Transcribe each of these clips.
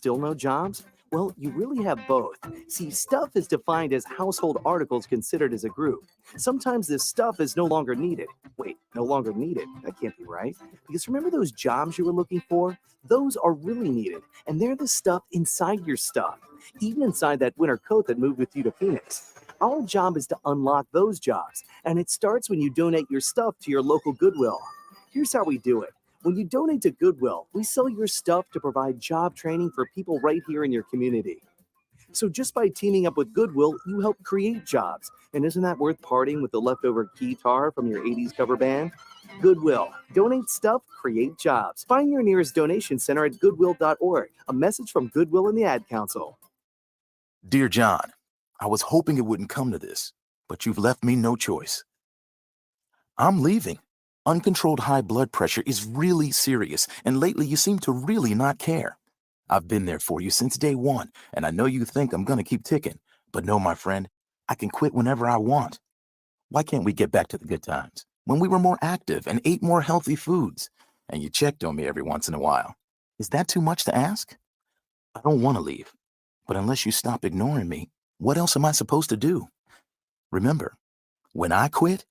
still no jobs? Well, you really have both. See, stuff is defined as household articles considered as a group. Sometimes this stuff is no longer needed. Wait, no longer needed? That can't be right. Because remember those jobs you were looking for? Those are really needed, and they're the stuff inside your stuff, even inside that winter coat that moved with you to Phoenix. Our job is to unlock those jobs, and it starts when you donate your stuff to your local Goodwill. Here's how we do it. When you donate to Goodwill, we sell your stuff to provide job training for people right here in your community. So just by teaming up with Goodwill, you help create jobs. And isn't that worth parting with the leftover guitar from your 80s cover band? Goodwill. Donate stuff, create jobs. Find your nearest donation center at goodwill.org. A message from Goodwill and the Ad Council. Dear John, I was hoping it wouldn't come to this, but you've left me no choice. I'm leaving. Uncontrolled high blood pressure is really serious, and lately you seem to really not care. I've been there for you since day one, and I know you think I'm going to keep ticking. But no, my friend, I can quit whenever I want. Why can't we get back to the good times, when we were more active and ate more healthy foods, and you checked on me every once in a while? Is that too much to ask? I don't want to leave, but unless you stop ignoring me, what else am I supposed to do? Remember, when I quit,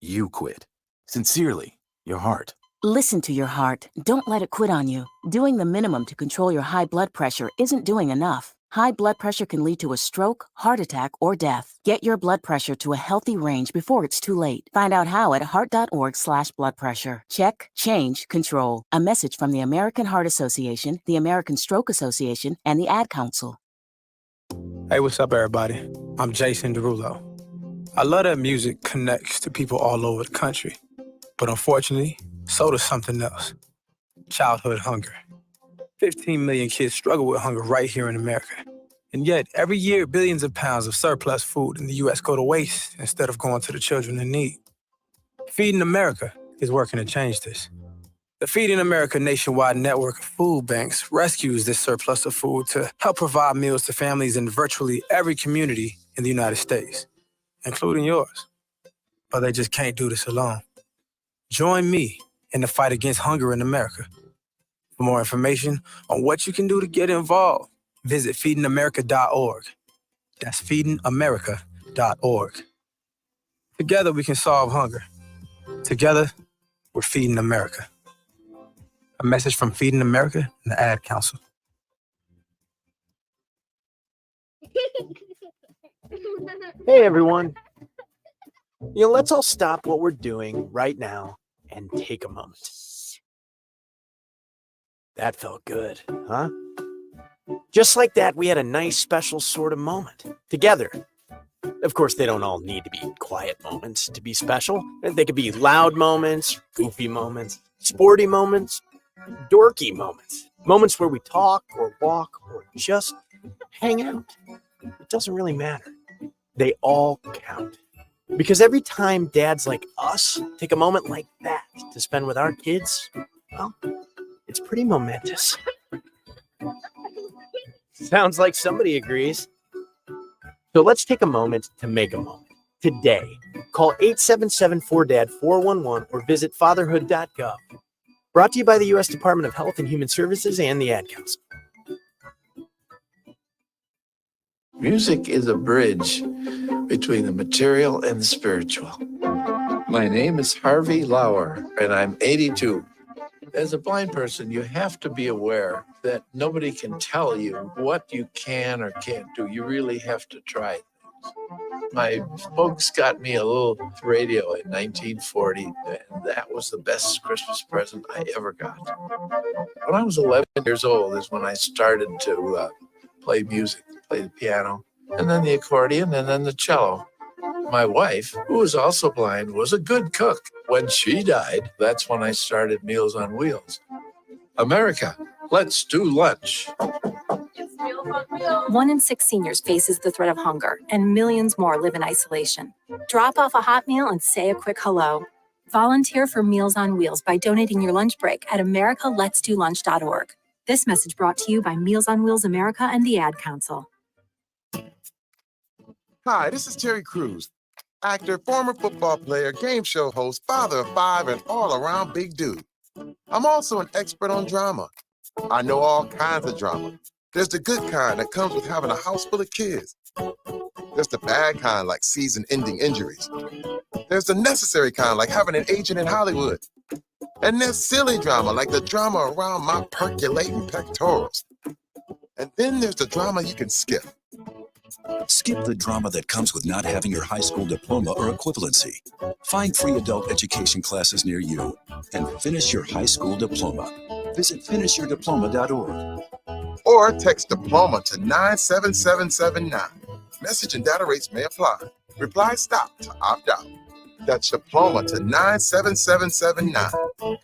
you quit. Sincerely, your heart. Listen to your heart. Don't let it quit on you. Doing the minimum to control your high blood pressure isn't doing enough. High blood pressure can lead to a stroke, heart attack, or death. Get your blood pressure to a healthy range before it's too late. Find out how at heart.org/blood pressure. Check, change, control. A message from the American Heart Association, the American Stroke Association, and the Ad Council. Hey, what's up, everybody? I'm Jason Derulo. I love that music connects to people all over the country. But unfortunately, so does something else. Childhood hunger. 15 million kids struggle with hunger right here in America. And yet, every year, billions of pounds of surplus food in the U.S. go to waste instead of going to the children in need. Feeding America is working to change this. The Feeding America nationwide network of food banks rescues this surplus of food to help provide meals to families in virtually every community in the United States, including yours. But they just can't do this alone. Join me in the fight against hunger in America. For more information on what you can do to get involved, visit feedingamerica.org. That's feedingamerica.org. Together we can solve hunger. Together, we're feeding America. A message from Feeding America and the Ad Council. Hey, everyone. Let's all stop what we're doing right now and take a moment. That felt good, huh? Just like that, we had a nice, special sort of moment together. Of course, they don't all need to be quiet moments to be special. They could be loud moments, goofy moments, sporty moments, dorky moments. Moments where we talk or walk or just hang out. It doesn't really matter. They all count. Because every time dads like us take a moment like that to spend with our kids, well, it's pretty momentous. Sounds like somebody agrees. So let's take a moment to make a moment. Today, call 877-4DAD-411 or visit fatherhood.gov. Brought to you by the U.S. Department of Health and Human Services and the Ad Council. Music is a bridge between the material and the spiritual. My name is Harvey Lauer, and I'm 82. As a blind person, you have to be aware that nobody can tell you what you can or can't do. You really have to try things. My folks got me a little radio in 1940, and that was the best Christmas present I ever got. When I was 11 years old is when I started to play music, play the piano, and then the accordion, and then the cello. My wife, who was also blind, was a good cook. When she died, that's when I started Meals on Wheels. America, let's do lunch. 1 in 6 seniors faces the threat of hunger, and millions more live in isolation. Drop off a hot meal and say a quick hello. Volunteer for Meals on Wheels by donating your lunch break at americaletsdolunch.org. This message brought to you by Meals on Wheels America and the Ad Council. Hi, this is Terry Crews, actor, former football player, game show host, father of 5, and all-around big dude. I'm also an expert on drama. I know all kinds of drama. There's the good kind that comes with having a house full of kids. There's the bad kind like season-ending injuries. There's the necessary kind like having an agent in Hollywood. And there's silly drama like the drama around my percolating pectorals. And then there's the drama you can skip. Skip the drama that comes with not having your high school diploma or equivalency. Find free adult education classes near you and finish your high school diploma. Visit finishyourdiploma.org. Or text diploma to 97779. Message and data rates may apply. Reply stop to opt out. That's diploma to 97779.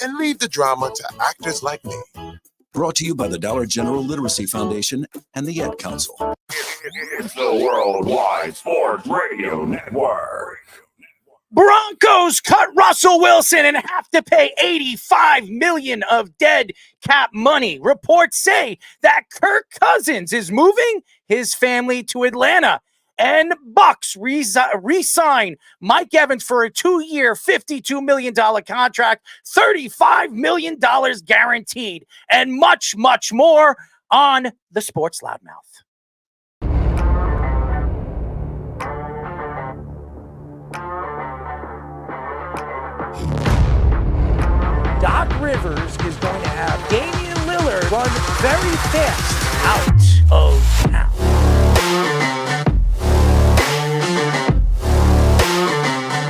And leave the drama to actors like me. Brought to you by the Dollar General Literacy Foundation and the Ad Council. It's the Worldwide Sports Radio Network. Broncos cut Russell Wilson and have to pay $85 million of dead cap money. Reports say that Kirk Cousins is moving his family to Atlanta. And Bucks re-sign Mike Evans for a 2-year, $52 million contract, $35 million guaranteed, and much, much more on the Sports Loudmouth. Doc Rivers is going to have Damian Lillard run very fast out of town.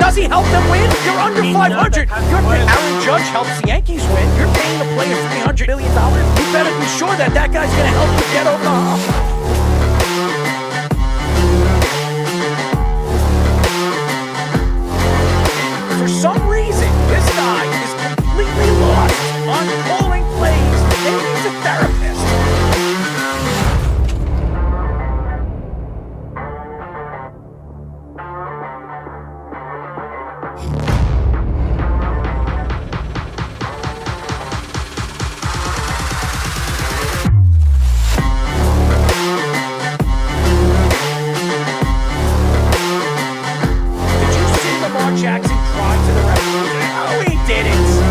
Does he help them win? You're under 500. Aaron Judge helps the Yankees win. You're paying the player $300 million. You better be sure that guy's going to help you get over the hump. For some reason, this guy is completely lost on calling plays. Maybe he's a therapist. Did you see Lamar Jackson cry to the referee? No, he didn't.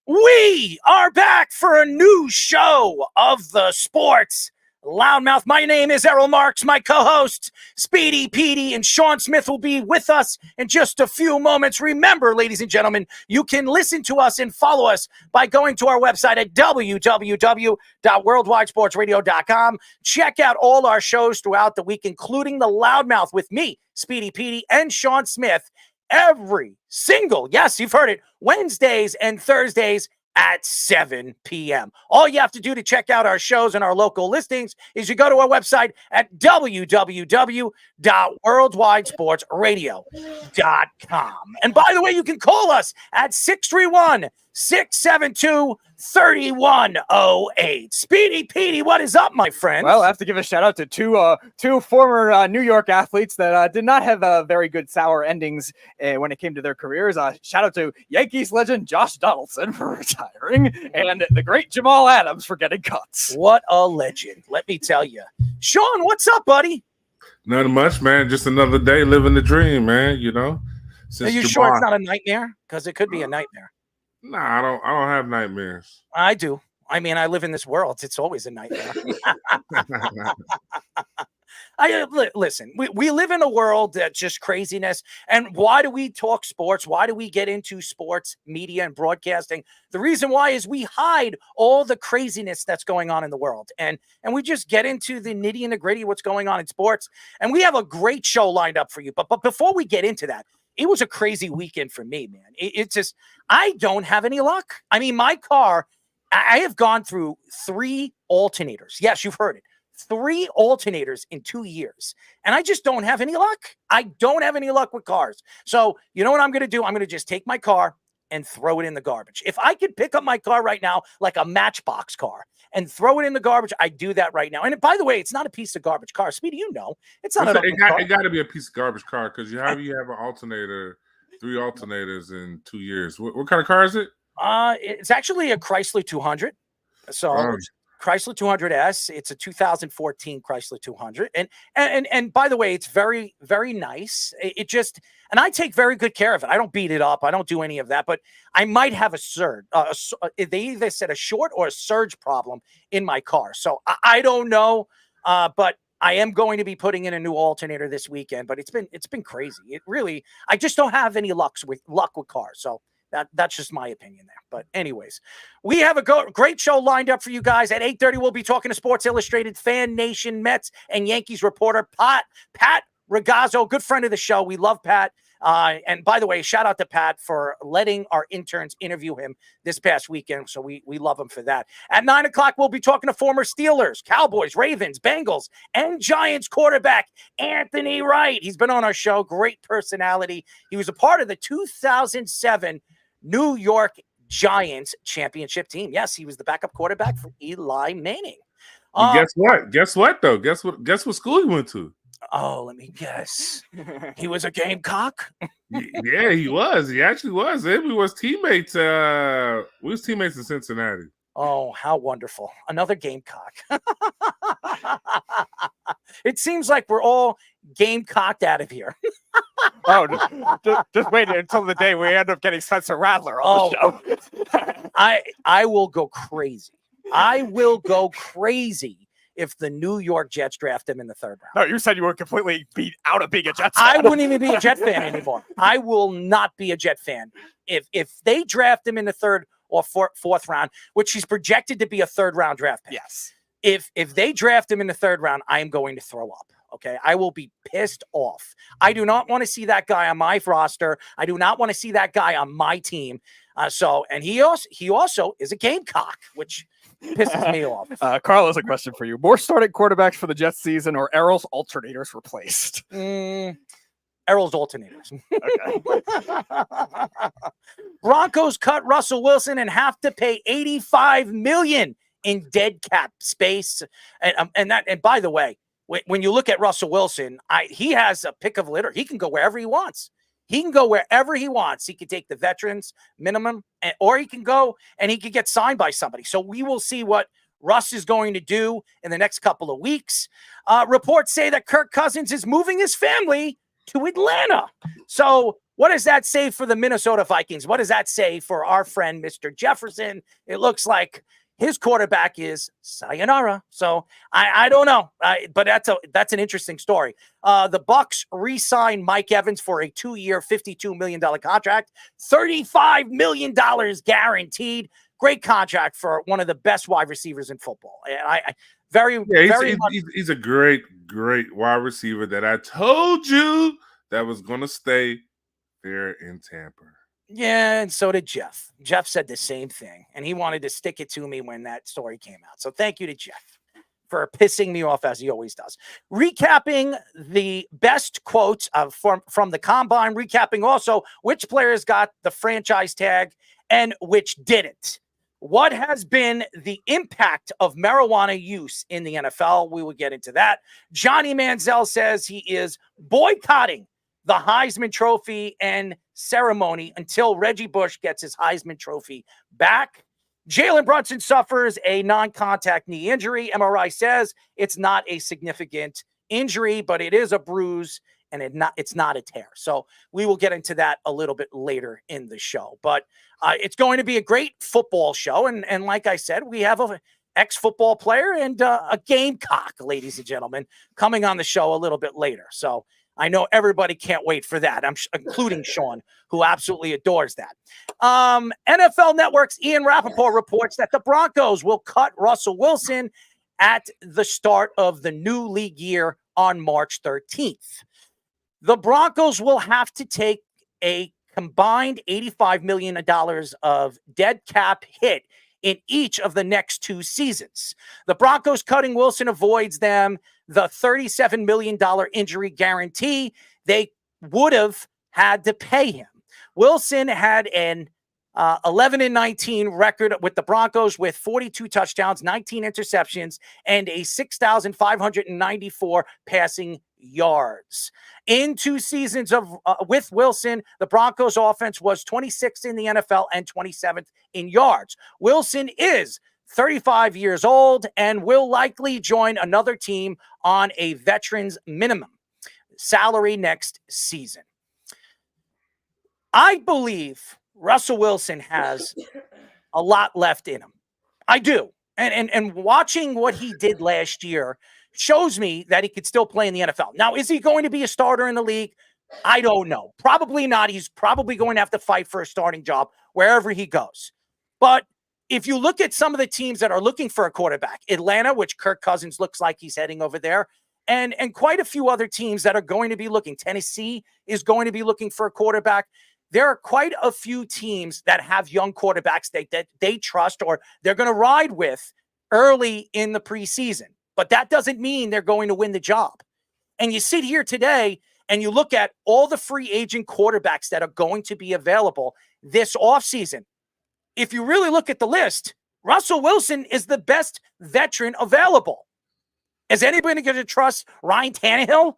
We are back for a new show of the Sports Loudmouth. My name is Errol Marks. My co-hosts, Speedy Petey and Sean Smith, will be with us in just a few moments. Remember, ladies and gentlemen, you can listen to us and follow us by going to our website at www.worldwidesportsradio.com. Check out all our shows throughout the week, including the Loudmouth with me, Speedy Petey, and Sean Smith, every single, yes, you've heard it, Wednesdays and Thursdays at 7 p.m. All you have to do to check out our shows and our local listings is you go to our website at www.worldwidesportsradio.com. And by the way, you can call us at 631-672-3108. Speedy Petey, what is up, my friend? Well, I have to give a shout out to two former New York athletes that did not have very good sour endings when it came to their careers. Shout out to Yankees legend Josh Donaldson for retiring and the great Jamal Adams for getting cuts. What a legend, let me tell you. Sean, what's up, buddy? Nothing much, man. Just another day living the dream, man. You know. Are you sure it's not a nightmare? Because it could be a nightmare. Nah, I don't have nightmares. I do. I mean, I live in this world. It's always a nightmare. Listen, we live in a world that's just craziness. And why do we talk sports? Why do we get into sports media and broadcasting? The reason why is we hide all the craziness that's going on in the world. And we just get into the nitty and the gritty of what's going on in sports. And we have a great show lined up for you. But before we get into that, it was a crazy weekend for me, man. It's just, I don't have any luck. I mean, my car, I have gone through 3 alternators. Yes, you've heard it. 3 alternators in 2 years. And I just don't have any luck. I don't have any luck with cars. So you know what I'm going to do? I'm going to just take my car and throw it in the garbage. If I could pick up my car right now, like a Matchbox car, and throw it in the garbage, I do that right now. And by the way, it's not a piece of garbage car. Speedy, you know, it's not. It got to be a piece of garbage car because you have an alternator, 3 alternators in 2 years. What kind of car is it? It's actually a Chrysler 200. So Chrysler 200S. It's a 2014 Chrysler 200, and by the way, it's very, very nice. It just, and I take very good care of it. I don't beat it up. I don't do any of that. But I might have a surge. They either said a short or a surge problem in my car, so I don't know. But I am going to be putting in a new alternator this weekend. But it's been crazy. It really, I just don't have any luck with cars. So. That's just my opinion there. But anyways, we have a great show lined up for you guys. At 8:30, we'll be talking to Sports Illustrated Fan Nation Mets and Yankees reporter Pat Ragazzo, good friend of the show. We love Pat. And by the way, shout out to Pat for letting our interns interview him this past weekend. So we love him for that. At 9 o'clock, we'll be talking to former Steelers, Cowboys, Ravens, Bengals, and Giants quarterback Anthony Wright. He's been on our show. Great personality. He was a part of the 2007 New York Giants championship team. Yes, he was the backup quarterback for Eli Manning. Guess what? Guess what, though? Guess what school he went to? Oh, let me guess. He was a Gamecock? Yeah, he was. He actually was. We was teammates. We was teammates in Cincinnati. Oh, how wonderful. Another Gamecock. It seems like we're all Gamecocked out of here. Oh, just wait until the day we end up getting Spencer Rattler on the show. I will go crazy. I will go crazy if the New York Jets draft him in the third round. No, you said you were completely beat out of being a Jets fan. I wouldn't even be a Jet fan anymore. I will not be a Jet fan. If they draft him in the third or fourth round, which he's projected to be a third round draft pick. Yes. If they draft him in the third round, I am going to throw up. Okay, I will be pissed off. I do not want to see that guy on my roster. I do not want to see that guy on my team. And he also is a Gamecock, which pisses me off. Carl has a question for you. More starting quarterbacks for the Jets season or Errol's alternators replaced? Errol's alternators. Okay. Broncos cut Russell Wilson and have to pay $85 million in dead cap space. And by the way, when you look at Russell Wilson, he has a pick of litter. He can go wherever he wants. He can go wherever he wants. He could take the veterans minimum, or he can go and he could get signed by somebody. So we will see what Russ is going to do in the next couple of weeks. Reports say that Kirk Cousins is moving his family to Atlanta. So what does that say for the Minnesota Vikings? What does that say for our friend, Mr. Jefferson? It looks like his quarterback is sayonara. So I don't know, but that's an interesting story. The Bucs re-signed Mike Evans for a 2-year, $52 million contract, $35 million guaranteed. Great contract for one of the best wide receivers in football. He's a great wide receiver that I told you that was going to stay there in Tampa. Yeah, and so did Jeff. Jeff said the same thing, and he wanted to stick it to me when that story came out. So thank you to Jeff for pissing me off, as he always does. Recapping the best quotes from the Combine, recapping also which players got the franchise tag and which didn't. What has been the impact of marijuana use in the NFL? We will get into that. Johnny Manziel says he is boycotting the Heisman Trophy and ceremony until Reggie Bush gets his Heisman Trophy back. Jalen Brunson suffers a non-contact knee injury. MRI says it's not a significant injury, but it is a bruise, and it's not a tear. So we will get into that a little bit later in the show. But it's going to be a great football show. And like I said, we have an ex-football player and a Gamecock, ladies and gentlemen, coming on the show a little bit later. So I know everybody can't wait for that. Including Sean, who absolutely adores that. NFL Network's Ian Rappaport reports that the Broncos will cut Russell Wilson at the start of the new league year on March 13th. The Broncos will have to take a combined $85 million of dead cap hit in each of the next 2 seasons. The Broncos cutting Wilson avoids them the $37 million injury guarantee they would have had to pay him. Wilson had an 11-19 record with the Broncos with 42 touchdowns, 19 interceptions, and a 6,594 passing yards. In 2 seasons with Wilson, the Broncos offense was 26th in the NFL and 27th in yards. Wilson is 35 years old, and will likely join another team on a veteran's minimum salary next season. I believe Russell Wilson has a lot left in him. I do. And watching what he did last year shows me that he could still play in the NFL. Now, is he going to be a starter in the league? I don't know. Probably not. He's probably going to have to fight for a starting job wherever he goes. But if you look at some of the teams that are looking for a quarterback, Atlanta, which Kirk Cousins looks like he's heading over there, and quite a few other teams that are going to be looking. Tennessee is going to be looking for a quarterback. There are quite a few teams that have young quarterbacks that they trust or they're going to ride with early in the preseason. But that doesn't mean they're going to win the job. And you sit here today and you look at all the free agent quarterbacks that are going to be available this offseason. If you really look at the list, Russell Wilson is the best veteran available. Is anybody going to trust Ryan Tannehill?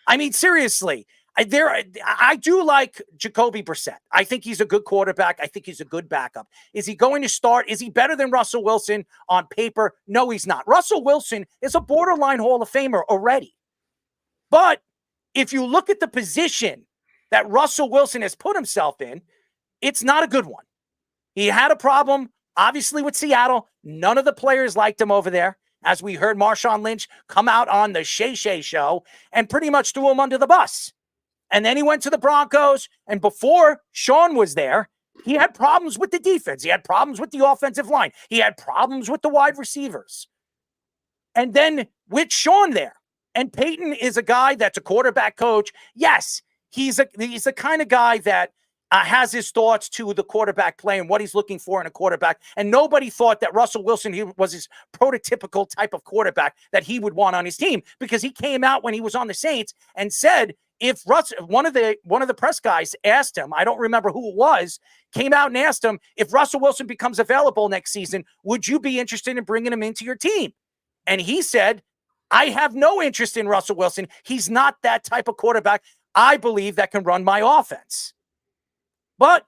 I mean, seriously. I do like Jacoby Brissett. I think he's a good quarterback. I think he's a good backup. Is he going to start? Is he better than Russell Wilson on paper? No, he's not. Russell Wilson is a borderline Hall of Famer already. But if you look at the position that Russell Wilson has put himself in, it's not a good one. He had a problem, obviously, with Seattle. None of the players liked him over there, as we heard Marshawn Lynch come out on the Shay Shay show and pretty much threw him under the bus. And then he went to the Broncos, and before Sean was there, he had problems with the defense. He had problems with the offensive line. He had problems with the wide receivers. And then with Sean there, and Peyton is a guy that's a quarterback coach. Yes, he's the kind of guy that has his thoughts to the quarterback play and what he's looking for in a quarterback. And nobody thought that Russell Wilson was his prototypical type of quarterback that he would want on his team, because he came out when he was on the Saints and said, if one of the press guys asked him, I don't remember who it was, came out and asked him, if Russell Wilson becomes available next season, would you be interested in bringing him into your team? And he said, I have no interest in Russell Wilson. He's not that type of quarterback, I believe, that can run my offense. But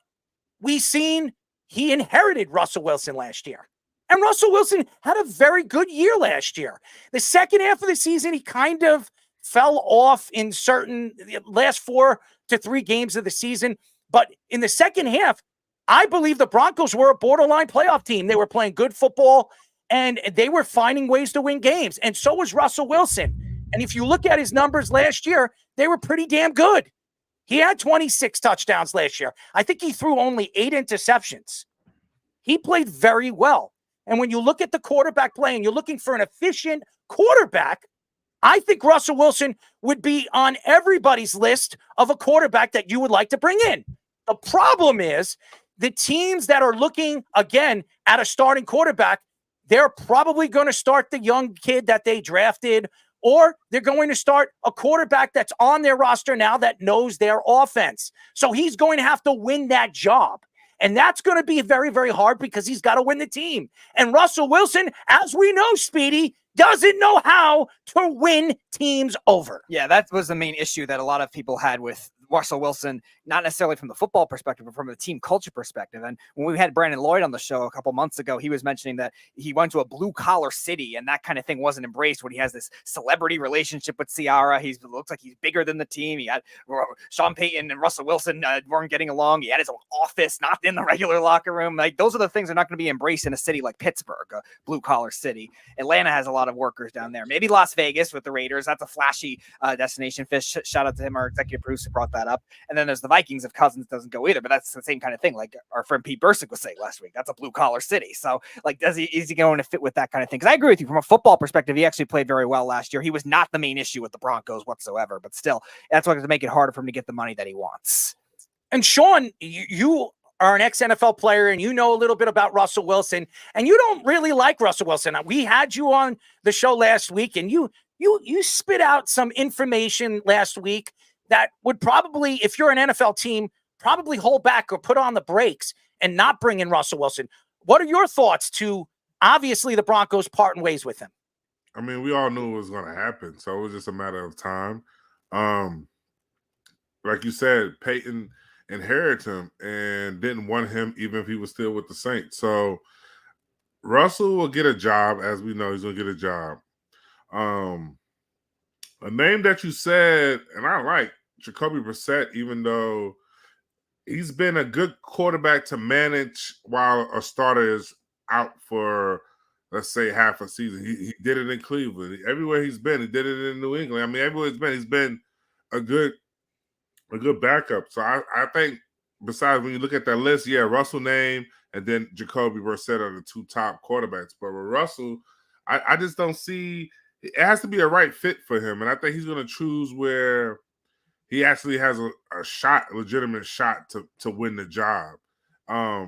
we've seen he inherited Russell Wilson last year. And Russell Wilson had a very good year last year. The second half of the season, he kind of fell off in certain last 4 to 3 games of the season. But in the second half, I believe the Broncos were a borderline playoff team. They were playing good football, and they were finding ways to win games. And so was Russell Wilson. And if you look at his numbers last year, they were pretty damn good. He had 26 touchdowns last year. I think he threw only 8 interceptions. He played very well. And when you look at the quarterback play and you're looking for an efficient quarterback, I think Russell Wilson would be on everybody's list of a quarterback that you would like to bring in. The problem is the teams that are looking, again, at a starting quarterback, they're probably going to start the young kid that they drafted, or they're going to start a quarterback that's on their roster now that knows their offense. So he's going to have to win that job. And that's going to be very, very hard because he's got to win the team. And Russell Wilson, as we know, Speedy, doesn't know how to win teams over. Yeah, that was the main issue that a lot of people had with Russell Wilson, not necessarily from the football perspective, but from the team culture perspective. And when we had Brandon Lloyd on the show a couple months ago, he was mentioning that he went to a blue collar city and that kind of thing wasn't embraced when he has this celebrity relationship with Ciara. He looks like he's bigger than the team. He had Sean Payton and Russell Wilson weren't getting along. He had his own office, not in the regular locker room. Like, those are the things that are not going to be embraced in a city like Pittsburgh, a blue collar city. Atlanta has a lot of workers down there. Maybe Las Vegas with the Raiders. That's a flashy destination. Fish, shout out to him, our executive producer, brought that up. And then there's the Vikings if Cousins doesn't go either, but that's the same kind of thing. Like our friend Pete Bursick was saying last week, that's a blue collar city. So like, is he going to fit with that kind of thing? Because I agree with you from a football perspective. He actually played very well last year. He was not the main issue with the Broncos whatsoever, but still, that's what's going to make it harder for him to get the money that he wants. And Sean, you are an ex-NFL player and you know a little bit about Russell Wilson, and you don't really like Russell Wilson. We had you on the show last week and you spit out some information last week that would probably, if you're an NFL team, probably hold back or put on the brakes and not bring in Russell Wilson. What are your thoughts to, obviously, the Broncos parting ways with him? I mean, we all knew it was going to happen, so it was just a matter of time. Like you said, Peyton inherited him and didn't want him even if he was still with the Saints. So Russell will get a job, as we know he's going to get a job. A name that you said, and I like Jacoby Brissett, even though he's been a good quarterback to manage while a starter is out for, let's say, half a season. He did it in Cleveland. Everywhere he's been, he did it in New England. I mean, everywhere he's been a good backup. So I think, besides when you look at that list, yeah, Russell name and then Jacoby Brissett are the two top quarterbacks. But with Russell, I just don't see – it has to be a right fit for him. And I think he's going to choose where he actually has a legitimate shot to win the job. I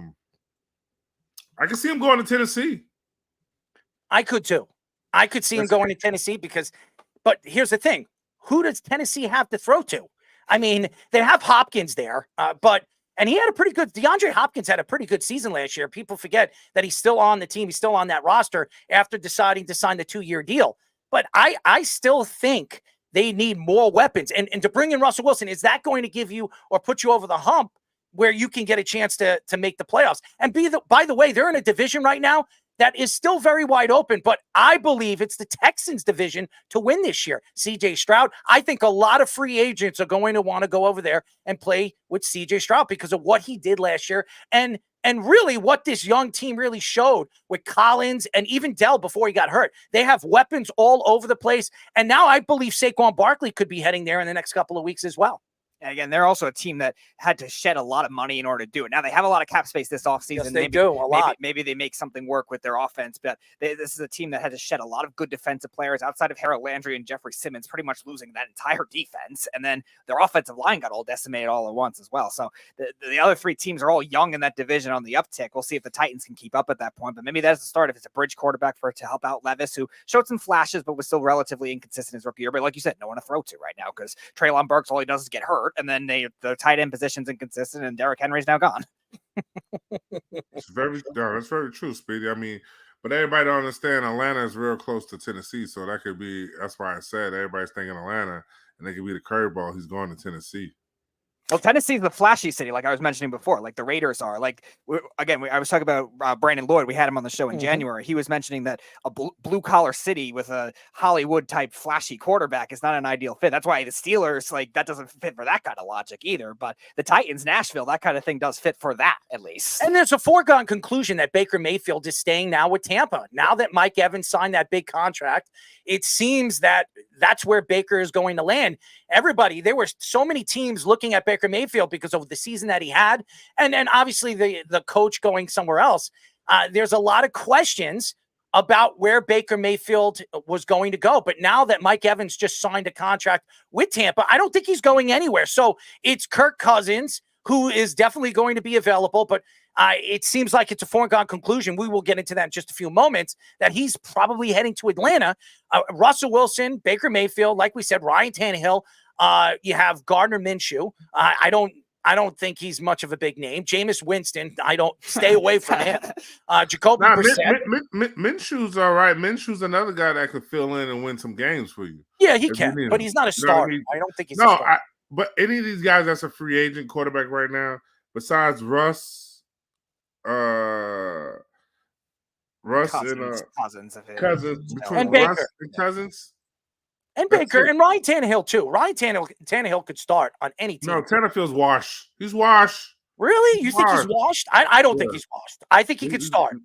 can see him going to Tennessee. I could too. I could see him going to Tennessee but here's the thing. Who does Tennessee have to throw to? I mean, they have Hopkins there, and he had DeAndre Hopkins had a pretty good season last year. People forget that he's still on the team. He's still on that roster after deciding to sign the 2-year deal. But I still think they need more weapons. And to bring in Russell Wilson, is that going to give you or put you over the hump where you can get a chance to make the playoffs? And by the way, they're in a division right now that is still very wide open, but I believe it's the Texans division to win this year. CJ Stroud, I think a lot of free agents are going to want to go over there and play with CJ Stroud because of what he did last year and really what this young team really showed with Collins and even Dell before he got hurt. They have weapons all over the place, and now I believe Saquon Barkley could be heading there in the next couple of weeks as well. And again, they're also a team that had to shed a lot of money in order to do it. Now they have a lot of cap space this offseason. Yes, they do a lot. Maybe they make something work with their offense, but this is a team that had to shed a lot of good defensive players outside of Harold Landry and Jeffrey Simmons, pretty much losing that entire defense. And then their offensive line got all decimated all at once as well. So the other three teams are all young in that division on the uptick. We'll see if the Titans can keep up at that point, but maybe that's the start if it's a bridge quarterback to help out Levis, who showed some flashes, but was still relatively inconsistent his rookie year. But like you said, no one to throw to right now because Treylon Burks, all he does is get hurt, and then the tight end position's inconsistent, and Derrick Henry's now gone. That's very true, Speedy. I mean, but everybody don't understand Atlanta is real close to Tennessee, so that's why I said everybody's thinking Atlanta, and they could be the curveball. He's going to Tennessee. Well, Tennessee's the flashy city, like I was mentioning before, like the Raiders are. Like, I was talking about Brandon Lloyd. We had him on the show in January. He was mentioning that a blue-collar city with a Hollywood-type flashy quarterback is not an ideal fit. That's why the Steelers, that doesn't fit for that kind of logic either. But the Titans, Nashville, that kind of thing does fit for that, at least. And there's a foregone conclusion that Baker Mayfield is staying now with Tampa. Now that Mike Evans signed that big contract, it seems that that's where Baker is going to land. There were so many teams looking at Baker Mayfield because of the season that he had. And then obviously the coach going somewhere else. There's a lot of questions about where Baker Mayfield was going to go. But now that Mike Evans just signed a contract with Tampa, I don't think he's going anywhere. So it's Kirk Cousins, who is definitely going to be available, but it seems like it's a foregone conclusion. We will get into that in just a few moments, that he's probably heading to Atlanta. Russell Wilson, Baker Mayfield, like we said, Ryan Tannehill. You have Gardner Minshew. I don't think he's much of a big name. Jameis Winston, stay away from him. Jacoby Brissett. Minshew's all right. Minshew's another guy that could fill in and win some games for you. Yeah, he can, but he's not a starter. I don't think he's a starter. But any of these guys that's a free agent quarterback right now, besides Russ, Cousins, and Baker. Cousins. And Baker and Ryan Tannehill, too. Ryan Tannehill could start on any team. No, Tannehill's washed. He's washed. Really? You think he's washed? I don't think he's washed. I think he could start.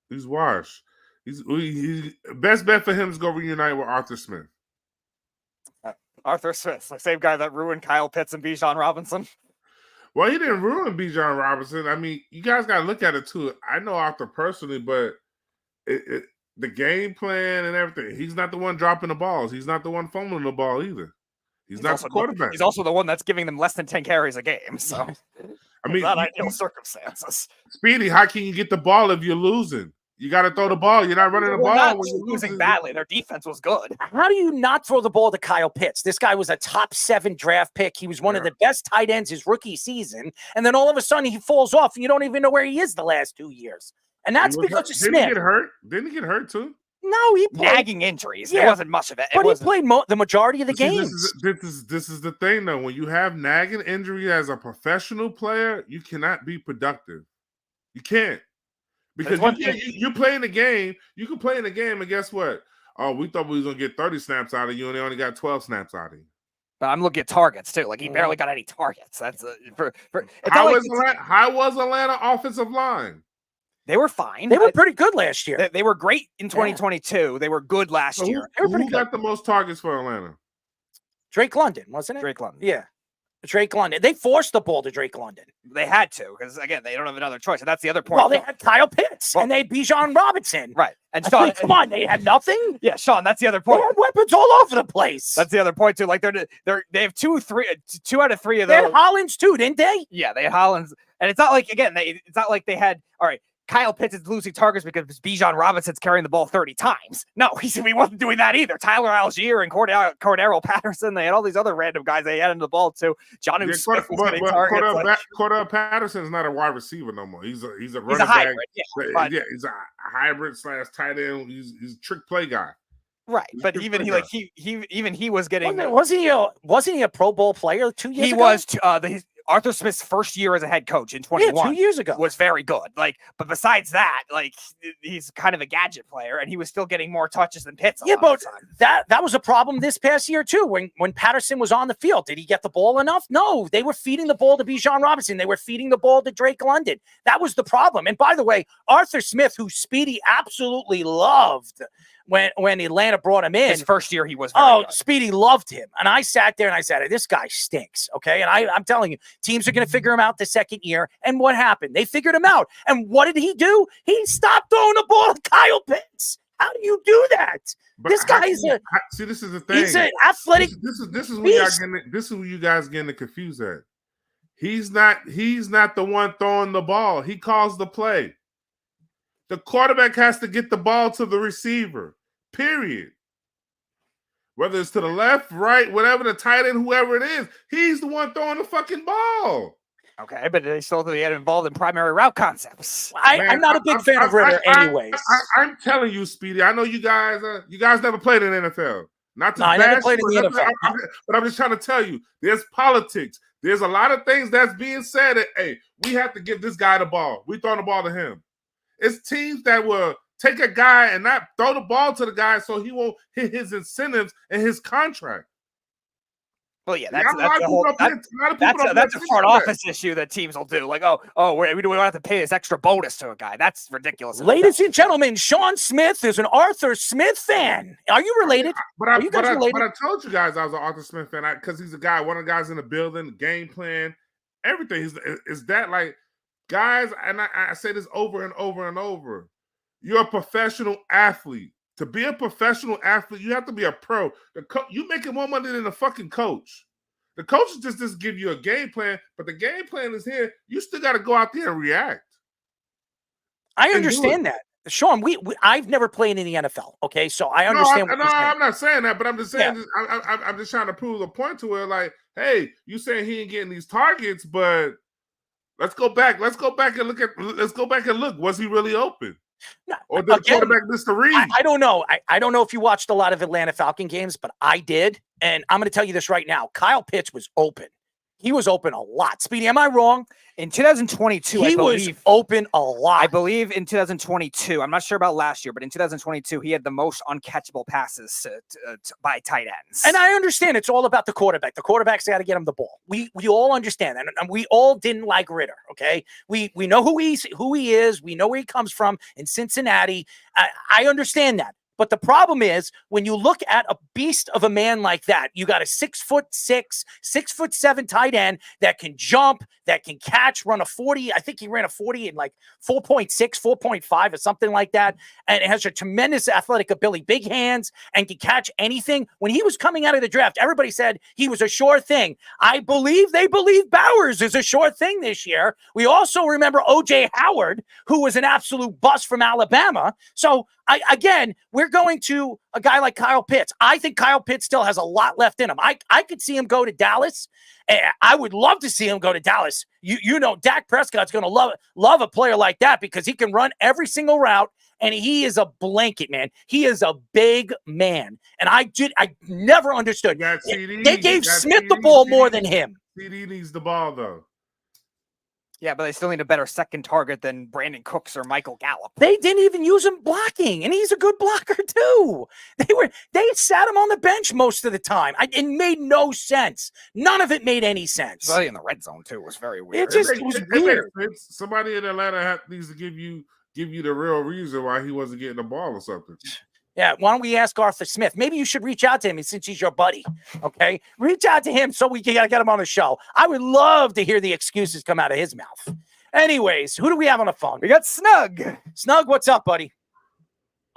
He's washed. He's best bet for him is go reunite with Arthur Smith. Arthur Smith, the same guy that ruined Kyle Pitts and Bijan Robinson. Well, he didn't ruin Bijan Robinson. I mean, you guys got to look at it, too. I know Arthur personally, but the game plan and everything, he's not the one dropping the balls. He's not the one fumbling the ball either. He's not the quarterback. He's also the one that's giving them less than 10 carries a game. So, I mean, not ideal circumstances. Speedy, how can you get the ball if you're losing? You got to throw the ball. You're not running the ball when you're losing badly. Their defense was good. How do you not throw the ball to Kyle Pitts? This guy was a top 7 draft pick. He was one of the best tight ends his rookie season. And then all of a sudden he falls off and you don't even know where he is the last 2 years. And that's because of Smith. Didn't he get hurt? Didn't he get hurt too? No, he played. Nagging injuries. Yeah. There wasn't much of it. But he played the majority of the games. This is the thing, though. When you have nagging injury as a professional player, you cannot be productive. You can't. Because you play in the game, you can play in the game, and guess what? Oh, we thought we was gonna get 30 snaps out of you, and they only got 12 snaps out of you. But I'm looking at targets too. Like he barely got any targets. That's how was Atlanta offensive line? They were fine. They were pretty good last year. They were great in 2022. Yeah. They were good last year. Who got the most targets for Atlanta? Drake London, wasn't it? Drake London. Yeah. Drake London. They forced the ball to Drake London. They had to, because again, they don't have another choice. And that's the other point. Well, they had Kyle Pitts and they had Bijan Robinson. Right. And Sean, come on, they had nothing. Yeah, Sean, that's the other point. They had weapons all over the place. That's the other point too. Like they have two out of three of those. They had Hollins too, didn't they? Yeah, they had Hollins, and it's not like it's not like they had all right. Kyle Pitts is losing targets because Bijan Robinson's carrying the ball 30 times. No, he wasn't doing that either. Tyler Algier and Cordero Patterson, they had all these other random guys they had in the ball too. Jonnu Smith was getting targets. Cordero Patterson is not a wide receiver no more. He's a running hybrid, back. Yeah, he's a hybrid / tight end. He's a trick play guy. Right, but even he was getting. Wasn't he a Pro Bowl player 2 years ago? He was. Arthur Smith's first year as a head coach in 21. Yeah, 2 years ago. Was very good. But besides that, he's kind of a gadget player, and he was still getting more touches than Pitts. Yeah, but that was a problem this past year too. When Patterson was on the field, did he get the ball enough? No, they were feeding the ball to Bijan Robinson. They were feeding the ball to Drake London. That was the problem. And by the way, Arthur Smith, who Speedy absolutely loved when Atlanta brought him in. His first year, he was very good. Speedy loved him. And I sat there and I said, this guy stinks, okay? And I'm telling you, teams are going to figure him out the second year. And what happened? They figured him out. And what did he do? He stopped throwing the ball to Kyle Pitts. How do you do that? But this guy is see, this is the thing. He's an athletic. This is where you guys getting confused at. He's not the one throwing the ball. He calls the play. The quarterback has to get the ball to the receiver. Period. Whether it's to the left, right, whatever, the tight end, whoever it is, he's the one throwing the fucking ball. Okay, but they still get involved in primary route concepts. I'm not a big fan of Ritter, anyways. I'm telling you, Speedy. I know you guys never played in the NFL. I never played in the NFL. But I'm just trying to tell you, there's politics. There's a lot of things that's being said that, hey, we have to give this guy the ball. We throwing the ball to him. It's teams that will take a guy and not throw the ball to the guy so he won't hit his incentives and his contract. Well, yeah, that's a front office issue that teams will do. Like, we don't have to pay this extra bonus to a guy. That's ridiculous. Ladies and gentlemen, Sean Smith is an Arthur Smith fan. Are you related? Are you guys related? But I told you guys I was an Arthur Smith fan because he's a guy, one of the guys in the building, game plan, everything. Is that like, guys, and I say this over and over and over. You're a professional athlete. To be a professional athlete, you have to be a pro. You making more money than the fucking coach. The coach just give you a game plan, but the game plan is here. You still got to go out there and react. I understand that. Sean, I've never played in the NFL, okay? So I understand what you're saying. I'm not saying that, but I'm just saying I'm just trying to prove a point to where, like, hey, you saying he ain't getting these targets, but let's go back and look. Was he really open? No, or did the quarterback miss the read? I don't know. I don't know if you watched a lot of Atlanta Falcon games, but I did. And I'm going to tell you this right now. Kyle Pitts was open. He was open a lot. Speedy, am I wrong? In 2022, he was open a lot. I believe in 2022, I'm not sure about last year, but in 2022, he had the most uncatchable passes by tight ends. And I understand it's all about the quarterback. The quarterback's got to get him the ball. We all understand that. And we all didn't like Ritter, okay? We know who he is. We know where he comes from in Cincinnati. I understand that. But the problem is when you look at a beast of a man like that, you got a 6'6", 6'7" tight end that can jump, that can catch, run a 40. I think he ran a 40 in like 4.6, 4.5 or something like that. And it has a tremendous athletic ability, big hands, and can catch anything. When he was coming out of the draft, everybody said he was a sure thing. They believe Bowers is a sure thing this year. We also remember O.J. Howard, who was an absolute bust from Alabama. So we're going to a guy like Kyle Pitts. I think Kyle Pitts still has a lot left in him. I could see him go to Dallas. I would love to see him go to Dallas. You know, Dak Prescott's going to love a player like that because he can run every single route, and he is a blanket, man. He is a big man. And I never understood. They gave Smith the ball more than him. CD needs the ball, though. Yeah, but they still need a better second target than Brandon Cooks or Michael Gallup. They didn't even use him blocking, and he's a good blocker too. They sat him on the bench most of the time. It made no sense. None of it made any sense. Especially in the red zone too, was very weird. It was weird. Somebody in Atlanta needs to give you the real reason why he wasn't getting the ball or something. Yeah, why don't we ask Arthur Smith? Maybe you should reach out to him since he's your buddy, okay? Reach out to him so we can get him on the show. I would love to hear the excuses come out of his mouth. Anyways, who do we have on the phone? We got Snug. Snug, what's up, buddy?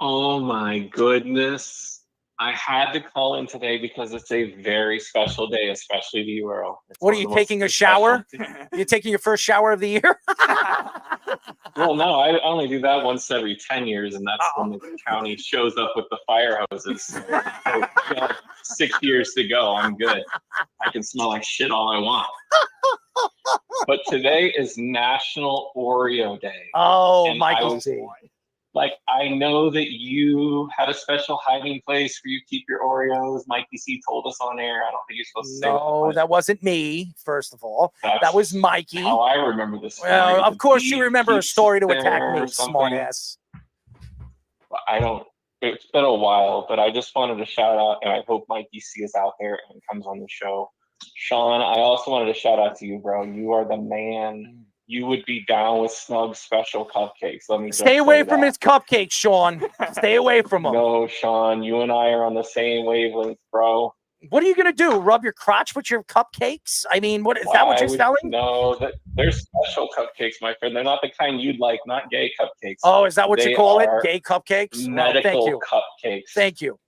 Oh, my goodness. I had to call in today because it's a very special day, especially to you, Earl. What, are you taking a shower? You're taking your first shower of the year? Well, no, I only do that once every 10 years, and that's when the county shows up with the fire hoses. So, 6 years to go. I'm good. I can smell like shit all I want. But today is National Oreo Day. Oh, and Michael C. Like, I know that you had a special hiding place where you keep your Oreos. Mikey C told us on air. I don't think you're supposed to say that. No, that wasn't me, first of all. That was Mikey. How I remember this story. Well, of course you remember a story to attack me, smart ass. I don't. It's been a while, but I just wanted to shout out, and I hope Mikey C is out there and comes on the show. Sean, I also wanted to shout out to you, bro. You are the man. You would be down with Snug's special cupcakes. Let me just stay away from his cupcakes, Sean. Stay away from them. No, Sean, you and I are on the same wavelength, bro. What are you gonna do? Rub your crotch with your cupcakes? I mean, what is that? What you're selling? No, they're special cupcakes, my friend. They're not the kind you'd like. Not gay cupcakes. Oh, is that what you call it? Gay cupcakes? Medical thank you. cupcakes. Thank you.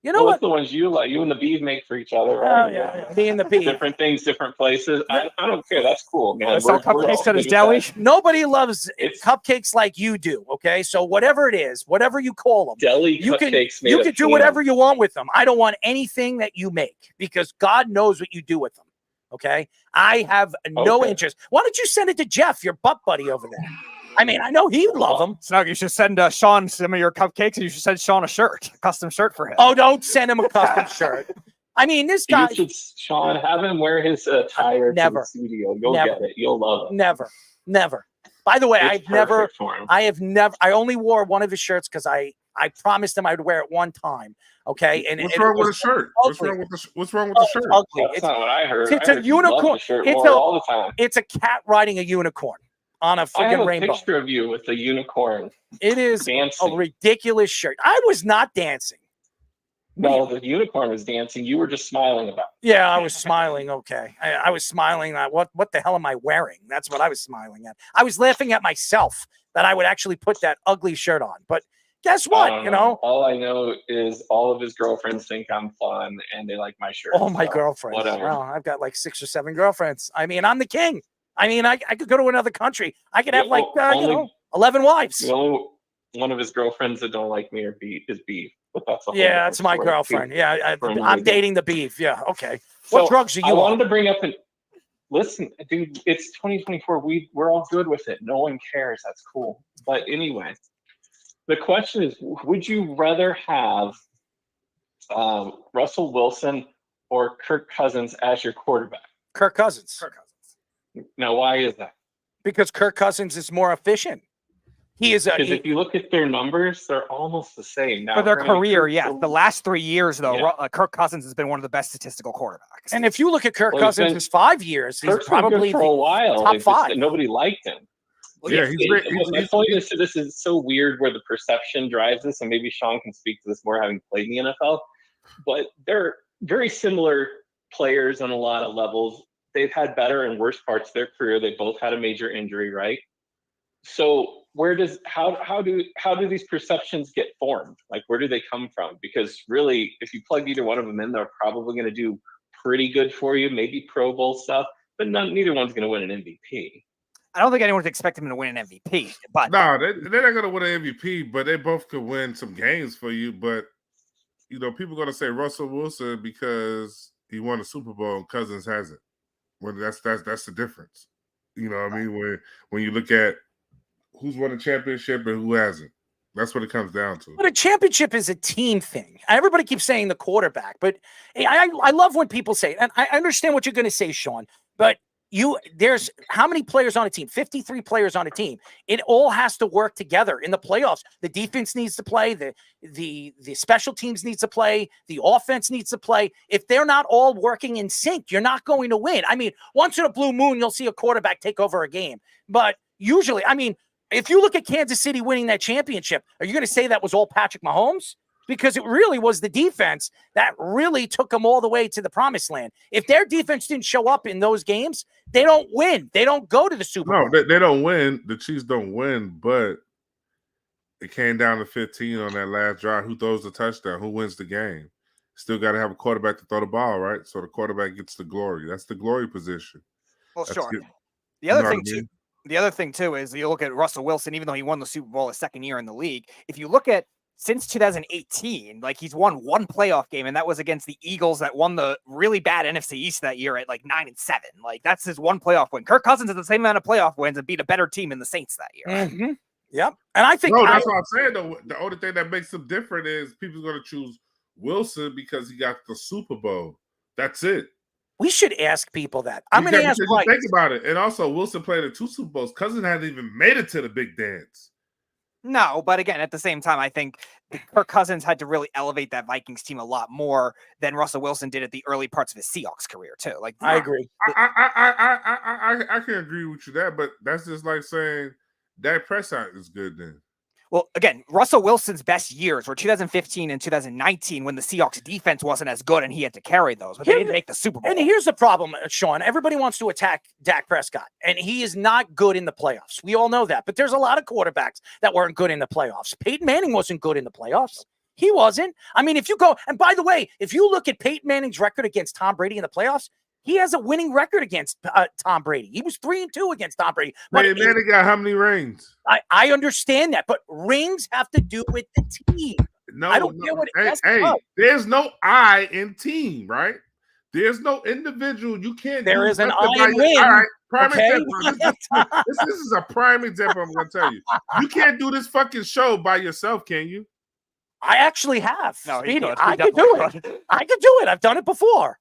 You know what? The ones you like, you and the Beeve make for each other, right? Oh yeah, me and the Beeve. Different things, different places. I don't care. That's cool, man. Sell cupcakes at his deli. Nobody loves cupcakes like you do. Okay, so whatever it is, whatever you call them, deli cupcakes. You can do whatever you want with them. I don't want anything that you make because God knows what you do with them. Okay, I have no interest. Why don't you send it to Jeff, your butt buddy over there? I mean, I know he'd love them. Snug, you should send Sean some of your cupcakes, and you should send Sean a custom shirt for him. Oh, don't send him a custom shirt. I mean, this guy. You should, Sean, have him wear his attire to the studio. You'll get it. You'll love it. Never. By the way, I only wore one of his shirts because I promised him I would wear it one time. Okay, and what's wrong with the shirt? What's wrong with the shirt? Ugly. That's not what I heard. It's a unicorn. All the time. It's a cat riding a unicorn on a freaking rainbow. A picture of you with a unicorn. It is dancing. A ridiculous shirt. I was not dancing. No, the unicorn was dancing. You were just smiling about it. Yeah, I was smiling. Okay. I was smiling at what the hell am I wearing? That's what I was smiling at. I was laughing at myself that I would actually put that ugly shirt on. But guess what? You know, all I know is all of his girlfriends think I'm fun and they like my shirt. Oh, my girlfriends. Whatever. Well, I've got like 6 or 7 girlfriends. I mean, I'm the king. I mean, I could go to another country. I could have 11 wives. The only one of his girlfriends that don't like me is Beef. But that's that's my girlfriend. Yeah, I'm dating the Beef. Yeah, okay. What drugs are you I wanted on? to bring up listen, dude, it's 2024. We're all good with it. No one cares. That's cool. But anyway, the question is, would you rather have Russell Wilson or Kirk Cousins as your quarterback? Kirk Cousins. Now, why is that? Because Kirk Cousins is more efficient. He is because if you look at their numbers, they're almost the same. Now, for their career, yeah. The last 3 years, though, Kirk Cousins has been one of the best statistical quarterbacks. And if you look at Kirk Cousins' 5 years, he's probably for a while. top 5. Nobody liked him. Yeah, my point is, this is so weird where the perception drives this, and maybe Sean can speak to this more having played in the NFL. But they're very similar players on a lot of levels. They've had better and worse parts of their career. They both had a major injury, right? So how do these perceptions get formed? Like, where do they come from? Because really, if you plug either one of them in, they're probably going to do pretty good for you, maybe Pro Bowl stuff, but neither one's going to win an MVP. I don't think anyone's expecting him to win an MVP. But no, they're not going to win an MVP, but they both could win some games for you. But people are going to say Russell Wilson because he won a Super Bowl and Cousins hasn't. Well, that's the difference. You know what I mean? When you look at who's won a championship and who hasn't. That's what it comes down to. But a championship is a team thing. Everybody keeps saying the quarterback, but I love when people say, and I understand what you're going to say, Sean, but there's how many players on a team? 53 players on a team. It all has to work together in the playoffs. The defense needs to play, the special teams needs to play, the offense needs to play. If they're not all working in sync, you're not going to win. I mean, once in a blue moon, you'll see a quarterback take over a game. But usually, I mean, if you look at Kansas City winning that championship, are you going to say that was all Patrick Mahomes? Because it really was the defense that really took them all the way to the promised land. If their defense didn't show up in those games, they don't win. They don't go to the Super Bowl. No, they don't win. The Chiefs don't win, but it came down to 15 on that last drive. Who throws the touchdown? Who wins the game? Still got to have a quarterback to throw the ball, right? So the quarterback gets the glory. That's the glory position. Well, That's sure. it. The other You know thing what I too. mean? The other thing too is you look at Russell Wilson. Even though he won the Super Bowl his second year in the league, if you look at since 2018, like he's won one playoff game, and that was against the Eagles that won the really bad NFC East that year at like 9-7. Like that's his one playoff win. Kirk Cousins has the same amount of playoff wins and beat a better team in the Saints that year. Mm-hmm. Yep. And I think that's what I'm saying though. The only thing that makes him different is people are going to choose Wilson because he got the Super Bowl. That's it. We should ask people that. I'm going to ask Mike. Think about it. And also, Wilson played in 2 Super Bowls. Cousins hadn't even made it to the big dance. No, but again, at the same time, I think Kirk Cousins had to really elevate that Vikings team a lot more than Russell Wilson did at the early parts of his Seahawks career, too. Like I agree. I can agree with you there, but that's just like saying Dak Prescott is good then. Well, again, Russell Wilson's best years were 2015 and 2019 when the Seahawks defense wasn't as good and he had to carry those, but they didn't make the Super Bowl. And here's the problem, Sean. Everybody wants to attack Dak Prescott, and he is not good in the playoffs. We all know that, but there's a lot of quarterbacks that weren't good in the playoffs. Peyton Manning wasn't good in the playoffs. He wasn't. I mean, if you go, and by the way, if you look at Peyton Manning's record against Tom Brady in the playoffs, he has a winning record against Tom Brady. He was 3-2 against Tom Brady. Peyton Manning got how many rings? I understand that, but rings have to do with the team. No, I don't care what it there's no I in team, right? There's no individual. You can't. There is an I in win. All right, prime Okay? example. This is a prime example. I'm going to tell you. You can't do this fucking show by yourself, can you? I actually have. No, I could do it. I could do it. I've done it before.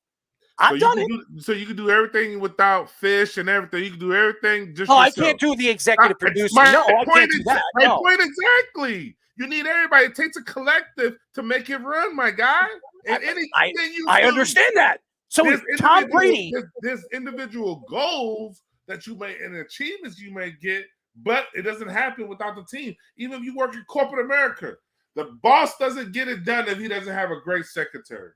I've done it. So you can do everything without Fish and everything. You can do everything just. Oh, yourself. I can't do the executive producer. My No, I point can't do that. My No. point exactly. You need everybody. It takes a collective to make it run, my guy. And I understand that. So there's Tom Brady. There's individual goals that you may and achievements you may get, but it doesn't happen without the team. Even if you work in corporate America, the boss doesn't get it done if he doesn't have a great secretary.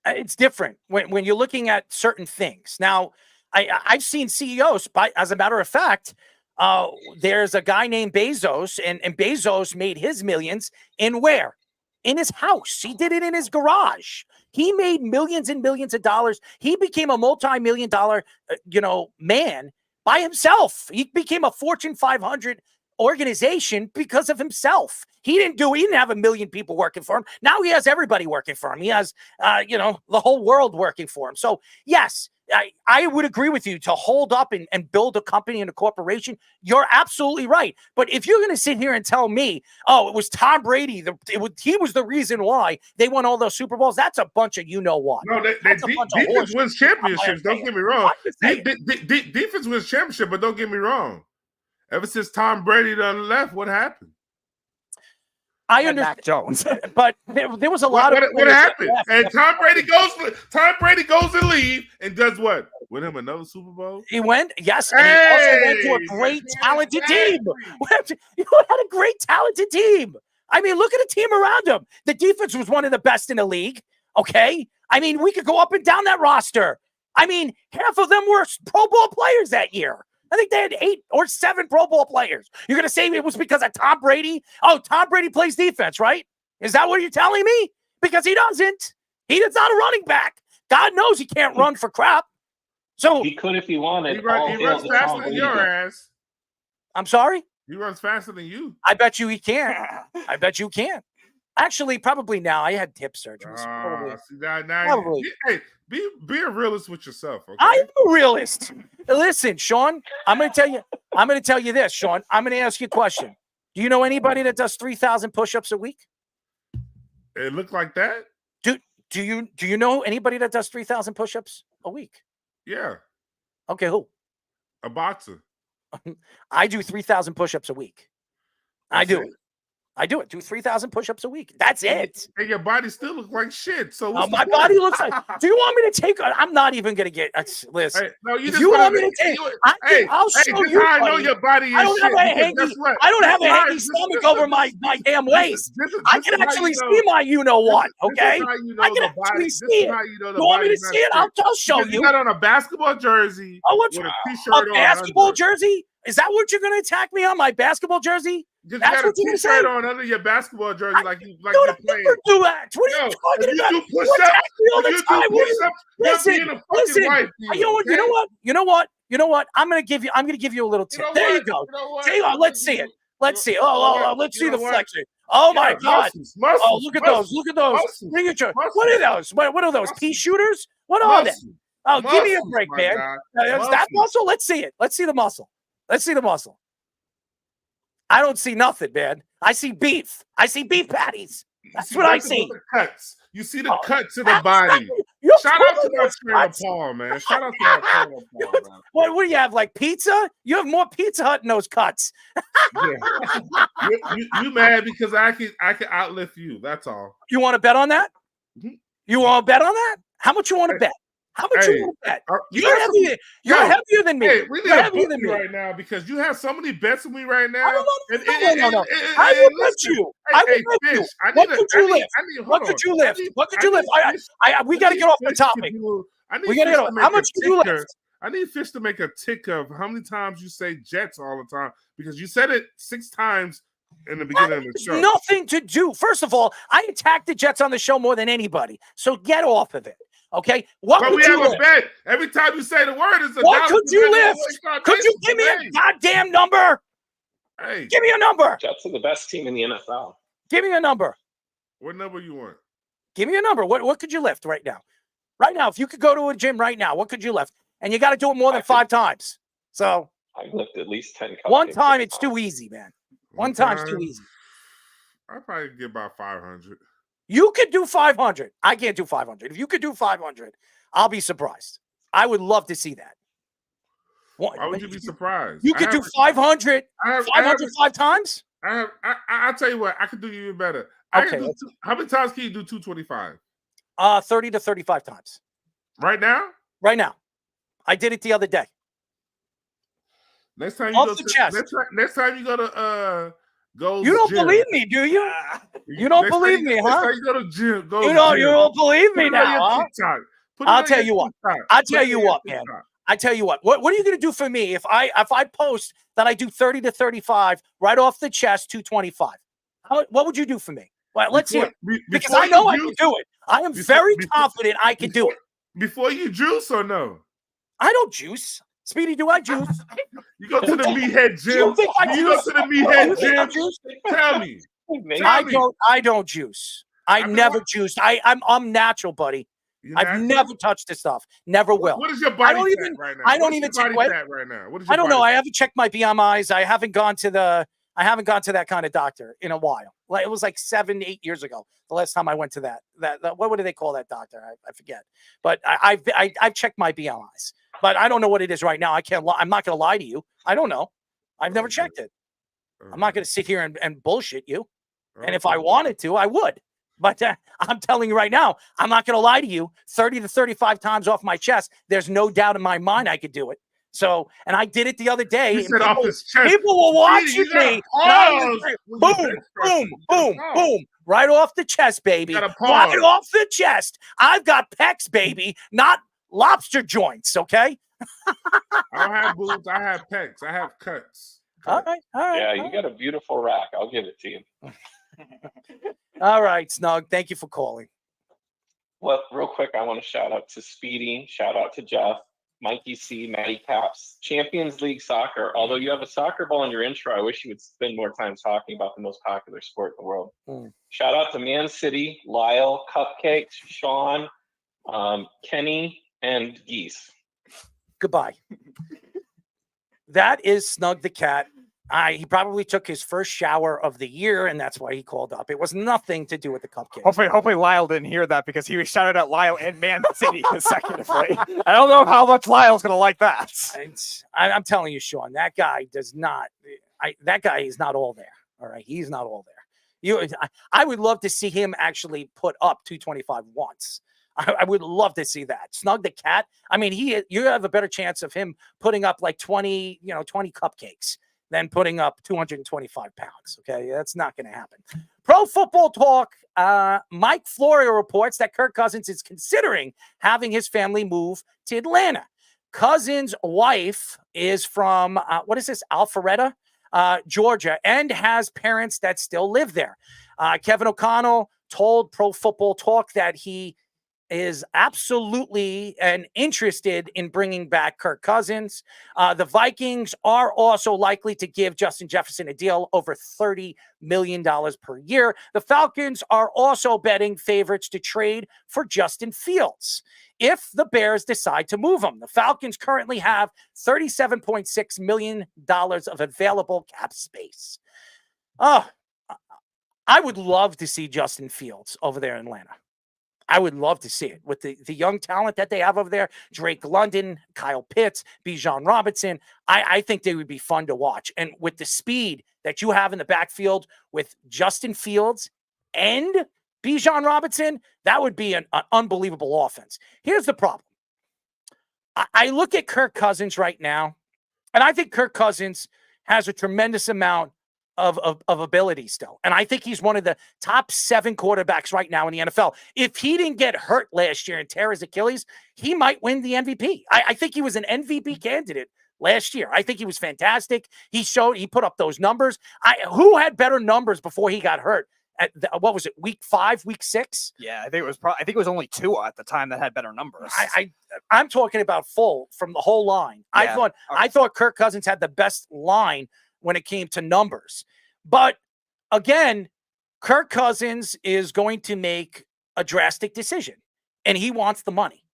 It's different when you're looking at certain things. Now, I've seen CEOs, as a matter of fact, there's a guy named Bezos, and Bezos made his millions in where? In his house. He did it in his garage. He made millions and millions of dollars. He became a multi-million-dollar, man by himself. He became a Fortune 500 organization because of himself. He didn't have 1 million people working for him. Now he has everybody working for him. He has, the whole world working for him. So yes, I would agree with you to hold up and build a company and a corporation. You're absolutely right. But if you're going to sit here and tell me, oh, it was Tom Brady, he was the reason why they won all those Super Bowls, that's a bunch of what. No, defense wins championships. Don't get me wrong. Defense wins championship, but don't get me wrong. Ever since Tom Brady done left, what happened? I understand, Mac Jones, but there was a lot of what happened. And Tom Brady goes and leave and does what? Win him another Super Bowl. He went, yes, and he also went to a great talented team. You had a great talented team. I mean, look at the team around him. The defense was one of the best in the league. Okay, I mean, we could go up and down that roster. I mean, half of them were Pro Bowl players that year. I think they had 8 or 7 Pro Bowl players. You're going to say it was because of Tom Brady? Oh, Tom Brady plays defense, right? Is that what you're telling me? Because he doesn't. He's not a running back. God knows he can't run for crap. So he could if he wanted. He runs faster than your ass. I'm sorry? He runs faster than you. I bet you he can. I bet you can. Actually, probably now. I had hip surgery. Probably. Hey, be a realist with yourself. Okay? I am a realist. Listen, Sean, I'm going to tell you this, Sean. I'm going to ask you a question. Do you know anybody that does 3,000 push-ups a week? It looked like that. Do you know anybody that does 3,000 push-ups a week? Yeah, Okay, who? a boxer. I do 3,000 push-ups a week. I That's do it? it. I do it. Do 3,000 push-ups a week. That's it. And your body still looks like shit. So what's the My point? body looks like. Do you want me to take? I'm not even gonna get. Listen. Hey, no, you If just you wanna want me to take, I'll hey, show this you. how I know buddy. your body I is don't shit. have a Because hangy. guess what? I don't have a This is how- hangy this- stomach this- over this- my this- damn this- waist. this I is can how actually you know- see my you know what. This Okay, is how you know I can the body. actually This see is it. how you know the You want me to body's not see it? shit. I'll show Because you. you got on a basketball jersey Oh, what's with a a t-shirt on. basketball under. jersey? Is that what you're gonna attack me on? My basketball jersey? Because That's you got what a you're gonna say? t-shirt on under your basketball jersey, like Don't you're playing. ever do that. What are Yo, you talking if you about? do You push-ups, attack me all if the you do time. What are you- push-ups, you're Listen, being a fucking listen. wife. You know what? You know what? You know what? You know what? I'm gonna give you a little tip. know There you what? go. You know what? There you go. I'm Let's gonna see give it. Let's see. you know what? Let's You see know the what? flexion. Oh my Yeah, God. muscles, Oh, look at those. Look at those. muscles, Bring it to. muscles, What are those? What are those? Pea muscles, shooters? What are they? muscles, Oh, give me a muscles, break, my man. guy. Is that Muscles. muscle? Let's see it. Let's see the muscle. Let's see the muscle. I don't see nothing, man. I see beef. I see beef patties. That's see what I nothing see. but the cuts. You see the Oh, cuts in the that's body. not- you're Shout out to calling my those trainer cuts? Paul, man. Shout out to my trainer Paul, man. What do you have? Like pizza? You have more Pizza Hut in those cuts. Yeah. you mad because I can outlift you. That's all. You want to bet on that? Mhm. You want to bet on that? How much you want to bet? How much Hey, you want to bet? you You're got some- heavier. You're Yo, heavier than me. Hey, we need You're to heavier book than you me. right now because you have so many bets with me right now. I don't know. No. And I will bet listen, you. Hey, I will hey, bet you. Fish, I What need could a- you I need- lift? I need- What hold could on. you lift? What could I you need lift? Fish- We I got to need get off the Fish to topic. I need We gotta Fish get to off. make How a much could you ticker. lift? I need Fish to make a tick of how many times you say Jets all the time because you said it 6 times in the beginning of the show. Nothing to do. First of all, I attacked the Jets on the show more than anybody. So get off of it. Okay? What But could we you have lift? a bet. Every time you say the word, it's a What dollar. could you depending on lift? what your Could you foundation give me a today. goddamn number? Hey, Give me a number. Jets are the best team in the NFL. Give me a number. what number you want? Give me a number. What could you lift right now? Right now, if you could go to a gym right now, what could you lift? And you got to do it more than 5 times. So I've lifted at least 10 cupcakes. one time, at it's a too easy, man. One time's too easy. I probably get about 500. You could do 500. I can't do 500. If you could do 500, I'll be surprised. I would love to see that. Why would you be surprised? You could do 500, I have- 500 5 times? I'll tell you what. I could do you even better. Okay, How many times can you do 225? 30 to 35 times. Right now? Right now. I did it the other day. Next time you Off go the to chest. next time you go to Gold's You don't Gym. believe me, do you? You don't Next time believe you- me, next huh? time you go to gym, Gold's You don't Gym. believe me Put it on now, your huh? TikTok. Put it I'll on tell your you what. TikTok. I'll Put tell it you on your what, man. TikTok. I tell you what. What are you going to do for me if I post that I do 30 to 35 right off the chest, 225? What would you do for me? Well, let's hear it. Because I know I can do it. I am very confident I can do it. Before you juice or no? I don't juice. Speedy, do I juice? You go to the meathead gym. You think I You go juice? to the You meathead think I gym. juice? Tell me. I don't juice. I never juiced. I'm natural, buddy. I've never touched this stuff. Never will. What is your body fat right now? I don't What is even your check. body fat right now? What is your I don't know. body I haven't checked my BMIs. I haven't gone to that kind of doctor in a while. Like it was like 7-8 years ago. The last time I went to that what do they call that doctor? I forget. But I've checked my BMIs. But I don't know what it is right now. I can't. I'm not going to lie to you. I don't know. I've never checked it. I'm not going to sit here and bullshit you. And if I wanted to, I would. But I'm telling you right now, I'm not going to lie to you. 30 to 35 times off my chest. There's no doubt in my mind I could do it. So, and I did it the other day. He said off his chest. People were watching Speedy, me. Boom, Boom. Right off the chest, baby. Right off the chest. I've got pecs, baby, not lobster joints, okay? I don't have boobs. I have pecs. I have cuts. All right. Yeah, you got a beautiful rack. I'll give it to you. All right, Snug. Thank you for calling. Well, real quick, I want to shout out to Speedy, shout out to Jeff, Mikey C, Matty Caps, Champions League Soccer. Although you have a soccer ball in your intro, I wish you would spend more time talking about the most popular sport in the world. Shout out to Man City, Lyle, Cupcakes, Sean, Kenny, and Geese. Goodbye. That is Snug the Cat. He probably took his first shower of the year, and that's why he called up. It was nothing to do with the cupcakes. Hopefully Lyle didn't hear that because he was shouted at Lyle and Man City consecutively. I don't know how much Lyle's going to like that. I'm telling you, Sean, that guy does not. That guy is not all there. All right, he's not all there. I would love to see him actually put up 225 once. I would love to see that. Snug the cat. I mean, you have a better chance of him putting up like 20 cupcakes than putting up 225 pounds. Okay, that's not going to happen. Pro Football Talk. Mike Florio reports that Kirk Cousins is considering having his family move to Atlanta. Cousins' wife is from Alpharetta, Georgia, and has parents that still live there. Kevin O'Connell told Pro Football Talk that he is absolutely interested in bringing back Kirk Cousins. The Vikings are also likely to give Justin Jefferson a deal over $30 million per year. The Falcons are also betting favorites to trade for Justin Fields if the Bears decide to move him. The Falcons currently have $37.6 million of available cap space. Oh, I would love to see Justin Fields over there in Atlanta. I would love to see it with the young talent that they have over there. Drake London, Kyle Pitts, Bijan Robinson. I think they would be fun to watch. And with the speed that you have in the backfield with Justin Fields and Bijan Robinson, that would be an unbelievable offense. Here's the problem. I look at Kirk Cousins right now, and I think Kirk Cousins has a tremendous amount of ability still. And I think he's one of the top 7 quarterbacks right now in the NFL. If he didn't get hurt last year and tear his Achilles, he might win the MVP. I think he was an MVP candidate last year. I think he was fantastic. He put up those numbers. Who had better numbers before he got hurt? What was it, week 5, week 6? Yeah, I think it was only Tua at the time that had better numbers. I'm talking about full from the whole line. Yeah. I thought Kirk Cousins had the best line when it came to numbers. But again, Kirk Cousins is going to make a drastic decision, and he wants the money.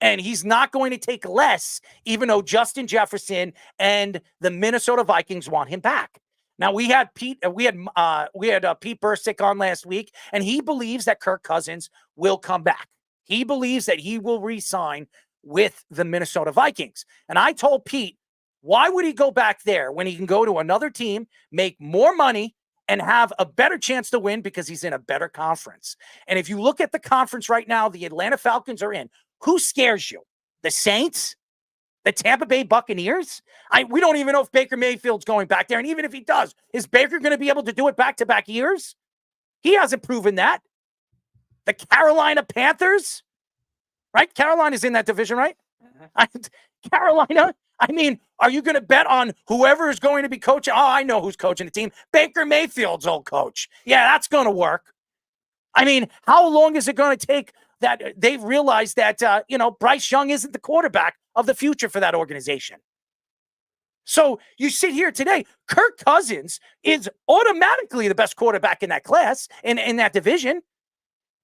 And he's not going to take less, even though Justin Jefferson and the Minnesota Vikings want him back. Now we had Pete Bursick on last week, and he believes that Kirk Cousins will come back. He believes that he will re-sign with the Minnesota Vikings. And I told Pete, why would he go back there when he can go to another team, make more money, and have a better chance to win because he's in a better conference? And if you look at the conference right now, the Atlanta Falcons are in. Who scares you? The Saints? The Tampa Bay Buccaneers? We don't even know if Baker Mayfield's going back there. And even if he does, is Baker going to be able to do it back-to-back years? He hasn't proven that. The Carolina Panthers? Right? Carolina's in that division, right? Carolina? I mean, are you going to bet on whoever is going to be coaching? Oh, I know who's coaching the team. Baker Mayfield's old coach. Yeah, that's going to work. I mean, how long is it going to take that they've realized that, Bryce Young isn't the quarterback of the future for that organization? So you sit here today, Kirk Cousins is automatically the best quarterback in that class, in that division.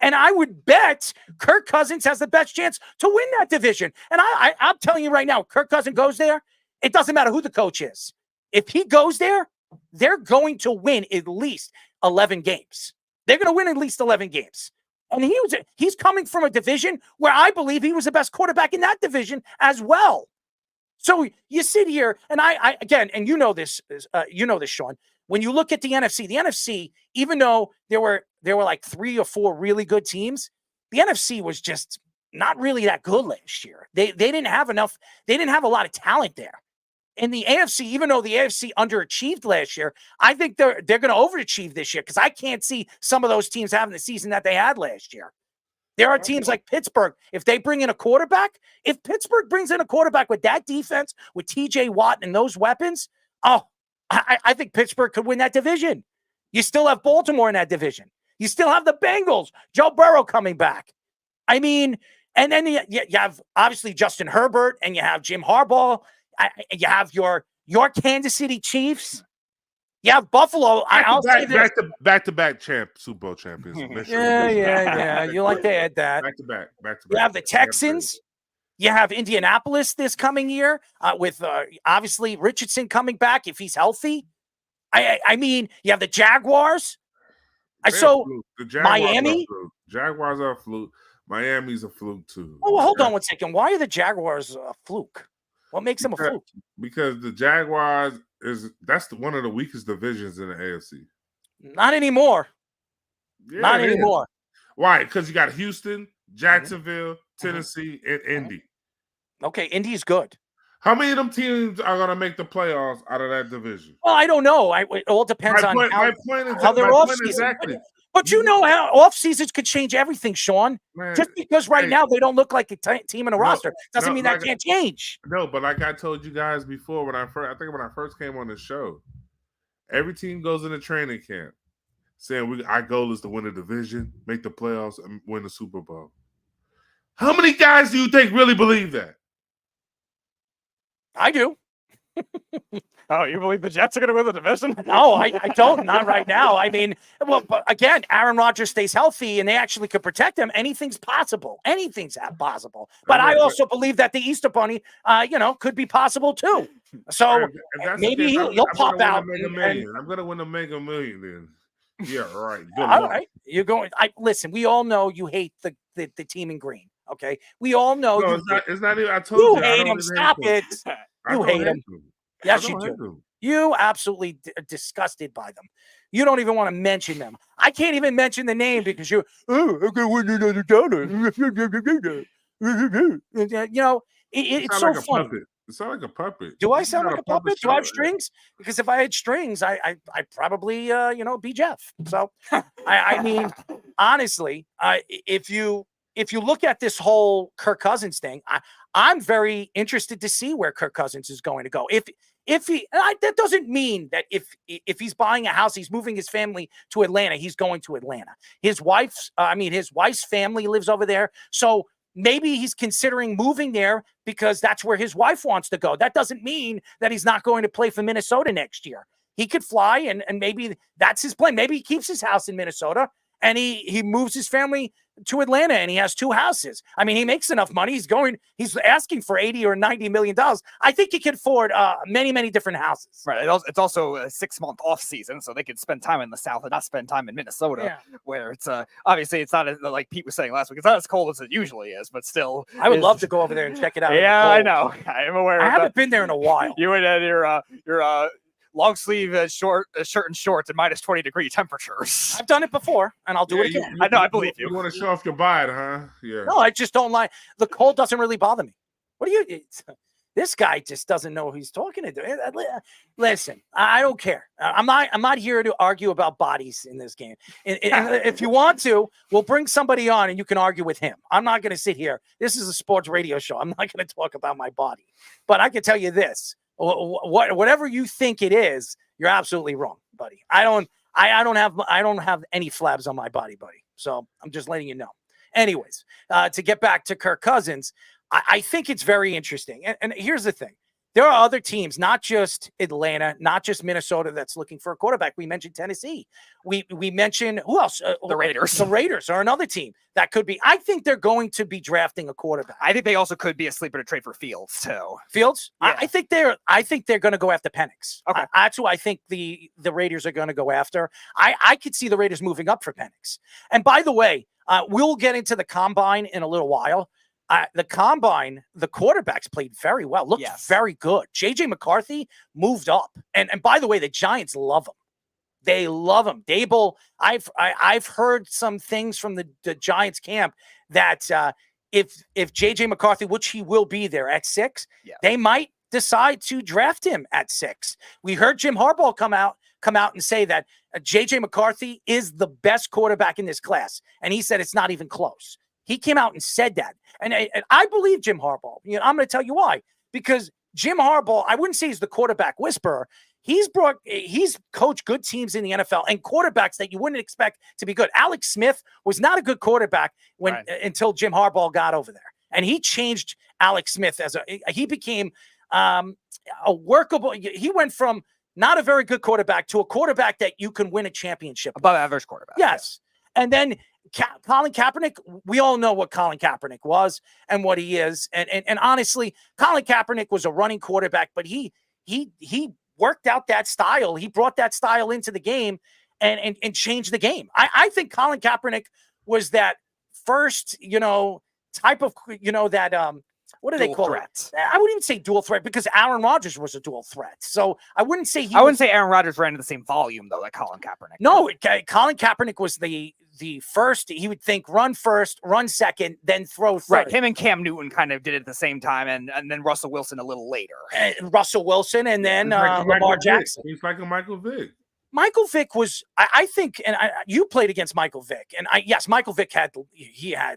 And I would bet Kirk Cousins has the best chance to win that division. And I'm telling you right now, Kirk Cousins goes there, it doesn't matter who the coach is. If he goes there, they're going to win at least 11 games. They're going to win at least 11 games. And he's coming from a division where I believe he was the best quarterback in that division as well. So you sit here, and I again, and you know this, Sean. When you look at the NFC, even though there were like 3 or 4 really good teams, the NFC was just not really that good last year. They didn't have enough. They didn't have a lot of talent there. In the AFC, even though the AFC underachieved last year, I think they're going to overachieve this year because I can't see some of those teams having the season that they had last year. There are teams like Pittsburgh. If they bring in a quarterback, if Pittsburgh brings in a quarterback with that defense, with TJ Watt and those weapons, I think Pittsburgh could win that division. You still have Baltimore in that division. You still have the Bengals, Joe Burrow coming back. I mean, and then you have obviously Justin Herbert, and you have Jim Harbaugh. You have your Kansas City Chiefs. You have Buffalo. Back-to-back Super Bowl champions. Yeah. You like to add that. Back-to-back. You have the Texans. You have Indianapolis this coming year with obviously Richardson coming back if he's healthy. I mean, you have the Jaguars. They're a So fluke. The Jaguars are a Miami. fluke. Jaguars are a fluke. Miami's a fluke too. Oh, hold on one second. Why are the Jaguars a fluke? What makes them a fluke? Because the Jaguars that's one of the weakest divisions in the AFC. Not anymore. Yeah, Not anymore. Why? Because you got Houston, Jacksonville, Tennessee, and Indy. Okay, Indy's good. How many of them teams are going to make the playoffs out of that division? Well, I don't know. It all depends on how their offseason. Exactly. But you know how off seasons could change everything, Sean. Man, just because now they don't look like a team in a roster doesn't mean that can't change. No, but like I told you guys before, when I first came on the show, every team goes into training camp saying our goal is to win the division, make the playoffs, and win the Super Bowl. How many guys do you think really believe that? I do. Oh, you believe the Jets are going to win the division? No, I don't. Not right now. I mean, well, but again, Aaron Rodgers stays healthy and they actually could protect him. Anything's possible. Anything's possible. But I also believe that the Easter Bunny, could be possible too. So maybe he'll pop out. I'm going to win a Mega Million then. Yeah, right. Good All luck. right. You're going. Listen, we all know you hate the team in green. Okay. We all know it's not even. I told you. You hate him. Stop it. You hate him. Yes, you do. You absolutely disgusted by them. You don't even want to mention them. I can't even mention the name because I'm gonna win another dollar. It's so like funny. It sounds like a puppet. Do I sound like a puppet? Do I have strings? Because if I had strings, I probably be Jeff. So I mean, honestly, if you look at this whole Kirk Cousins thing, I'm very interested to see where Kirk Cousins is going to go. If he that doesn't mean that if he's buying a house, he's moving his family to Atlanta, he's going to Atlanta. His wife's family lives over there. So maybe he's considering moving there because that's where his wife wants to go. That doesn't mean that he's not going to play for Minnesota next year. He could fly and maybe that's his plan. Maybe he keeps his house in Minnesota and he moves his family to Atlanta and he has 2 houses. I mean, he makes enough money. He's asking for $80 or $90 million. I think he can afford many, many different houses. Right. It's also a 6-month off season, so they could spend time in the South and not spend time in Minnesota, where it's obviously it's not like Pete was saying last week. It's not as cold as it usually is, but still. I would love to go over there and check it out. Yeah, I know. I am aware. I haven't been there in a while. You and your long sleeve shirt and shorts at minus 20-degree temperatures. I've done it before, and I'll do it again. I know, I believe you. You want to show off your body, huh? Yeah. No, I just don't like the cold. Doesn't really bother me. What do you? This guy just doesn't know who he's talking to. Listen, I don't care. I'm not here to argue about bodies in this game. If you want to, we'll bring somebody on and you can argue with him. I'm not going to sit here. This is a sports radio show. I'm not going to talk about my body. But I can tell you this. Whatever you think it is, you're absolutely wrong, buddy. I don't have any flabs on my body, buddy. So I'm just letting you know. Anyways, to get back to Kirk Cousins, I think it's very interesting. And here's the thing. There are other teams, not just Atlanta, not just Minnesota, that's looking for a quarterback. We mentioned Tennessee. We mentioned who else? The Raiders. The Raiders are another team that could be. I think they're going to be drafting a quarterback. I think they also could be a sleeper to trade for Fields too. Fields? Yeah. I think they're going to go after Penix. Okay, that's who I think the Raiders are going to go after. I could see the Raiders moving up for Penix. And by the way, we'll get into the combine in a little while. The combine, the quarterbacks played very well. Looked very good. JJ McCarthy moved up, and by the way, the Giants love him. They love him. Dable. I've heard some things from the Giants camp that if JJ McCarthy, which he will be there at 6, they might decide to draft him at 6. We heard Jim Harbaugh come out and say that JJ McCarthy is the best quarterback in this class, and he said it's not even close. He came out and said that. And I believe Jim Harbaugh. I'm going to tell you why. Because Jim Harbaugh, I wouldn't say he's the quarterback whisperer. He's coached good teams in the NFL and quarterbacks that you wouldn't expect to be good. Alex Smith was not a good quarterback until Jim Harbaugh got over there. And he changed Alex Smith he became a workable. He went from not a very good quarterback to a quarterback that you can win a championship. Above average quarterback. Yes. Yeah. And then Colin Kaepernick, we all know what Colin Kaepernick was and what he is. And honestly, Colin Kaepernick was a running quarterback, but he worked out that style. He brought that style into the game and changed the game. I think Colin Kaepernick was that first, type of, that what do they call it? I wouldn't even say dual threat because Aaron Rodgers was a dual threat. So I wouldn't say I wouldn't say Aaron Rodgers ran at the same volume though, like Colin Kaepernick. No, Colin Kaepernick was the first. He would think run first, run second, then throw third. Right. Him and Cam Newton kind of did it at the same time, and then Russell Wilson a little later. Russell Wilson, and then Lamar Jackson. He's like a Michael Vick. Michael Vick was, I think, and you played against Michael Vick, and yes, Michael Vick had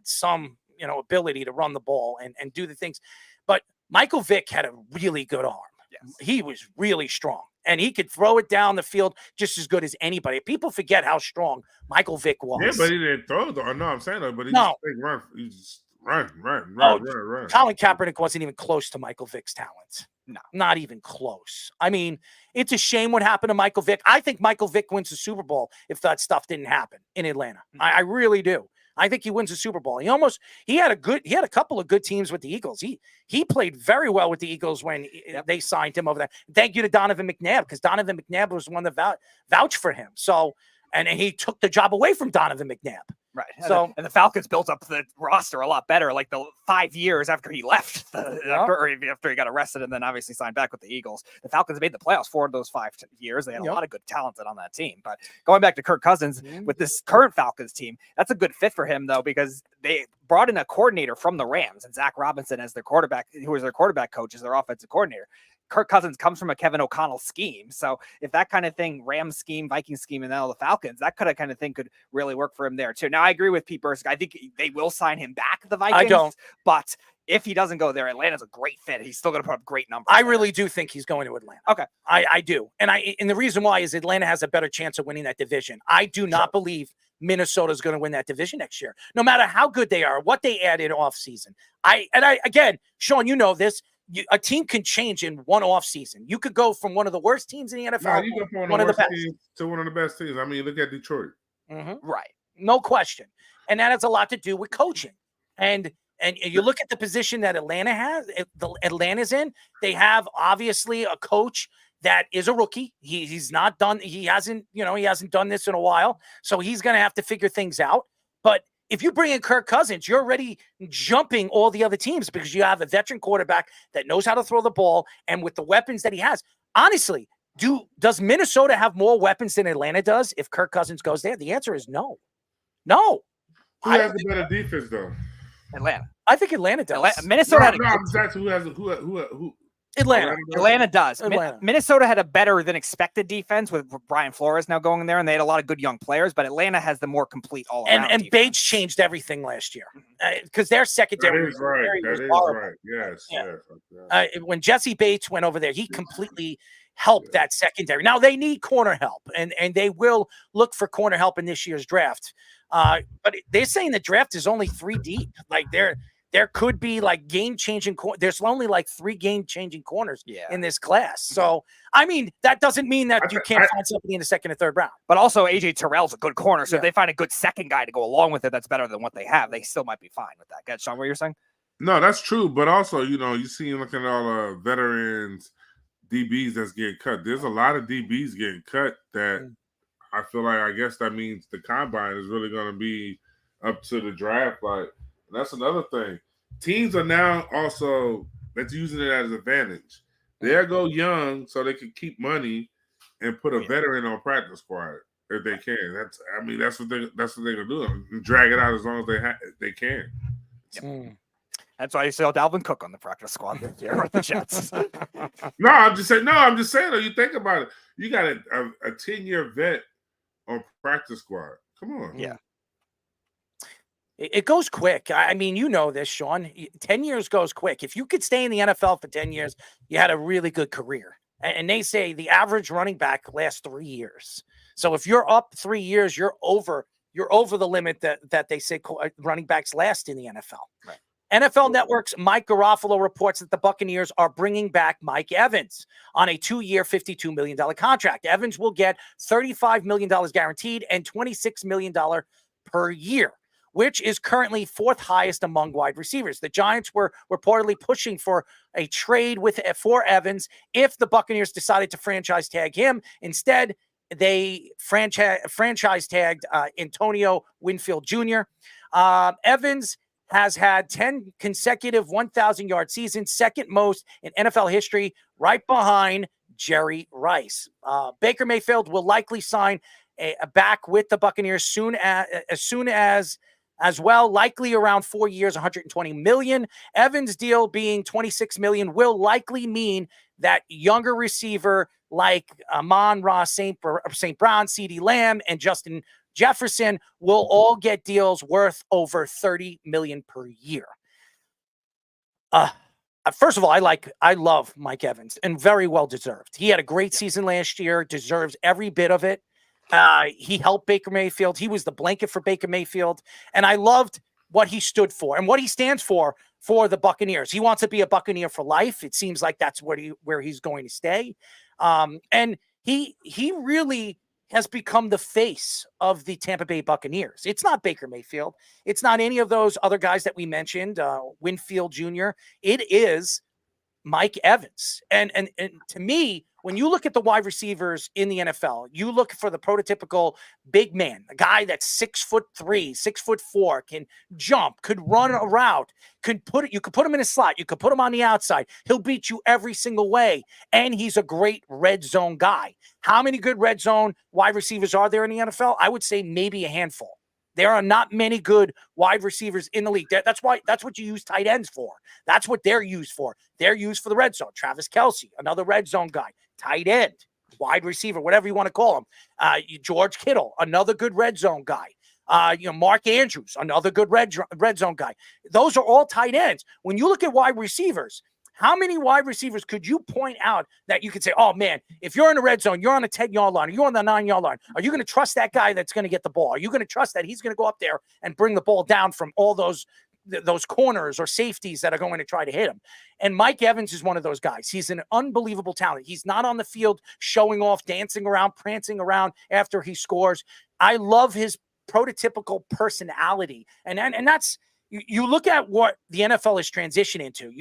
some, ability to run the ball and do the things, but Michael Vick had a really good arm. Yes. He was really strong, and he could throw it down the field just as good as anybody. People forget how strong Michael Vick was. Yeah, but he didn't throw though. No, I'm saying that, but he just run. Colin Kaepernick wasn't even close to Michael Vick's talents. No, not even close. I mean, it's a shame what happened to Michael Vick. I think Michael Vick wins the Super Bowl if that stuff didn't happen in Atlanta. I really do. I think he wins the Super Bowl. He had a couple of good teams with the Eagles. He played very well with the Eagles when they signed him over there. Thank you to Donovan McNabb, because Donovan McNabb was one that vouched for him. So, and he took the job away from Donovan McNabb. Right. So, and the Falcons built up the roster a lot better, like the 5 years after he left, after he got arrested and then obviously signed back with the Eagles. The Falcons made the playoffs 4 of those 5 years. They had a lot of good talent on that team. But going back to Kirk Cousins with this current Falcons team, that's a good fit for him, though, because they brought in a coordinator from the Rams and Zach Robinson as their quarterback, who was their quarterback coach, as their offensive coordinator. Kirk Cousins comes from a Kevin O'Connell scheme. So if that kind of thing, Rams scheme, Vikings scheme, and now the Falcons, that kind of thing could really work for him there too. Now I agree with Pete Bursk. I think they will sign him back, the Vikings. I don't. But if he doesn't go there, Atlanta's a great fit. He's still going to put up great numbers. I really do think he's going to Atlanta. Okay. I do. And the reason why is Atlanta has a better chance of winning that division. I do not believe Minnesota is going to win that division next year, no matter how good they are, what they add in off season. Again, Sean, you know this. A team can change in one off season. You could go from one of the worst teams in the NFL you go from one of the best to one of the best teams. I mean, look at Detroit. Right. No question. And that has a lot to do with coaching. And you look at the position that Atlanta's in, they have obviously a coach that is a rookie. He's not done. He hasn't done this in a while. So he's going to have to figure things out. But if you bring in Kirk Cousins, you're already jumping all the other teams because you have a veteran quarterback that knows how to throw the ball, and with the weapons that he has. Honestly, does Minnesota have more weapons than Atlanta does if Kirk Cousins goes there? The answer is no. No. Who has a better defense, though? Atlanta. I think Atlanta does. Minnesota. Who? Atlanta does. Atlanta. Minnesota had a better than expected defense with Brian Flores now going in there, and they had a lot of good young players, but Atlanta has the more complete all-around And defense. Bates changed everything last year because their secondary That is right. was That is horrible. right. Yes. Yeah. Yes. When Jesse Bates went over there, he completely helped that secondary. Now they need corner help, and they will look for corner help in this year's draft. But they're saying the draft is only 3 deep. Like there could be like game-changing. There's only like 3 game-changing corners in this class. So I mean, that doesn't mean that you can't find somebody in the 2nd or 3rd round. But also, AJ Terrell's a good corner. So if they find a good second guy to go along with it, that's better than what they have. They still might be fine with that. Get Sean, what you're saying? No, that's true. But also, you see, looking at all the veterans, DBs that's getting cut. There's a lot of DBs getting cut that I feel like, I guess that means the combine is really going to be up to the draft. Like, that's another thing. Teams are now also that's using it as an advantage. They'll go young so they can keep money and put a veteran on practice squad if they can. That's what they're gonna do. And drag it out as long as they can. That's why you saw Dalvin Cook on the practice squad this year with the Jets. No, I'm just saying. Though, you think about it. You got a 10-year vet on practice squad. Come on. Yeah. It goes quick. I mean, you know this, Sean. 10 years goes quick. If you could stay in the NFL for 10 years, you had a really good career. And they say the average running back lasts 3 years. So if you're up 3 years, you're over the limit that they say running backs last in the NFL. Right. NFL Network's Mike Garofalo reports that the Buccaneers are bringing back Mike Evans on a 2-year, $52 million contract. Evans will get $35 million guaranteed and $26 million per year. which is currently fourth highest among wide receivers. The Giants were reportedly pushing for a trade for Evans if the Buccaneers decided to franchise tag him. Instead, they franchise tagged Antonio Winfield Jr. Evans has had 10 consecutive 1,000-yard seasons, second most in NFL history, right behind Jerry Rice. Baker Mayfield will likely sign back with the Buccaneers as soon as well, likely around 4 years, $120 million. Evans' deal being $26 million will likely mean that younger receiver like Amon-Ra St. Brown, CeeDee Lamb, and Justin Jefferson will all get deals worth over $30 million per year. First of all, I love Mike Evans, and very well deserved. He had a great season last year, deserves every bit of it. He helped Baker Mayfield. He was the blanket for Baker Mayfield, and I loved what he stood for and what he stands for the Buccaneers. He wants to be a Buccaneer for life. It seems like that's where he's going to stay. And he really has become the face of the Tampa Bay Buccaneers. It's not Baker Mayfield. It's not any of those other guys that we mentioned, Winfield Jr. It is Mike Evans. And to me, when you look at the wide receivers in the NFL, you look for the prototypical big man, a guy that's 6'3", 6'4", can jump, could run a route, you could put him in a slot, you could put him on the outside. He'll beat you every single way. And he's a great red zone guy. How many good red zone wide receivers are there in the NFL? I would say maybe a handful. There are not many good wide receivers in the league. That's what you use tight ends for. That's what they're used for. They're used for the red zone. Travis Kelce, another red zone guy, tight end, wide receiver, whatever you want to call him. George Kittle, another good red zone guy. Mark Andrews, another good red zone guy. Those are all tight ends. When you look at wide receivers, how many wide receivers could you point out that you could say, oh, man, if you're in the red zone, you're on the 10-yard line, or you're on the 9-yard line, are you going to trust that guy that's going to get the ball? Are you going to trust that he's going to go up there and bring the ball down from all those corners or safeties that are going to try to hit him? And Mike Evans is one of those guys. He's an unbelievable talent. He's not on the field showing off, dancing around, prancing around after he scores. I love his prototypical personality. And that's, you look at what the NFL is transitioning into.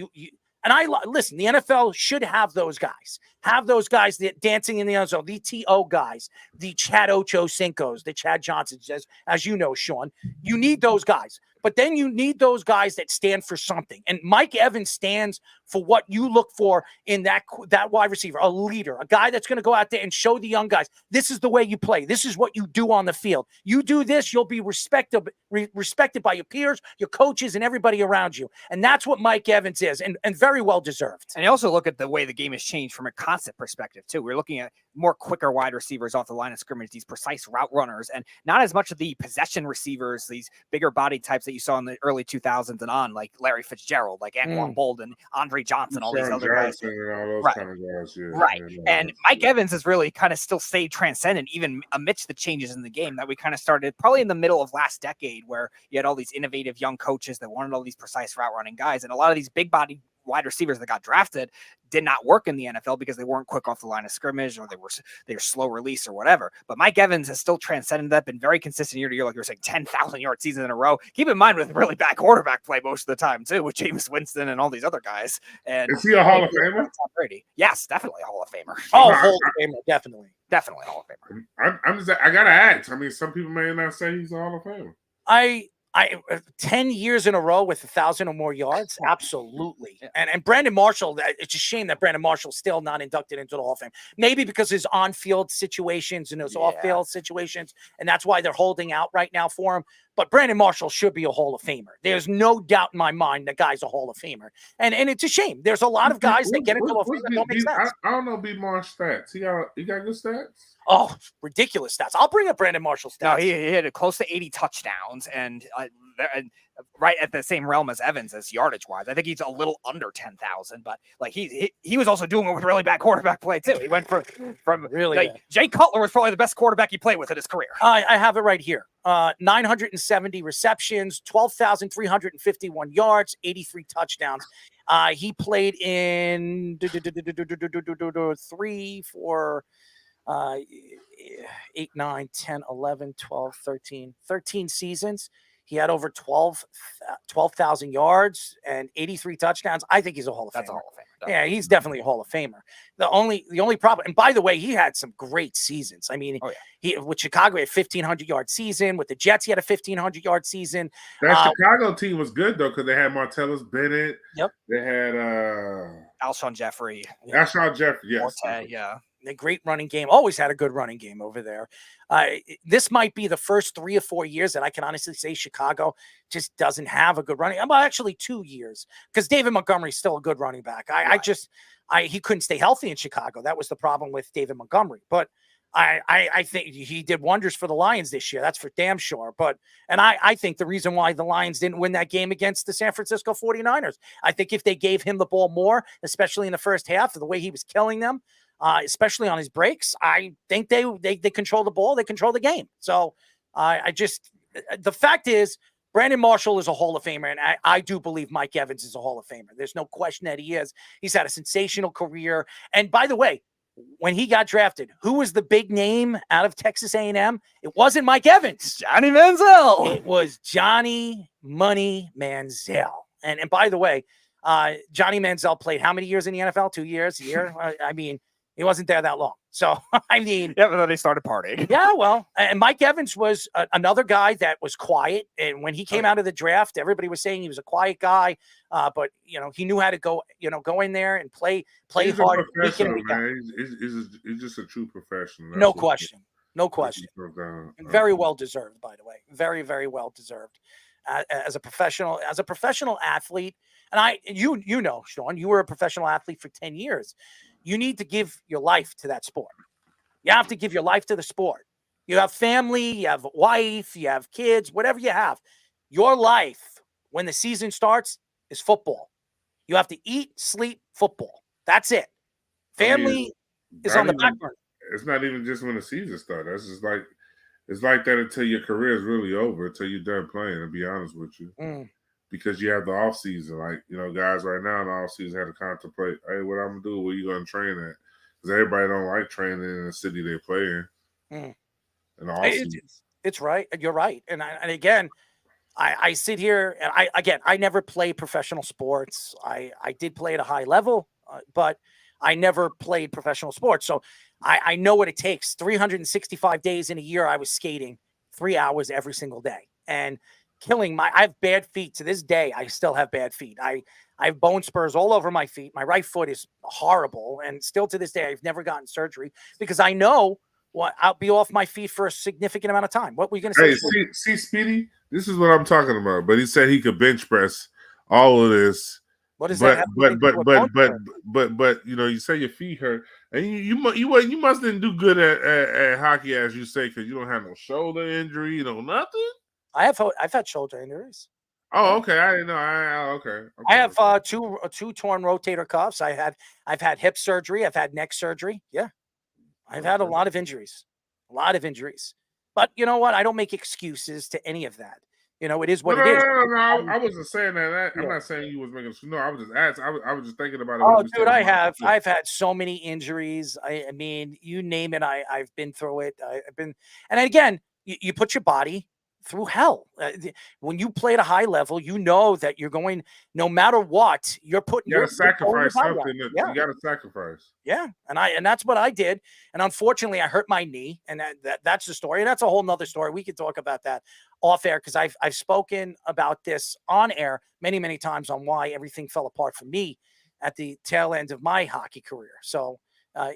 And listen, the NFL should have those guys that dancing in the end zone, the TO guys, the Chad Ochocinco's, the Chad Johnsons, as you know, Sean. You need those guys. But then you need those guys that stand for something. And Mike Evans stands for what you look for in that wide receiver, a leader, a guy that's going to go out there and show the young guys, this is the way you play. This is what you do on the field. You do this, you'll be respected by your peers, your coaches, and everybody around you. And that's what Mike Evans is, and very well deserved. And you also look at the way the game has changed from a concept perspective, too. We're looking at more quicker wide receivers off the line of scrimmage, these precise route runners, and not as much of the possession receivers, these bigger body types that you saw in the early 2000s and on, like Larry Fitzgerald, like Anquan Bolden, Andre Johnson, all these other guys. Right. Kind of guys, yeah. Right. And Mike Evans has really kind of still stayed transcendent, even amidst the changes in the game that we kind of started probably in the middle of last decade, where you had all these innovative young coaches that wanted all these precise route running guys. And a lot of these big body wide receivers that got drafted did not work in the NFL because they weren't quick off the line of scrimmage, or they were slow release or whatever. But Mike Evans has still transcended that, been very consistent year to year, like you were saying, 10,000-yard seasons in a row. Keep in mind with really bad quarterback play most of the time too, with Jameis Winston and all these other guys. And is he a Hall of Famer? Tom Brady. Yes, definitely a Hall of Famer. Oh, Hall of Famer, definitely a Hall of Famer. I gotta ask. I mean, some people may not say he's a Hall of Famer. I 10 years in a row with 1,000 or more yards, absolutely. And Brandon Marshall, it's a shame that Brandon Marshall's still not inducted into the Hall of Fame. Maybe because his on-field situations and his off-field situations, and that's why they're holding out right now for him. But Brandon Marshall should be a Hall of Famer. There's no doubt in my mind that guy's a Hall of Famer. And it's a shame. There's a lot of guys that get into Hall of Fame that don't make sense. I don't know B. Marsh stats. He got good stats? Oh, ridiculous stats. I'll bring up Brandon Marshall's stats. No, he had close to 80 touchdowns and right at the same realm as Evans as yardage wise. I think he's a little under 10,000, but like he was also doing it with really bad quarterback play too. He went from really like, Jay Cutler was probably the best quarterback he played with in his career. I have it right here. 970 receptions, 12,351 yards, 83 touchdowns. He played in 3, 4, 8, 9, 10, 11, 12, 13 seasons. He had over 12,000 yards and 83 touchdowns. I think he's a Hall of Famer. That's a Hall of Famer. Yeah, he's definitely a Hall of Famer. The only problem, and by the way, he had some great seasons. I mean, he with Chicago, he had a 1,500-yard season. With the Jets, he had a 1,500-yard season. That Chicago team was good, though, because they had Martellus Bennett. Yep. They had Alshon Jeffrey. Alshon Jeffrey, yes. Forte, yeah. A great running game. Always had a good running game over there. This might be the first 3 or 4 years that I can honestly say Chicago just doesn't have a good running. Well, actually 2 years, because David Montgomery's still a good running back. He couldn't stay healthy in Chicago. That was the problem with David Montgomery. But I think he did wonders for the Lions this year. That's for damn sure. And I think the reason why the Lions didn't win that game against the San Francisco 49ers, I think if they gave him the ball more, especially in the first half, the way he was killing them, especially on his breaks, I think they control the ball. They control the game. So the fact is, Brandon Marshall is a Hall of Famer, and I do believe Mike Evans is a Hall of Famer. There's no question that he is. He's had a sensational career. And by the way, when he got drafted, who was the big name out of Texas A&M? It wasn't Mike Evans. Johnny Manziel. It was Johnny Money Manziel. And by the way, Johnny Manziel played how many years in the NFL? 2 years, a year? I mean, he wasn't there that long. So, I mean. Yeah, but then they started partying. Yeah, well, and Mike Evans was another guy that was quiet. And when he came out of the draft, everybody was saying he was a quiet guy. But, he knew how to go in there and play he's hard. A professional, man. He's just a true professional. No question. No question. Very well deserved, by the way. Very, very well deserved. As a professional athlete, and you know, Sean, you were a professional athlete for 10 years. You need to give your life to that sport. You have to give your life to the sport. You have family, you have a wife, you have kids, whatever you have. Your life, when the season starts, is football. You have to eat, sleep, football. That's it. Family is on the back burner. It's not even just when the season starts. That's just like, it's like that until your career is really over, until you're done playing, to be honest with you. Because you have the off season. Like, guys right now in the off season have to contemplate, hey, what I'm going to do? Where you going to train at? Because everybody don't like training in the city they play in. In the off season. It's right. You're right. And again, I sit here and I never played professional sports. I did play at a high level, but I never played professional sports. So I know what it takes. 365 days in a year, I was skating 3 hours every single day. And I have bad feet to this day. I still have bad feet. I have bone spurs all over my feet. My right foot is horrible. And still to this day, I've never gotten surgery because I know I'll be off my feet for a significant amount of time. What were you going to say? Hey, see, Speedy, this is what I'm talking about. But he said he could bench press all of this. What is that? But you say your feet hurt, and you must didn't do good at hockey, as you say, because you don't have no shoulder injury, nothing. I've had shoulder injuries. Oh, okay. I didn't know. Okay. I have two torn rotator cuffs. I've had hip surgery. I've had neck surgery. Yeah, I've had a lot of injuries. But you know what? I don't make excuses to any of that. It is what it is. No. I wasn't saying that. I'm not saying you was making. No, I was just asking. I was just thinking about it. Oh, dude, I've had so many injuries. I mean, you name it. I've been through it. And again, you put your body through hell. When you play at a high level, you know that you're going, no matter what, you're putting. You got to sacrifice something. You got to sacrifice. Yeah, and that's what I did. And unfortunately, I hurt my knee, and that's the story. And that's a whole nother story. We could talk about that off air because I've spoken about this on air many, many times on why everything fell apart for me at the tail end of my hockey career. So.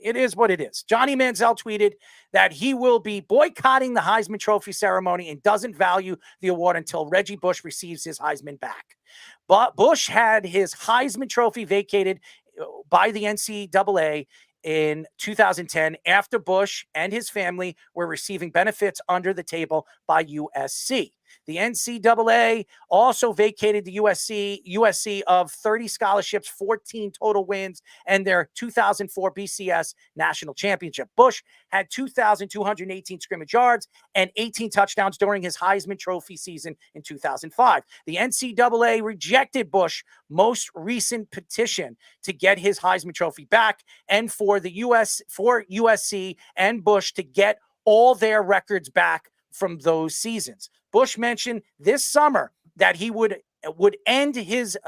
It is what it is. Johnny Manziel tweeted that he will be boycotting the Heisman Trophy ceremony and doesn't value the award until Reggie Bush receives his Heisman back. But Bush had his Heisman Trophy vacated by the NCAA in 2010 after Bush and his family were receiving benefits under the table by USC. The NCAA also vacated the USC of 30 scholarships, 14 total wins, and their 2004 BCS national championship. Bush had 2,218 scrimmage yards and 18 touchdowns during his Heisman Trophy season in 2005. The NCAA rejected Bush's most recent petition to get his Heisman Trophy back and for USC and Bush to get all their records back from those seasons. Bush mentioned this summer that he would end his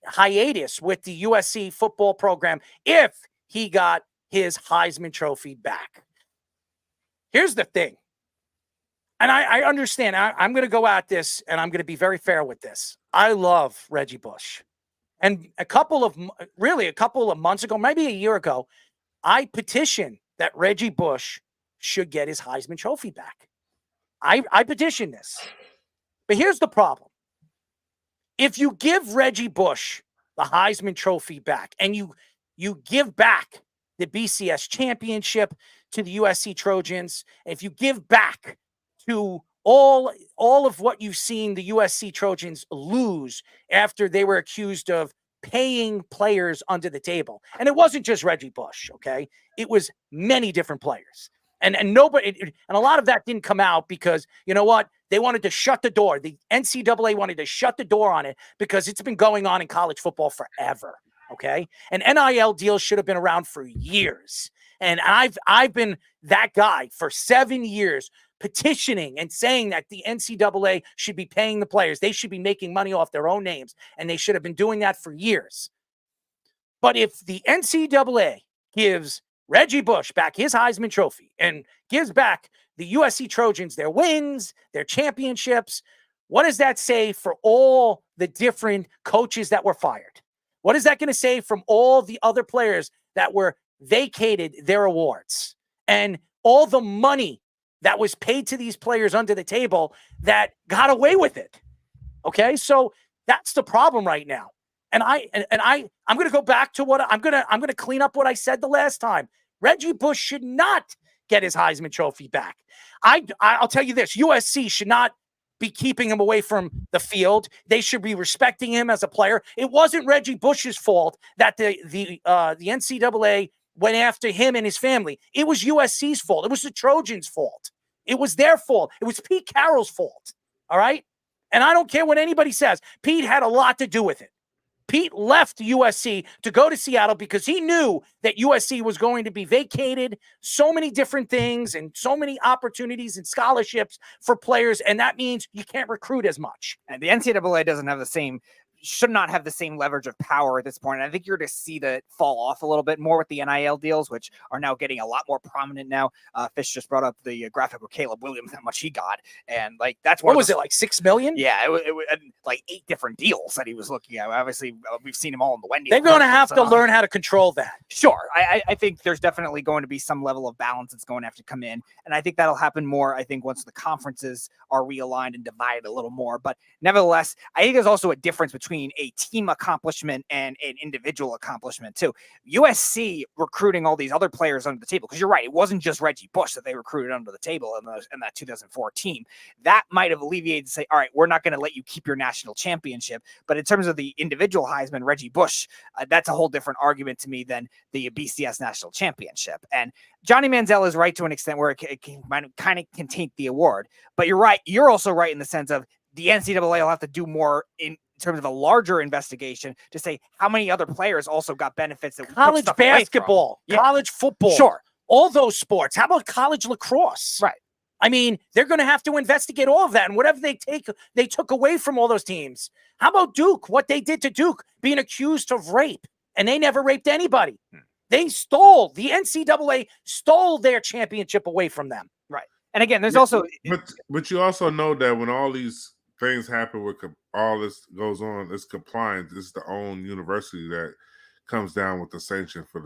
hiatus with the USC football program if he got his Heisman Trophy back. Here's the thing. And I understand. I'm going to go at this, and I'm going to be very fair with this. I love Reggie Bush. And a couple of months ago, maybe a year ago, I petitioned that Reggie Bush should get his Heisman Trophy back. I petitioned this. But here's the problem. If you give Reggie Bush the Heisman Trophy back and you give back the BCS championship to the USC Trojans, if you give back to all of what you've seen the USC Trojans lose after they were accused of paying players under the table. And it wasn't just Reggie Bush, okay? It was many different players. And nobody, and a lot of that didn't come out because, you know what? They wanted to shut the door. The NCAA wanted to shut the door on it because it's been going on in college football forever, okay? And NIL deals should have been around for years. And I've been that guy for 7 years petitioning and saying that the NCAA should be paying the players. They should be making money off their own names, and they should have been doing that for years. But if the NCAA gives Reggie Bush back his Heisman Trophy and gives back the USC Trojans their wins, their championships, what does that say for all the different coaches that were fired? What is that going to say from all the other players that were vacated their awards and all the money that was paid to these players under the table that got away with it? Okay, so that's the problem right now. And I'm going to go back to what I'm going to clean up what I said the last time. Reggie Bush should not get his Heisman Trophy back. I'll tell you this: USC should not be keeping him away from the field. They should be respecting him as a player. It wasn't Reggie Bush's fault that the NCAA went after him and his family. It was USC's fault. It was the Trojans' fault. It was their fault. It was Pete Carroll's fault. All right? And I don't care what anybody says. Pete had a lot to do with it. Pete left USC to go to Seattle because he knew that USC was going to be vacated, so many different things and so many opportunities and scholarships for players. And that means you can't recruit as much. And the NCAA should not have the same leverage of power at this point. And I think you're to see that fall off a little bit more with the NIL deals, which are now getting a lot more prominent now. Fish just brought up the graphic with Caleb Williams, how much he got. And like, that's what was it, like $6 million? Yeah, it was like 8 different deals that he was looking at. Obviously, we've seen him all in the Wendy. They're going to have to learn how to control that. Sure. I think there's definitely going to be some level of balance that's going to have to come in. And I think that'll happen more, I think, once the conferences are realigned and divided a little more. But nevertheless, I think there's also a difference between a team accomplishment and an individual accomplishment too. USC recruiting all these other players under the table, because you're right, it wasn't just Reggie Bush that they recruited under the table in that 2004 team. That might have alleviated to say, all right, we're not going to let you keep your national championship. But in terms of the individual Heisman, Reggie Bush, that's a whole different argument to me than the BCS national championship. And Johnny Manziel is right to an extent where it kind of taint the award. But you're right. You're also right in the sense of the NCAA will have to do more in terms of a larger investigation to say how many other players also got benefits. That college basketball, college football, sure, all those sports. How about college lacrosse? Right. I mean, they're going to have to investigate all of that, and whatever they took away from all those teams. How about Duke? What they did to Duke, being accused of rape, and they never raped anybody. The NCAA stole their championship away from them. Right. And again, there's also, but you also know that when all these things happen with all this goes on, it's compliance. It's the own university that comes down with the sanction for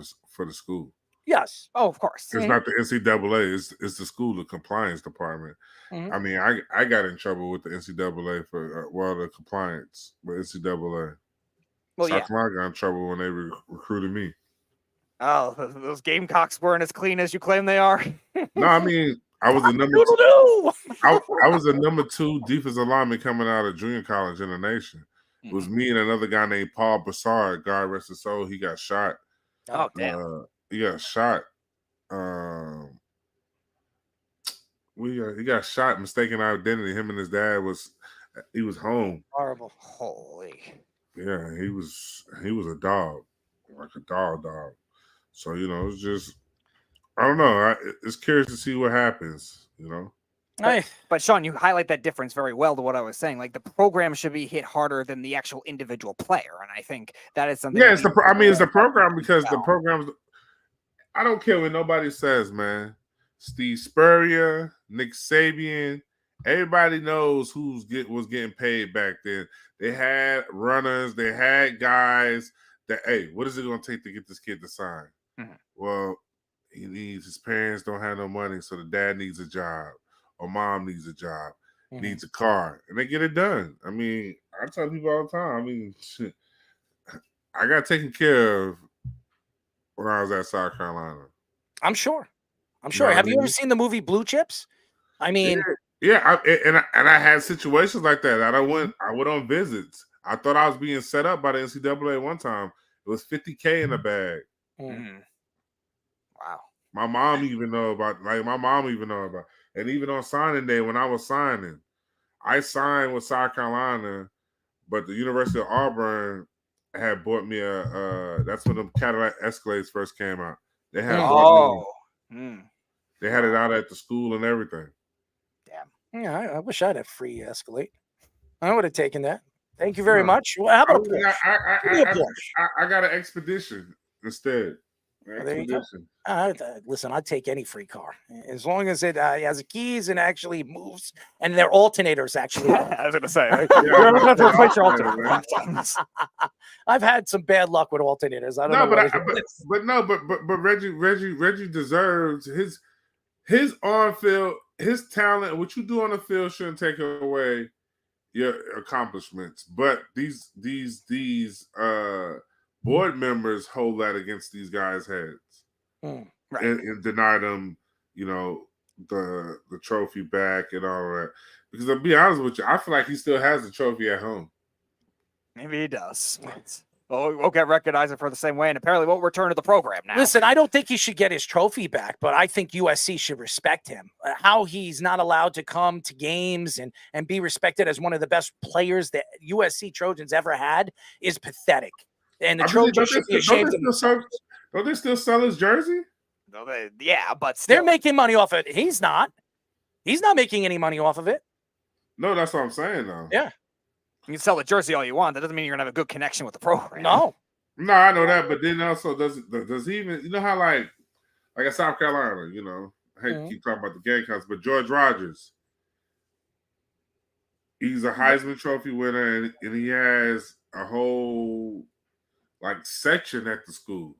the school. Yes. Oh, of course. It's not the NCAA. It's the school, the compliance department. Mm-hmm. I mean, I got in trouble with the NCAA for the compliance with NCAA. Well, South Carolina got in trouble when they recruited me. Oh, those Gamecocks weren't as clean as you claim they are. No, I mean, I was the number two. I was the number 2 defensive lineman coming out of junior college in the nation. It was me and another guy named Paul Broussard. God rest his soul. He got shot. Oh, damn. He got shot. He got shot, mistaken identity. Him and his dad was home. Horrible. Holy. Yeah, he was a dog, like a dog. So it's just, I don't know. It's curious to see what happens. But Sean, you highlight that difference very well to what I was saying. Like the program should be hit harder than the actual individual player, and I think that is something. Yeah, it's the program because the programs. I don't care what nobody says, man. Steve Spurrier, Nick Sabian, everybody knows was getting paid back then. They had runners, they had guys that, hey, what is it going to take to get this kid to sign? Mhm. Well, his parents don't have no money, so the dad needs a job, or mom needs a job, needs a car, and they get it done. I mean, I tell people all the time. I mean, shit, I got taken care of when I was at South Carolina. I'm sure. You know what I Have you ever mean? seen the movie Blue Chips? I mean, I had situations like that. I went on visits. I thought I was being set up by the NCAA one time. It was $50K in the bag. Wow. My mom even know about. And even on signing day when I was signing, I signed with South Carolina, but the University of Auburn had bought me that's when the Cadillac Escalades first came out. They had bought me. They had it out at the school and everything. yeah, I wish I had a free Escalade. I would have taken that. Thank you very much. Well, how about a Porsche? Give me a Porsche. I got an Expedition instead. There you go. Listen, I'd take any free car as long as it has the keys and actually moves, and their alternators actually. I was going to say, you're going to have to replace your alternators. I've had some bad luck with alternators. I don't know. But Reggie deserves his on field, his talent. What you do on the field shouldn't take away your accomplishments. But these board members hold that against these guys' heads and deny them, the trophy back and all of that. Because I'll be honest with you, I feel like he still has the trophy at home. Maybe he does. Well, we'll get recognized for the same way, and apparently won't return to the program now. Listen, I don't think he should get his trophy back, but I think USC should respect him. How he's not allowed to come to games and be respected as one of the best players that USC Trojans ever had is pathetic. And the Trojans should be ashamed of themselves. Don't they still sell his jersey? Yeah, but still. They're making money off it. He's not. He's not making any money off of it. No, that's what I'm saying, though. Yeah. You can sell the jersey all you want. That doesn't mean you're going to have a good connection with the program. No, I know that. But then also, does he even, how like at South Carolina, I hate to keep talking about the Gamecocks, but George Rogers, he's a Heisman Trophy winner, and he has a whole section at the school.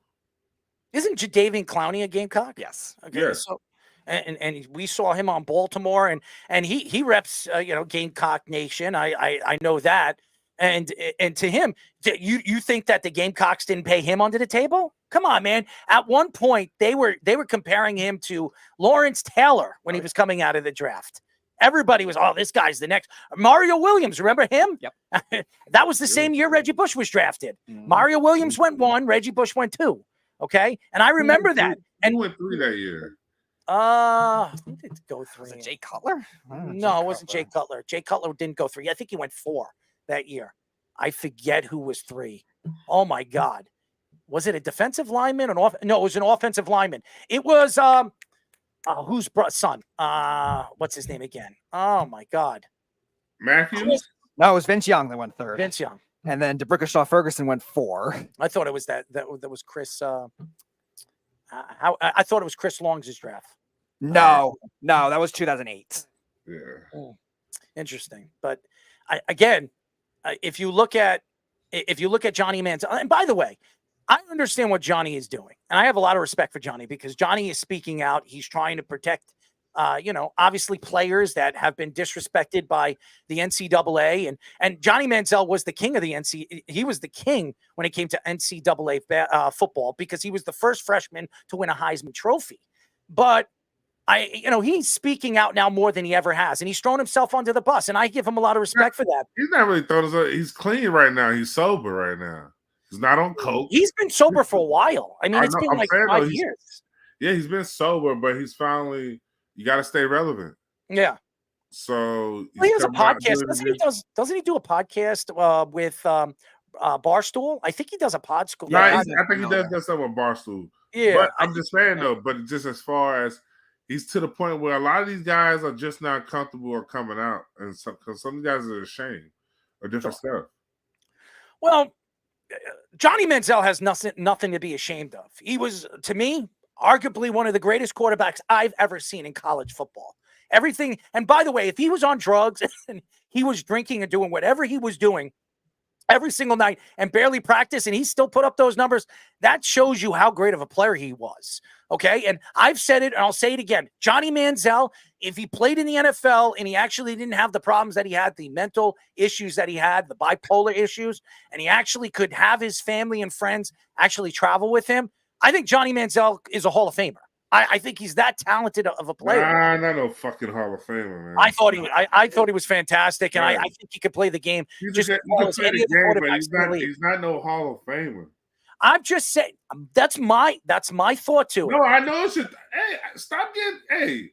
Isn't Jadeveon Clowney a Gamecock? Yes. Okay. Yes. So, and we saw him on Baltimore, and he reps Gamecock Nation. I know that. And to him, you think that the Gamecocks didn't pay him under the table? Come on, man. At one point, they were comparing him to Lawrence Taylor when he was coming out of the draft. Everybody was, this guy's the next. Mario Williams, remember him? Yep. That was the same year Reggie Bush was drafted. Mario Williams went 1, Reggie Bush went 2. Okay, and I remember that. And went 3 that year. Who did go 3? Was it Jay Cutler? No, it wasn't Jay Cutler. Jay Cutler didn't go 3. I think he went 4 that year. I forget who was 3. Oh my God, was it a defensive lineman? No, it was an offensive lineman. It was whose son? What's his name again? Oh my God, Matthews. No, it was Vince Young that went 3rd. Vince Young. And then DeBrickashaw Ferguson went 4. I thought it was that was Chris. I thought it was Chris Long's draft. No, that was 2008. Yeah. Interesting, but if you look at Johnny Manziel, and by the way, I understand what Johnny is doing, and I have a lot of respect for Johnny because Johnny is speaking out. He's trying to protect. Obviously players that have been disrespected by the NCAA and Johnny Manziel was the king of the he was the king when it came to NCAA football because he was the first freshman to win a Heisman Trophy. But he's speaking out now more than he ever has, and he's thrown himself under the bus, and I give him a lot of respect for that. He's not really throwing himself. He's clean right now. He's sober right now. He's not on coke. He's been sober for a while. I mean, it's been like 5 years. Yeah, he's been sober, but he's finally. You got to stay relevant. Yeah. So he has a podcast. Doesn't he do a podcast with Barstool? I think he does a pod school. I think he does something with Barstool. Yeah. But I'm just saying though. But just as far as he's to the point where a lot of these guys are just not comfortable or coming out, and because some guys are ashamed or different stuff. Well, Johnny Manziel has nothing to be ashamed of. He was, to me, arguably one of the greatest quarterbacks I've ever seen in college football. Everything, and by the way, if he was on drugs and he was drinking and doing whatever he was doing every single night and barely practice, and he still put up those numbers, that shows you how great of a player he was. Okay. And I've said it and I'll say it again. Johnny Manziel, if he played in the NFL and he actually didn't have the problems that he had, the mental issues that he had, the bipolar issues, and he actually could have his family and friends actually travel with him, I think Johnny Manziel is a Hall of Famer. I think he's that talented of a player. Nah, not no fucking Hall of Famer, man. I thought he was fantastic, and I think he could play the game just as well as any of the quarterbacks in the league. He's not no Hall of Famer. I'm just saying that's my thought to it. No, I know it's just, hey, stop getting, hey,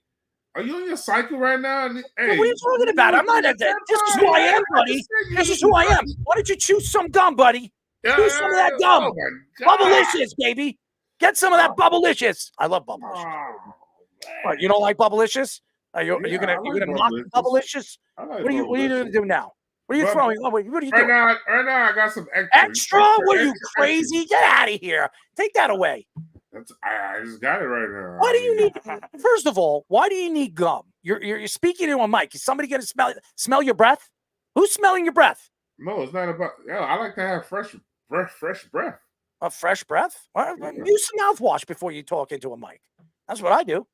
are you on your cycle right now? Hey, what are you talking about? I'm not. This is who I am, buddy. This is who I am. Why don't you chew some gum, buddy? Chew some of that gum. Bubblicious, baby. Get some of that Bubblicious. I love Bubblicious. What, you don't like Bubblicious? Are you gonna mock Bubblicious? What are you gonna do now? What are you throwing? What are you doing? Right now, I got some extra. Extra? What are you, crazy? Get out of here. Take that away. I just got it right now. Why do you need? First of all, why do you need gum? You're speaking to a mic. Is somebody gonna smell your breath? Who's smelling your breath? No, it's not about. Yeah, I like to have fresh breath. A fresh breath? Well, use some mouthwash before you talk into a mic. That's what I do.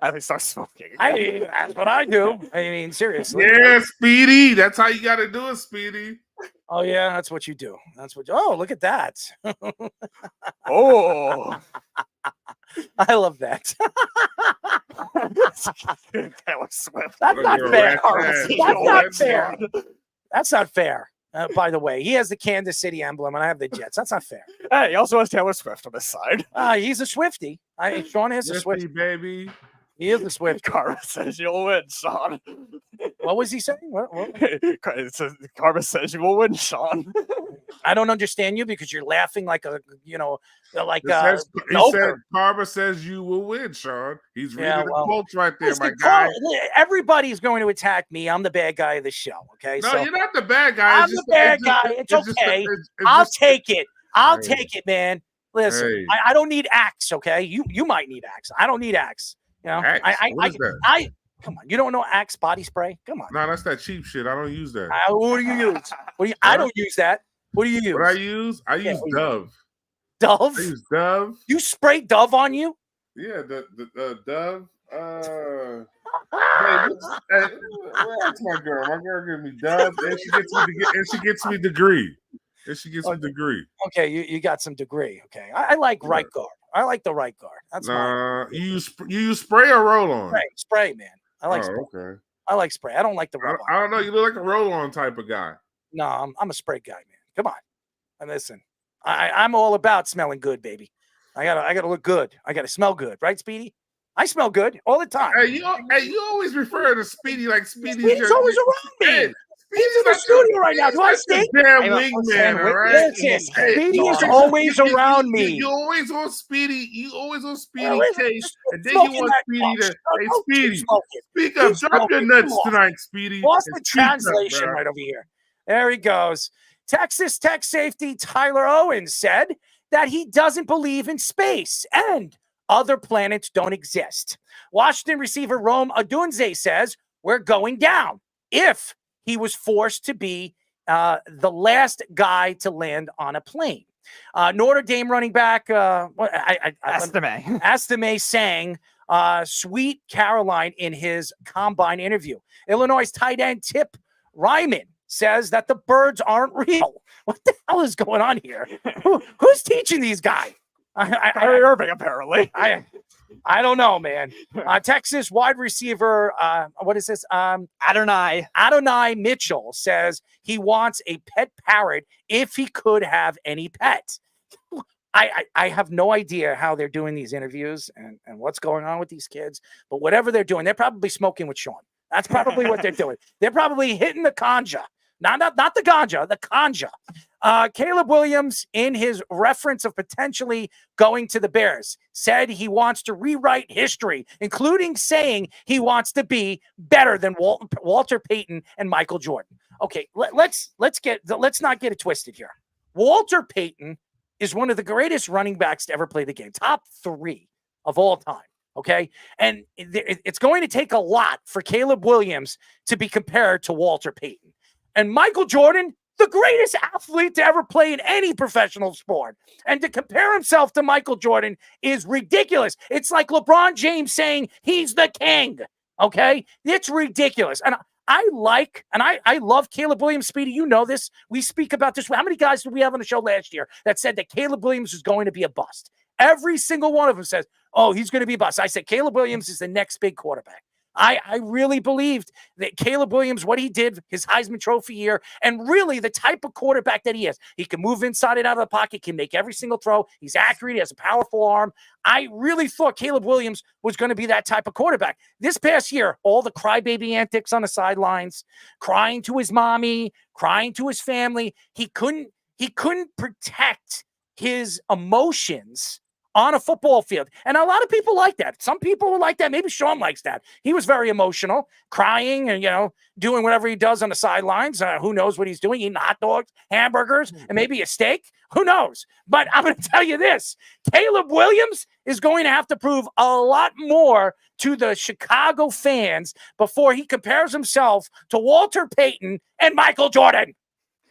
I start smoking. That's what I do. I mean, seriously. Yeah, Speedy. That's how you got to do it, Speedy. Oh yeah, that's what you do. Oh, look at that. Oh, I love that. Taylor Swift. That's not fair. That's not fair. That's not fair. By the way, he has the Kansas City emblem, and I have the Jets. That's not fair. Hey, he also has Taylor Swift on his side. He's a Swiftie. Sean is a Swiftie, baby. He is a Swiftie. Karma says you'll win, Sean. What was he saying? What? Karma says you will win, Sean. I don't understand you because you're laughing like a, like he said, Karma says you will win, Sean. He's reading the quotes right there, my guy. Everybody's going to attack me. I'm the bad guy of the show. Okay, no, you're not the bad guy. I'm the bad guy. It's okay. I'll take it. I'll take it, man. Listen, I don't need axe. Okay, you might need axe. I don't need axe. You know, Axe? Come on. You don't know Axe body spray? Come on. No, that's that cheap shit. I don't use that. What do you use? I don't use that. What do you use? What I use? I use Dove. Dove? I use Dove. You spray Dove on you? Yeah, the Dove. That's my girl. My girl gives me Dove, and she gets me degree. Okay, you got some degree. Okay, I like right guard. I like the right guard. That's you use spray or roll on? Spray, man. I like spray. Okay. I like spray. I don't like the rub on. I don't know. You look like a roll on type of guy. No, I'm a spray guy, man. Come on. And listen, I'm all about smelling good, baby. I gotta look good. I gotta smell good, right, Speedy? I smell good all the time. Hey, you always refer to Speedy like Speedy's always around me. Hey, Speedy's in the studio right now. Do I stink? Damn wingman, all right? Speedy is always around me. You always on Speedy. You always on Speedy case, and then you want Speedy to. Hey, Speedy, speak up. Drop your nuts tonight, Speedy. Lost the translation right over here. There he goes. Texas Tech safety Tyler Owens said that he doesn't believe in space and other planets don't exist. Washington receiver Rome Odunze says we're going down if he was forced to be the last guy to land on a plane. Notre Dame running back Estime sang Sweet Caroline in his combine interview. Illinois tight end Tip Ryman says that the birds aren't real. What the hell is going on here? Who's teaching these guys? Kyrie Irving, apparently. I don't know, man. Texas wide receiver, what is this? Adonai Mitchell says he wants a pet parrot if he could have any pet. I have no idea how they're doing these interviews and what's going on with these kids, but whatever they're doing, they're probably smoking with Sean. That's probably what they're doing. They're probably hitting the conja Not the ganja, the Kanja. Caleb Williams, in his reference of potentially going to the Bears, said he wants to rewrite history, including saying he wants to be better than Walter Payton and Michael Jordan. Okay, let's not get it twisted here. Walter Payton is one of the greatest running backs to ever play the game, top 3 of all time. Okay. And it's going to take a lot for Caleb Williams to be compared to Walter Payton. And Michael Jordan, the greatest athlete to ever play in any professional sport. And to compare himself to Michael Jordan is ridiculous. It's like LeBron James saying he's the king. Okay. It's ridiculous. And I love Caleb Williams, Speedy. You know this. We speak about this. How many guys did we have on the show last year that said that Caleb Williams is going to be a bust? Every single one of them says, oh, he's going to be a bust. I said, Caleb Williams is the next big quarterback. I really believed that Caleb Williams, what he did, his Heisman Trophy year, and really the type of quarterback that he is. He can move inside and out of the pocket, can make every single throw. He's accurate. He has a powerful arm. I really thought Caleb Williams was going to be that type of quarterback. This past year, all the crybaby antics on the sidelines, crying to his mommy, crying to his family. He couldn't protect his emotions on a football field. And a lot of people like that. Some people like that. Maybe Sean likes that. He was very emotional, crying and, doing whatever he does on the sidelines. Who knows what he's doing? Eating hot dogs, hamburgers, and maybe a steak. Who knows? But I'm going to tell you this. Caleb Williams is going to have to prove a lot more to the Chicago fans before he compares himself to Walter Payton and Michael Jordan.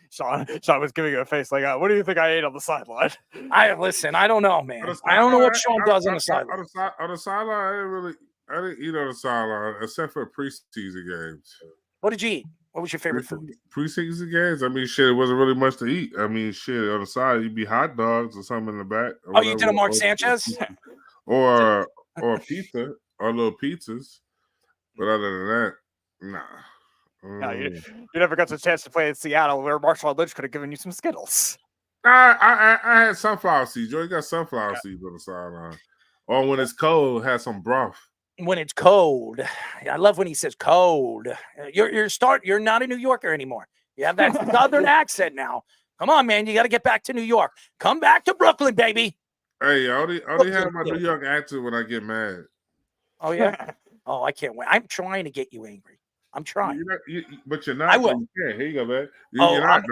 Sean was giving you a face like, what do you think I ate on the sideline? I don't know, man. I don't know what Sean does on the sideline. On the sideline, I didn't eat on the sideline except for preseason games. What did you eat? What was your favorite food? Preseason games? I mean, shit, it wasn't really much to eat. I mean, shit, on the side, you'd be hot dogs or something in the back. Oh, you did a Mark Sanchez? Or pizza, or little pizzas. But other than that, nah. No, you never got the chance to play in Seattle where Marshawn Lynch could have given you some Skittles. I had sunflower seeds. You got sunflower seeds on the sideline. Or when it's cold, have some broth. When it's cold. I love when he says cold. You're not a New Yorker anymore. You have that southern accent now. Come on, man. You got to get back to New York. Come back to Brooklyn, baby. Hey, I only have my New York accent when I get mad. Oh, yeah? Oh, I can't wait. I'm trying to get you angry. I'm trying. But you're not. I will. Here you go, man. You're not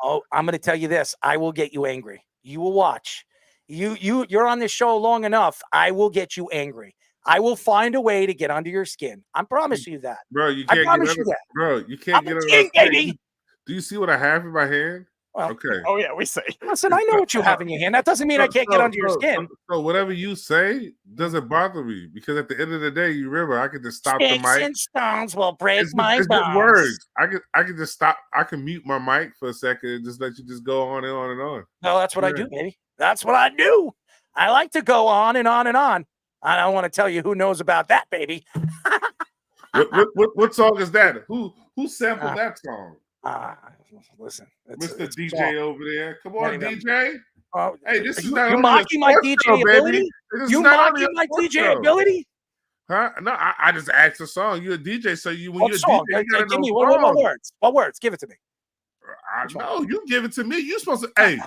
though. I'm going to tell you this. I will get you angry. You will watch. You're on this show long enough. I will get you angry. I will find a way to get under your skin. I promise you that. Bro, you can't get under my skin. Do you see what I have in my hand? Well, okay. Oh, yeah, we say. Listen, I know what you have in your hand. That doesn't mean I can't get under your skin. So whatever you say doesn't bother me because at the end of the day, you remember I can just stop the mic. Sticks and stones will break my bones. Just words. I can just stop. I can mute my mic for a second and just let you just go on and on and on. No, that's what I do, baby. That's what I do. I like to go on and on and on. I don't want to tell you who knows about that, baby. What song is that? Who sampled that song? Listen, Mr. DJ over there. Come on, DJ. Hey, this is you mocking my DJ ability? You mocking my DJ ability? Huh? No, I just asked a song. You're a DJ, so when you're a song? DJ, you gotta give know me what words? What words? Give it to me. I know you give it to me. You're supposed to. Hey,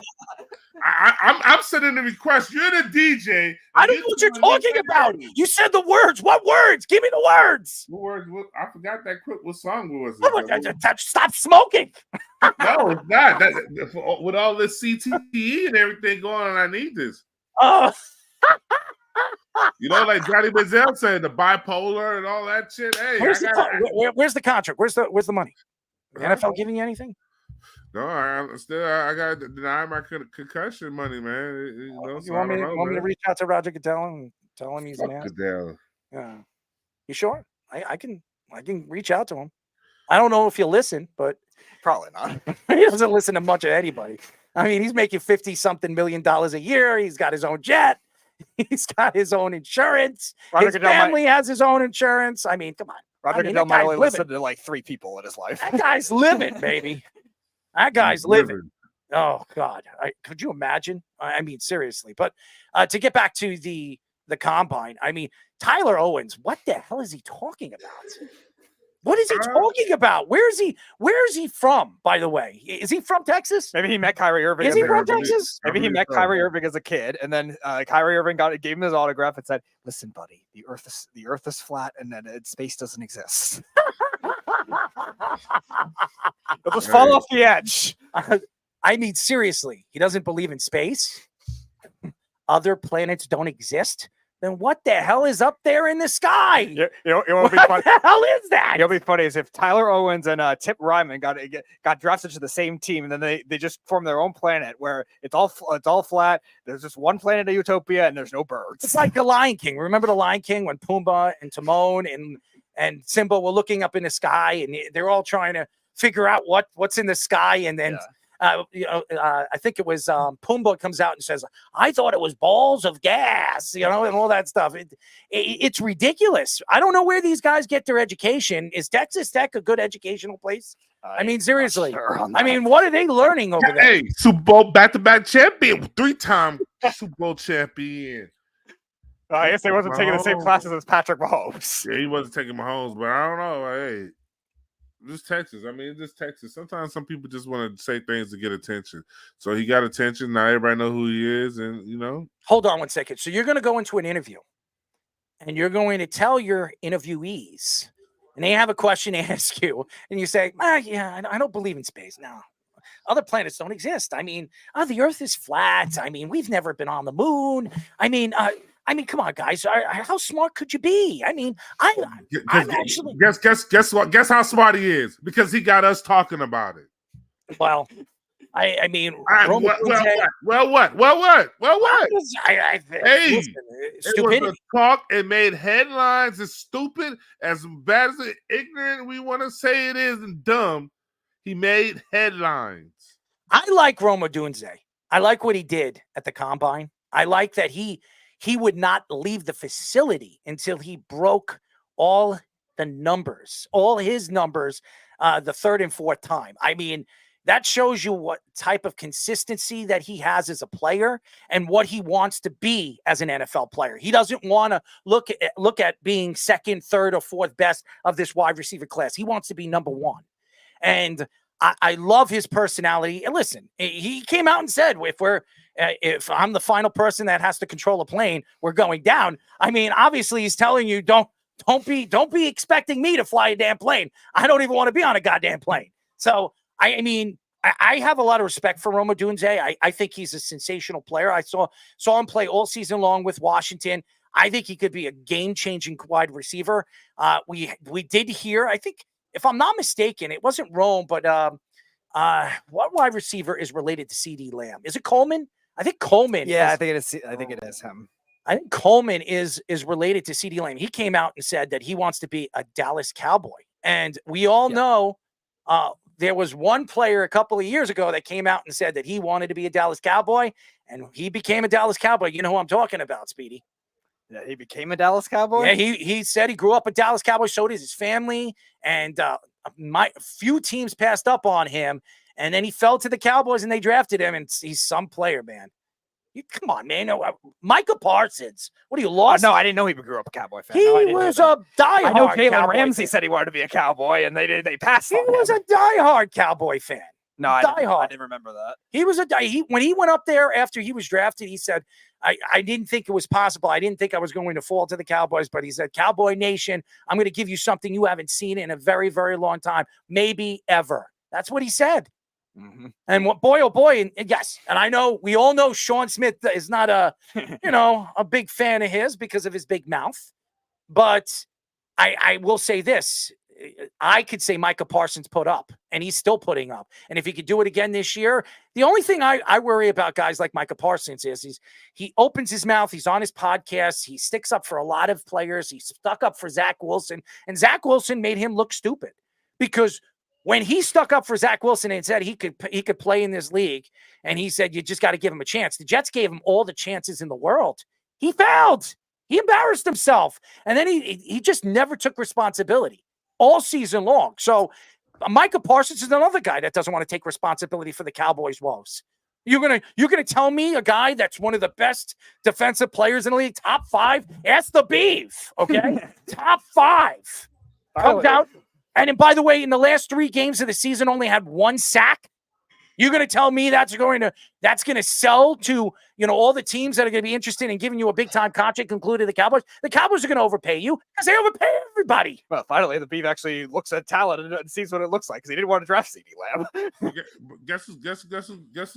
I'm sending the request. You're the DJ. I don't know what you're talking about. You said the words. What words? Give me the words. What words? I forgot that quick. What song was it? Stop smoking. No, it's not. With all this CTE and everything going on, I need this. Oh. You know, like Johnny Manziel said, the bipolar and all that shit. Hey, where's the contract? Where's the money? The NFL giving you anything? No, I got to deny my concussion money, man. You want me to reach out to Roger Goodell and tell him he's an ass? Goodell. Yeah. You sure? I can reach out to him. I don't know if he'll listen, but probably not. He doesn't listen to much of anybody. I mean, he's making $50-something million a year. He's got his own jet. He's got his own insurance. His family has his own insurance. I mean, come on. Roger Goodell might only listen to like 3 people in his life. That guy's living, baby. That guy's living. Oh, God. Could you imagine? I mean, seriously. But to get back to the combine, I mean, Tyler Owens, what the hell is he talking about? What is he talking about? Where is he from, by the way? Is he from Texas? Maybe he met Kyrie Irving. Is he from Texas? Maybe he met Kyrie Irving as a kid, and then Kyrie Irving gave him his autograph and said, "Listen, buddy, the Earth is flat, and then space doesn't exist. You'll just fall off the edge." I mean, seriously, he doesn't believe in space. Other planets don't exist. Then what the hell is up there in the sky? You know what the hell is that? It'll be funny is if Tyler Owens and Tip Ryman got drafted to the same team, and then they just formed their own planet where it's all flat. There's just one planet of Utopia, and there's no birds. It's like the Lion King. Remember the Lion King when Pumbaa and Timon and Simba were looking up in the sky, and they're all trying to figure out what's in the sky, and then. I think it was Pumbaa comes out and says, "I thought it was balls of gas," and all that stuff. It's ridiculous. I don't know where these guys get their education. Is Texas Tech a good educational place? I mean, seriously. Sure I mean, what are they learning over there? Hey, Super Bowl back-to-back champion, 3-time Super Bowl champion. I guess they wasn't taking the same classes as Patrick Mahomes. Yeah, he wasn't taking Mahomes, but I don't know. Hey. Just Texas. I mean, it's just Texas. Sometimes some people just want to say things to get attention. So he got attention. Now everybody know who he is, and Hold on one second. So you're going to go into an interview, and you're going to tell your interviewees, and they have a question to ask you, and you say, "Yeah, I don't believe in space. No, other planets don't exist. I mean, the Earth is flat. I mean, we've never been on the moon. I mean, come on, guys. How smart could you be? I mean, I'm actually guess what? Guess how smart he is because he got us talking about it. Well, I mean, what? Hey, it was a talk. It made headlines. It's stupid. As bad as ignorant we want to say it is and dumb, he made headlines. I like Roma Dunze. I like what he did at the combine. I like that he would not leave the facility until he broke all the numbers, all his numbers, the third and fourth time. I mean, that shows you what type of consistency that he has as a player and what he wants to be as an NFL player. He doesn't want to look at being second, third, or fourth best of this wide receiver class. He wants to be number one. And I love his personality. And listen, he came out and said, if I'm the final person that has to control a plane, we're going down. I mean, obviously he's telling you, don't be expecting me to fly a damn plane. I don't even want to be on a goddamn plane. So, I mean, I have a lot of respect for Roma Dunze. I think he's a sensational player. I saw him play all season long with Washington. I think he could be a game-changing wide receiver. We did hear, I think, if I'm not mistaken, it wasn't Rome, but what wide receiver is related to CD Lamb? Is it Coleman? I think Coleman. Yeah, I think it is him. I think Coleman is related to CD Lamb. He came out and said that he wants to be a Dallas Cowboy. And we all know there was one player a couple of years ago that came out and said that he wanted to be a Dallas Cowboy, and he became a Dallas Cowboy. You know who I'm talking about, Speedy. Yeah, he became a Dallas Cowboy? Yeah, he said he grew up a Dallas Cowboy, so did his family, and few teams passed up on him, and then he fell to the Cowboys, and they drafted him, and he's some player, man. Come on, man. Micah Parsons. What are you, lost? No, I didn't know he grew up a Cowboy fan. He was a diehard I know Jalen Cowboy Ramsey fan. said he wanted to be a Cowboy, and they passed on him. He was a diehard Cowboy fan. No, I didn't remember that. He was when he went up there after he was drafted, he said, I didn't think it was possible. I didn't think I was going to fall to the Cowboys, but he said, Cowboy Nation, I'm going to give you something you haven't seen in a very, very long time, maybe ever. That's what he said. Mm-hmm. And what, boy, oh boy, and yes, and I know we all know Sean Smith is not a big fan of his because of his big mouth, but I will say this. I could say Micah Parsons put up, and he's still putting up. And if he could do it again this year, the only thing I worry about guys like Micah Parsons is he opens his mouth. He's on his podcast. He sticks up for a lot of players. He stuck up for Zach Wilson, and Zach Wilson made him look stupid because when he stuck up for Zach Wilson and said he could play in this league, and he said, you just got to give him a chance. The Jets gave him all the chances in the world. He failed. He embarrassed himself. And then he just never took responsibility all season long. So Micah Parsons is another guy that doesn't want to take responsibility for the Cowboys' woes. You're gonna tell me a guy that's one of the best defensive players in the league, top 5? Ask the Beef, okay? Top 5. Comes out And then, by the way, in the last 3 games of the season, only had 1 sack. You're going to tell me that's going to sell to, all the teams that are going to be interested in giving you a big time contract, including the Cowboys? The Cowboys are going to overpay you because they overpay everybody. Well, finally, the Beef actually looks at talent and sees what it looks like because he didn't want to draft CeeDee Lamb. Guess who's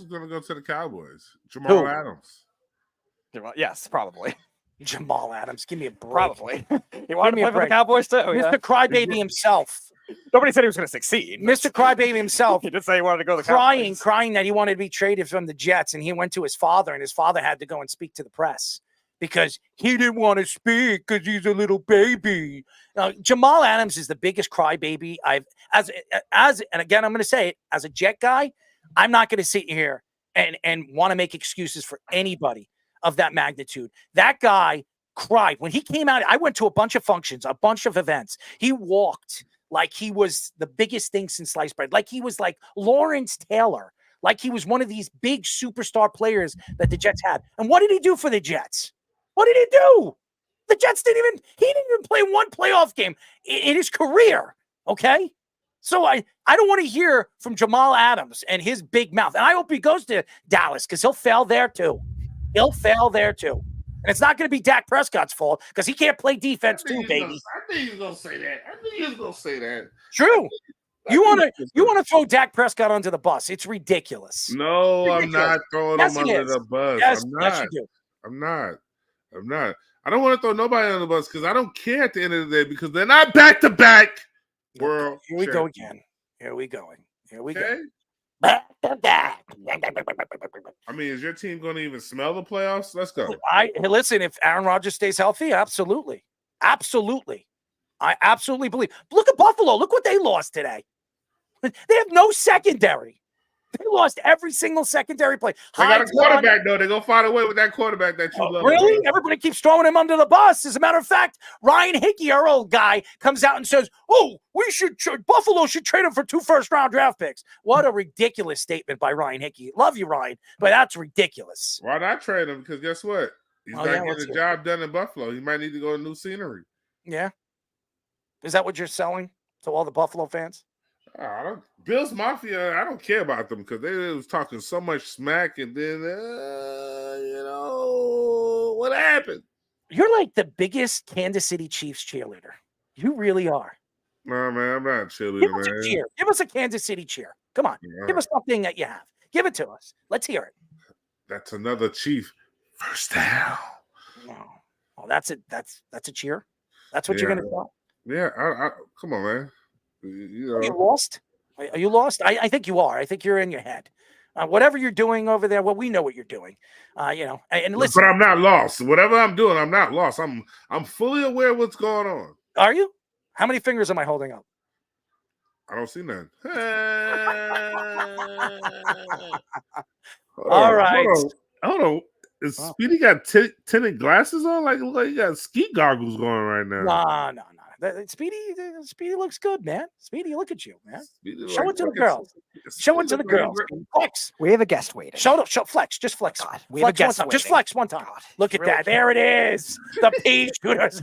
going to go to the Cowboys? Jamal Adams. Yes, probably. Jamal Adams, give me a break. Probably. He wanted to play for the Cowboys too. Mr. Crybaby himself. Nobody said he was going to succeed. Mr. Crybaby himself. He did say he wanted to go to the Cowboys. Cowboys. Crying that he wanted to be traded from the Jets, and he went to his father, and his father had to go and speak to the press because he didn't want to speak because he's a little baby. Now, Jamal Adams is the biggest crybaby I've and again, I'm going to say it, as a Jet guy, I'm not going to sit here and want to make excuses for anybody of that magnitude. That guy cried when he came out. I went to a bunch of functions, a bunch of events. He walked like he was the biggest thing since sliced bread, like he was like Lawrence Taylor, like he was one of these big superstar players that the Jets had. And what did he do for the Jets? What did he do? The Jets he didn't even play 1 playoff game in his career. Okay. So I don't want to hear from Jamal Adams and his big mouth. And I hope he goes to Dallas because he'll fail there too. And it's not going to be Dak Prescott's fault because he can't play defense too, baby. I think he's going to say that. True. You want to throw Dak Prescott under the bus. It's ridiculous. No, I'm not throwing him under the bus. Yes, I'm not. Yes, you do. I'm not. I don't want to throw nobody under the bus because I don't care at the end of the day because they're not back-to-back world. Here we go again. Here we go. Back to back. I mean, is your team going to even smell the playoffs? Let's go. Listen, if Aaron Rodgers stays healthy, absolutely. I absolutely believe. Look at Buffalo. Look what they lost today. They have no secondary. They lost every single secondary play. They got a quarterback, though. They're going to find a way with that quarterback that you love. Really? Everybody keeps throwing him under the bus. As a matter of fact, Ryan Hickey, our old guy, comes out and says, Buffalo should trade him for 2 first-round draft picks. What a ridiculous statement by Ryan Hickey. Love you, Ryan, but that's ridiculous. Why not trade him? Because guess what? He's not getting the job done in Buffalo. He might need to go to new scenery. Yeah. Is that what you're selling to all the Buffalo fans? Bills Mafia, I don't care about them because they was talking so much smack, and then what happened? You're like the biggest Kansas City Chiefs cheerleader. You really are. No, man, I'm not a cheerleader, man. Give us a cheer. Give us a Kansas City cheer. Come on. Give us something that you have. Give it to us. Let's hear it. That's another Chief. First down. Oh, that's it. That's a cheer. That's what you're gonna sell. Yeah, I come on, man. Are you lost? Are you lost? I think you are. I think you're in your head. Whatever you're doing over there, well, we know what you're doing. And listen. But I'm not lost. Whatever I'm doing, I'm not lost. I'm fully aware of what's going on. Are you? How many fingers am I holding up? I don't see none. All right. Hold on. Is Speedy got tinted glasses on? Like he got ski goggles going right now. No. Speedy looks good, man. Speedy, look at you, man. Show it to the girls. Show it to the girls. Flex. We have a guest waiting. Show flex. Just flex. God, we have a guest waiting. Just flex one time. God, look at that. There it is. The pea shooters.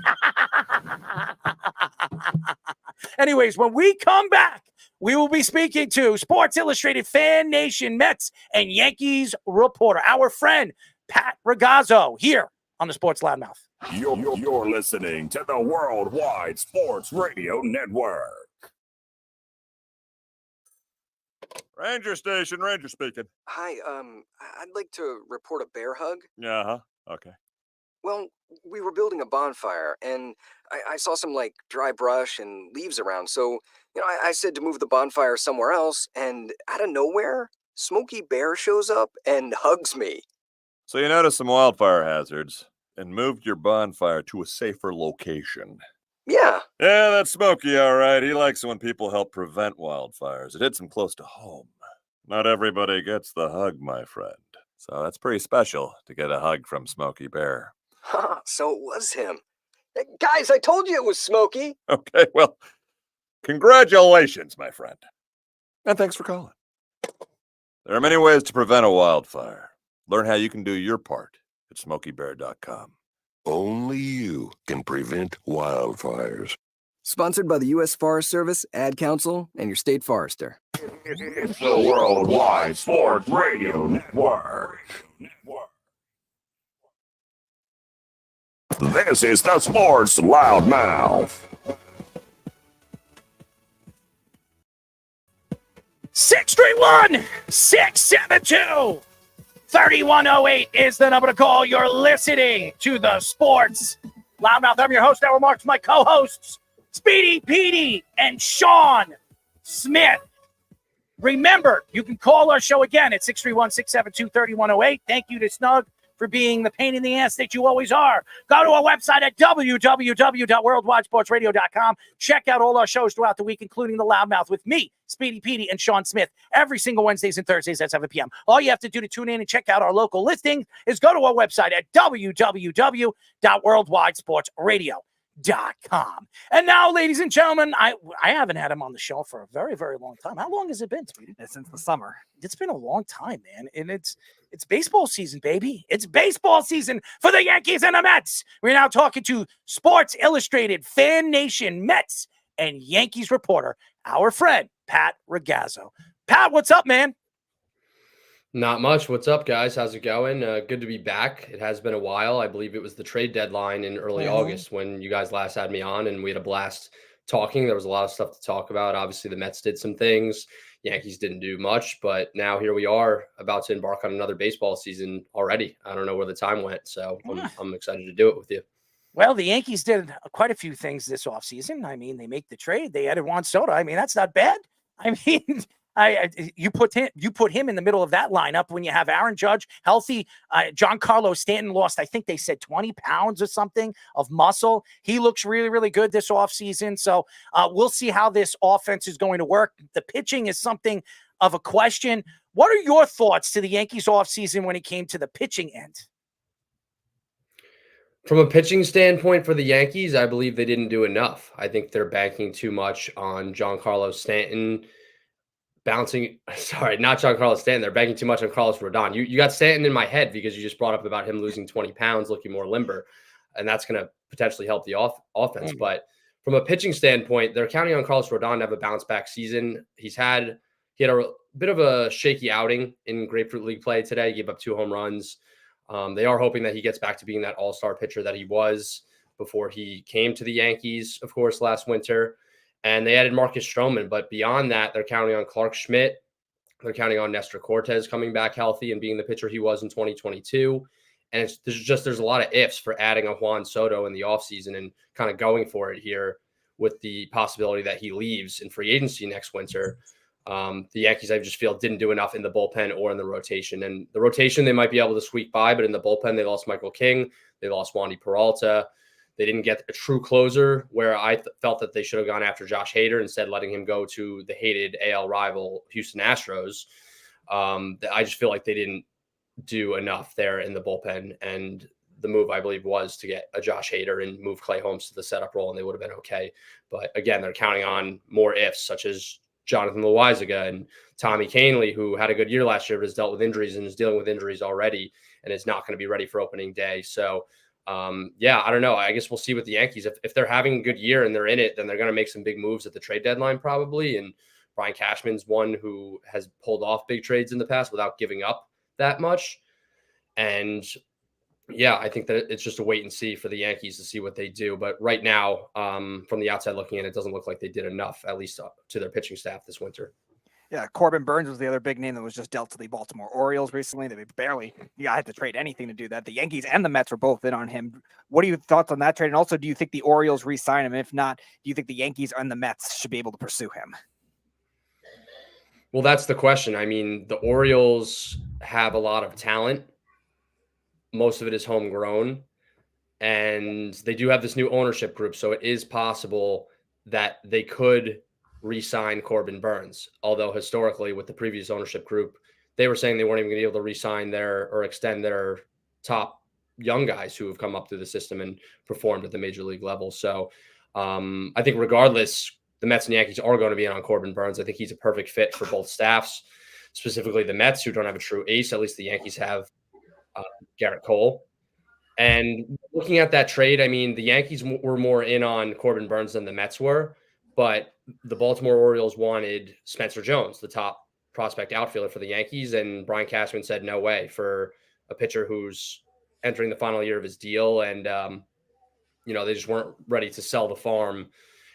Anyways, when we come back, we will be speaking to Sports Illustrated Fan Nation Mets and Yankees reporter, our friend Pat Ragazzo, here on the Sports Loudmouth. You're listening to the Worldwide Sports Radio Network. Ranger Station, Ranger speaking. Hi, I'd like to report a bear hug. Uh-huh, okay. Well, we were building a bonfire, and I saw some, dry brush and leaves around, so, I said to move the bonfire somewhere else, and out of nowhere, Smokey Bear shows up and hugs me. So you noticed some wildfire hazards and moved your bonfire to a safer location. Yeah. Yeah, that's Smokey, all right. He likes it when people help prevent wildfires. It hits him close to home. Not everybody gets the hug, my friend. So that's pretty special to get a hug from Smokey Bear. So it was him. Hey, guys, I told you it was Smokey. Okay, well, congratulations, my friend. And thanks for calling. There are many ways to prevent a wildfire. Learn how you can do your part at SmokeyBear.com. Only you can prevent wildfires. Sponsored by the U.S. Forest Service, Ad Council, and your state forester. It's the Worldwide Sports Radio Network. This is the Sports Loudmouth. 631-672-3108 is the number to call. You're listening to the Sports Loudmouth. I'm your host, Howard Marks. My co-hosts, Speedy Petey and Sean Smith. Remember, you can call our show again at 631-672-3108. Thank you to Snug for being the pain in the ass that you always are. Go to our website at www.worldwidesportsradio.com. Check out all our shows throughout the week, including The Loudmouth with me, Speedy Petey, and Sean Smith, every single Wednesdays and Thursdays at 7 p.m. All you have to do to tune in and check out our local listings is go to our website at www.worldwidesportsradio.com. And now, ladies and gentlemen, I haven't had him on the show for a very, very long time. How long has it been, Speedy? Since the summer. It's been a long time, man. And it's baseball season, baby. It's baseball season for the Yankees and the Mets. We're now talking to Sports Illustrated Fan Nation Mets and Yankees reporter, our friend, Pat Ragazzo. Pat, what's up, man? Not much. What's up, guys? How's it going? Good to be back. It has been a while. I believe it was the trade deadline in early August when you guys last had me on, and we had a blast talking. There was a lot of stuff to talk about. Obviously, the Mets did some things. Yankees didn't do much, but now here we are about to embark on another baseball season already. I don't know where the time went, so I'm excited to do it with you. Well, the Yankees did quite a few things this offseason. I mean, they make the trade. They added Juan Soto. I mean, that's not bad. I mean, you put him in the middle of that lineup when you have Aaron Judge healthy. Giancarlo Stanton lost, I think they said 20 pounds or something of muscle. He looks really, really good this offseason. So we'll see how this offense is going to work. The pitching is something of a question. What are your thoughts to the Yankees offseason when it came to the pitching end? From a pitching standpoint for the Yankees, I believe they didn't do enough. I think they're banking too much on Giancarlo Stanton. Not Giancarlo Stanton. They're banking too much on Carlos Rodon. You got Stanton in my head because you just brought up about him losing 20 pounds, looking more limber, and that's going to potentially help the offense. But from a pitching standpoint, they're counting on Carlos Rodon to have a bounce back season. He had a bit of a shaky outing in Grapefruit League play today. He gave up 2 home runs. They are hoping that he gets back to being that all-star pitcher that he was before he came to the Yankees, of course, last winter. And they added Marcus Stroman. But beyond that, they're counting on Clark Schmidt. They're counting on Nestor Cortez coming back healthy and being the pitcher he was in 2022. And there's a lot of ifs for adding a Juan Soto in the offseason and kind of going for it here with the possibility that he leaves in free agency next winter. The Yankees, I just feel, didn't do enough in the bullpen or in the rotation. And the rotation, they might be able to squeak by, but in the bullpen, they lost Michael King. They lost Wandy Peralta. They didn't get a true closer where I felt that they should have gone after Josh Hader instead, letting him go to the hated AL rival Houston Astros. I just feel like they didn't do enough there in the bullpen. And the move, I believe, was to get a Josh Hader and move Clay Holmes to the setup role, and they would have been okay. But again, they're counting on more ifs, such as Jonathan Loaizaga and Tommy Kahnle, who had a good year last year, but has dealt with injuries and is dealing with injuries already and is not going to be ready for opening day. So, I don't know. I guess we'll see with the Yankees. If they're having a good year and they're in it, then they're going to make some big moves at the trade deadline probably. And Brian Cashman's one who has pulled off big trades in the past without giving up that much. And yeah, I think that it's just a wait and see for the Yankees to see what they do. But right now, from the outside looking in, it doesn't look like they did enough, at least to their pitching staff this winter. Yeah, Corbin Burns was the other big name that was just dealt to the Baltimore Orioles recently. They had to trade anything to do that. The Yankees and the Mets were both in on him. What are your thoughts on that trade? And also, do you think the Orioles re-sign him? If not, do you think the Yankees and the Mets should be able to pursue him? Well, that's the question. I mean, the Orioles have a lot of talent. Most of it is homegrown. And they do have this new ownership group. So it is possible that they could re-sign Corbin Burns. Although historically with the previous ownership group, they were saying they weren't even going to be able to re-sign or extend their top young guys who have come up through the system and performed at the major league level. So I think regardless, the Mets and Yankees are going to be in on Corbin Burns. I think he's a perfect fit for both staffs, specifically the Mets, who don't have a true ace. At least the Yankees have Garrett Cole. And looking at that trade, I mean, the Yankees were more in on Corbin Burnes than the Mets were, but the Baltimore Orioles wanted Spencer Jones, the top prospect outfielder for the Yankees, and Brian Cashman said no way for a pitcher who's entering the final year of his deal, and they just weren't ready to sell the farm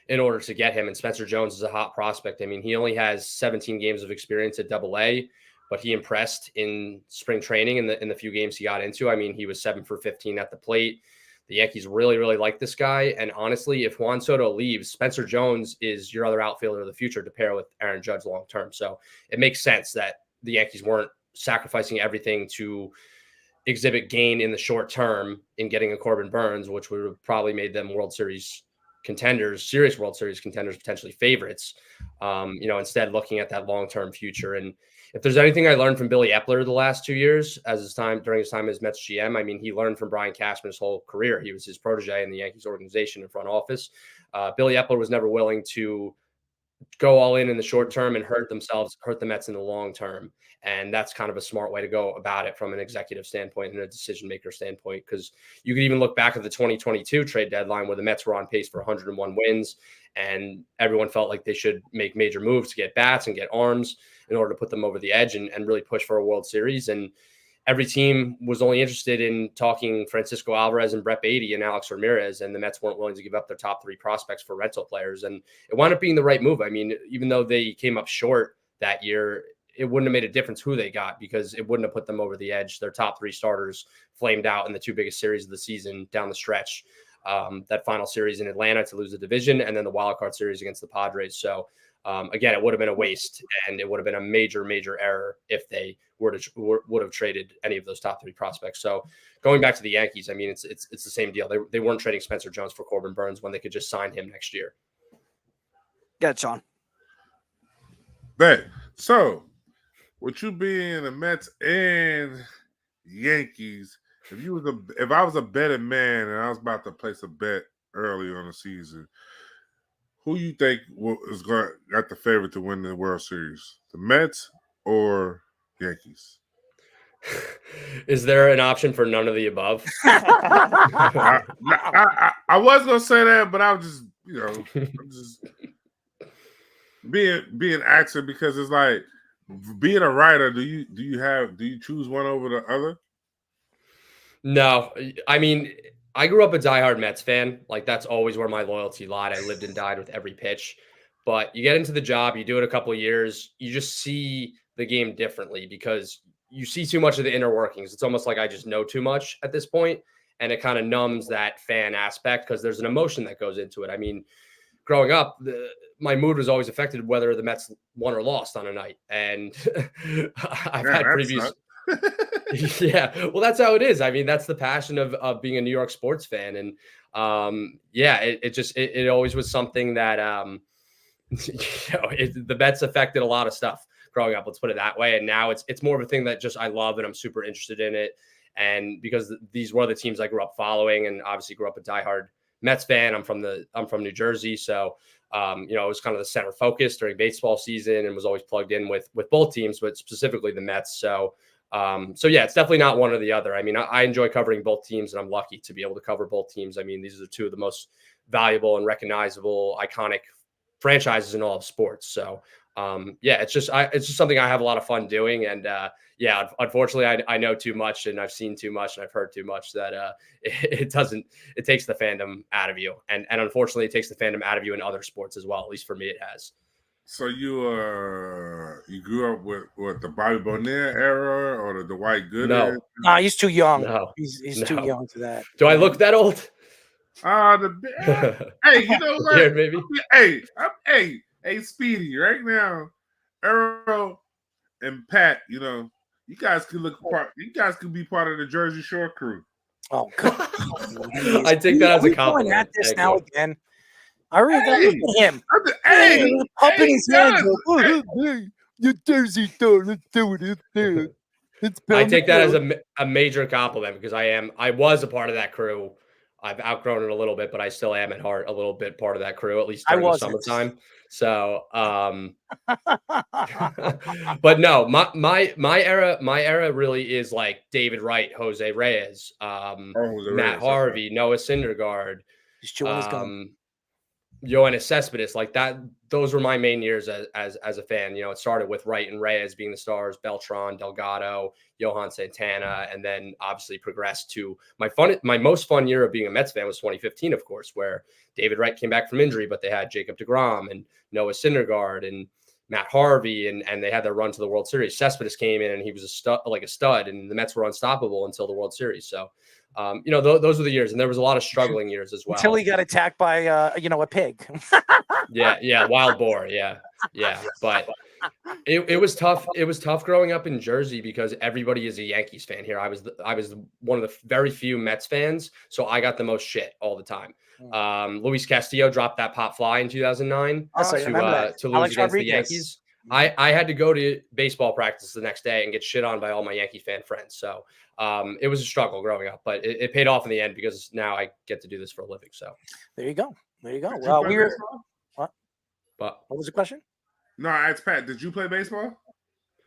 in order to get him. And Spencer Jones is a hot prospect. I mean, he only has 17 games of experience at Double-A, but he impressed in spring training in the few games he got into. I mean, he was 7 for 15 at the plate. The Yankees really, really like this guy. And honestly, if Juan Soto leaves, Spencer Jones is your other outfielder of the future to pair with Aaron Judge long term. So it makes sense that the Yankees weren't sacrificing everything to exhibit gain in the short term in getting a Corbin Burnes, which would have probably made them World Series contenders, serious World Series contenders, potentially favorites. Instead looking at that long-term future. And if there's anything I learned from Billy Epler the last 2 years during his time as Mets GM, I mean, he learned from Brian Cashman his whole career. He was his protege in the Yankees organization and front office. Billy Epler was never willing to go all in the short term and hurt the Mets in the long term. And that's kind of a smart way to go about it from an executive standpoint and a decision maker standpoint, because you could even look back at the 2022 trade deadline where the Mets were on pace for 101 wins and everyone felt like they should make major moves to get bats and get arms in order to put them over the edge and really push for a World Series. And every team was only interested in talking Francisco Alvarez and Brett Baty and Alex Ramirez, and the Mets weren't willing to give up their top 3 prospects for rental players. And it wound up being the right move. I mean, even though they came up short that year, it wouldn't have made a difference who they got because it wouldn't have put them over the edge. Their top 3 starters flamed out in the 2 biggest series of the season down the stretch. That final series in Atlanta to lose the division, and then the wild card series against the Padres. So again, it would have been a waste, and it would have been a major, major error if they would have traded any of those top 3 prospects. So going back to the Yankees, I mean, it's the same deal. They weren't trading Spencer Jones for Corbin Burnes when they could just sign him next year. Get it, Sean. Bet. So, with you being the Mets and Yankees, if I was a betting man and I was about to place a bet early on the season, who you think is got the favorite to win the World Series? The Mets or Yankees? Is there an option for none of the above? I was gonna say that, but I was just, I'm just being accurate because it's like being a writer. Do you choose one over the other? No, I mean, I grew up a diehard Mets fan. Like, that's always where my loyalty lied. I lived and died with every pitch. But you get into the job, you do it a couple of years, you just see the game differently because you see too much of the inner workings. It's almost like I just know too much at this point, and it kind of numbs that fan aspect because there's an emotion that goes into it. I mean, growing up, my mood was always affected whether the Mets won or lost on a night. And I've had previous... Yeah, well, that's how it is. I mean, that's the passion of being a New York sports fan. And it always was something that the Mets affected a lot of stuff growing up. Let's put it that way. And now it's more of a thing that just I love and I'm super interested in it. And because these were the teams I grew up following, and obviously grew up a diehard Mets fan. I'm from New Jersey, so it was kind of the center focus during baseball season, and was always plugged in with both teams, but specifically the Mets. So yeah, it's definitely not one or the other. I mean, I enjoy covering both teams, and I'm lucky to be able to cover both teams. I mean, these are 2 of the most valuable and recognizable, iconic franchises in all of sports. So it's just something I have a lot of fun doing. And unfortunately, I know too much, and I've seen too much, and I've heard too much that it takes the fandom out of you, and unfortunately, it takes the fandom out of you in other sports as well. At least for me, it has. So you grew up with the Bobby Bonilla era or the Dwight Gooden? No, he's too young. No, he's too young for that. Do I look that old? Hey, you know what? Beard, maybe. Hey, Speedy, right now, Earl and Pat, you guys could you guys could be part of the Jersey Shore crew. Oh, God. I take that as a compliment. At this now again. I really don't look at him. Hey, his hands. You Jersey Shore, let's do it. I take that as a major compliment because I was a part of that crew I've outgrown it a little bit, but I still am at heart a little bit part of that crew, at least I during the wasn't. summertime. So, but no, my era really is like David Wright, Jose Reyes, Jose Matt Reyes, okay. Harvey, Noah Syndergaard, Just chewing his gum. Yoenis Cespedes, like that. Those were my main years as a fan. You know, it started with Wright and Reyes being the stars, Beltran, Delgado, Johan Santana, and then obviously progressed to my most fun year of being a Mets fan was 2015, of course, where David Wright came back from injury, but they had Jacob deGrom and Noah Syndergaard and Matt Harvey, and they had their run to the World Series. Cespedes came in and he was a stud, and the Mets were unstoppable until the World Series. So, you know, those were the years, and there was a lot of struggling years as well. Until he got attacked by, a pig. Yeah, wild boar. Yeah. But it was tough. It was tough growing up in Jersey because everybody is a Yankees fan here. I was one of the very few Mets fans, so I got the most shit all the time. Luis Castillo dropped that pop fly in 2009 to lose Alex against Rodriguez. the Yankees. I had to go to baseball practice the next day and get shit on by all my Yankee fan friends. So it was a struggle growing up, but it paid off in the end because now I get to do this for a living. So there you go. Well, What was the question? No, I asked Pat. Did you play baseball?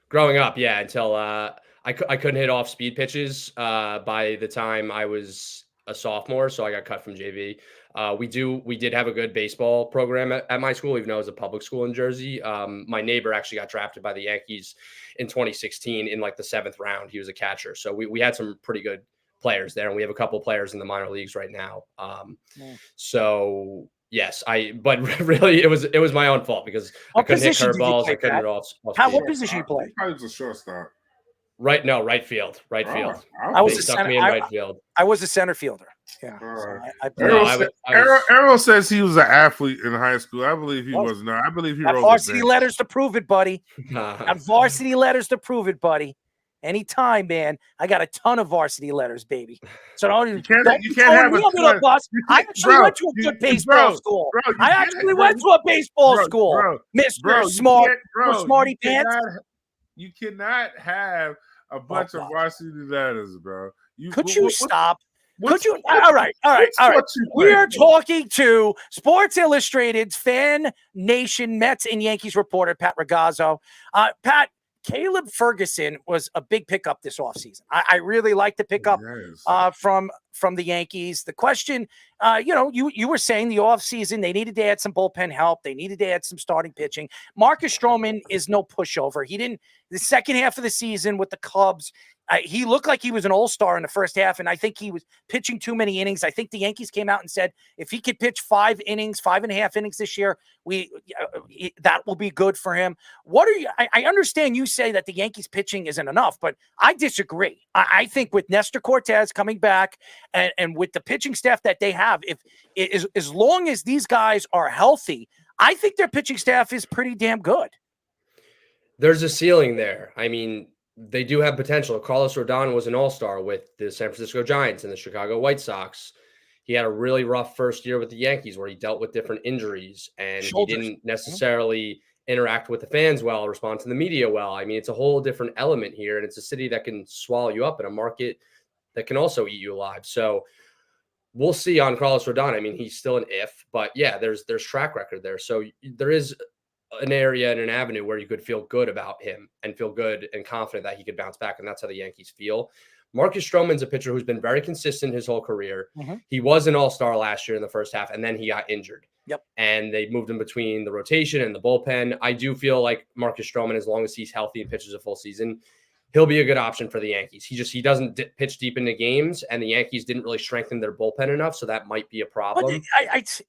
Growing up, yeah, until I couldn't hit off speed pitches by the time I was a sophomore, so I got cut from JV. We did have a good baseball program at my school, even though it was a public school in Jersey. My neighbor actually got drafted by the Yankees in 2016 in like the 7th round. He was a catcher, so we had some pretty good players there, and we have a couple players in the minor leagues right now. So yes, but really it was my own fault because I couldn't hit curveballs. I couldn't hit off. What position you play? I was a shortstop. Right field. Right field. I was They a stuck center. me in right field. I was a center fielder. Yeah. Errol says he was an athlete in high school. I believe he was not. I believe he got wrote varsity letters to prove it, buddy. Got varsity letters to prove it, buddy. Anytime, man. I got a ton of varsity letters, baby. So you can't have a bus. I actually went to a good baseball school. I actually went to a baseball school, Mr. Smart, Smarty Pants. You cannot have a bunch of varsity letters, bro. Could you stop? Could you? All right. We are talking to Sports Illustrated's Fan Nation Mets and Yankees reporter, Pat Ragazzo. Pat, Caleb Ferguson was a big pickup this offseason. I really like the pickup from the Yankees. The question, you were saying the offseason, they needed to add some bullpen help. They needed to add some starting pitching. Marcus Stroman is no pushover. The second half of the season with the Cubs, he looked like he was an all-star in the first half, and I think he was pitching too many innings. I think the Yankees came out and said, if he could pitch 5.5 innings this year, that will be good for him. I understand you say that the Yankees pitching isn't enough, but I disagree. I think with Nestor Cortez coming back and with the pitching staff that they have, as long as these guys are healthy, I think their pitching staff is pretty damn good. There's a ceiling there. I mean, they do have potential. Carlos Rodon was an all-star with the San Francisco Giants and the Chicago White Sox. He had a really rough first year with the Yankees where he dealt with different injuries and he didn't necessarily interact with the fans well, respond to the media well. I mean, it's a whole different element here, and it's a city that can swallow you up in a market that can also eat you alive. So we'll see on Carlos Rodon. I mean, he's still an if, but yeah, there's track record there. So there is an area and an avenue where you could feel good about him and feel good and confident that he could bounce back. And that's how the Yankees feel. Marcus Stroman's a pitcher who's been very consistent his whole career. He was an all-star last year in the first half, and then he got injured. And they moved him between the rotation and the bullpen. I do feel like Marcus Stroman, as long as he's healthy and pitches a full season, he'll be a good option for the Yankees. He doesn't pitch deep into games, and the Yankees didn't really strengthen their bullpen enough, so that might be a problem.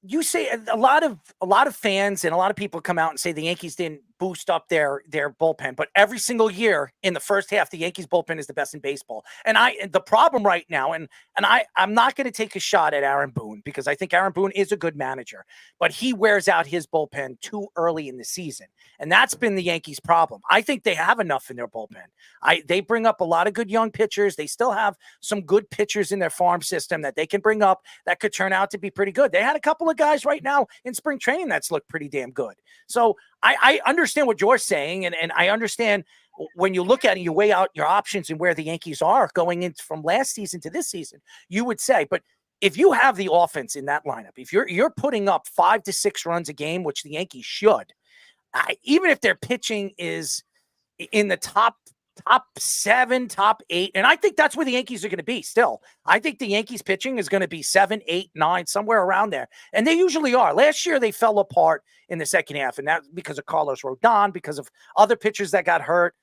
You say a lot of fans and a lot of people come out and say the Yankees didn't boost up their bullpen, but every single year in the first half, the Yankees bullpen is the best in baseball. And the problem right now, and I'm not going to take a shot at Aaron Boone because I think Aaron Boone is a good manager, but he wears out his bullpen too early in the season, and that's been the Yankees' problem. I think they have enough in their bullpen. They bring up a lot of good young pitchers. They still have some good pitchers in their farm system that they can bring up that could turn out to be pretty good. They had a couple of guys right now in spring training that's looked pretty damn good. So I understand what you're saying, and I understand when you look at it, you weigh out your options and where the Yankees are going in from last season to this season, you would say, but if you have the offense in that lineup, if you're putting up 5 to 6 runs a game, which the Yankees should, even if their pitching is in the top 7, top 8, and I think that's where the Yankees are going to be still. I think the Yankees pitching is going to be 7, 8, 9, somewhere around there. And they usually are. Last year, they fell apart in the second half, and that's because of Carlos Rodon, because of other pitchers that got hurt.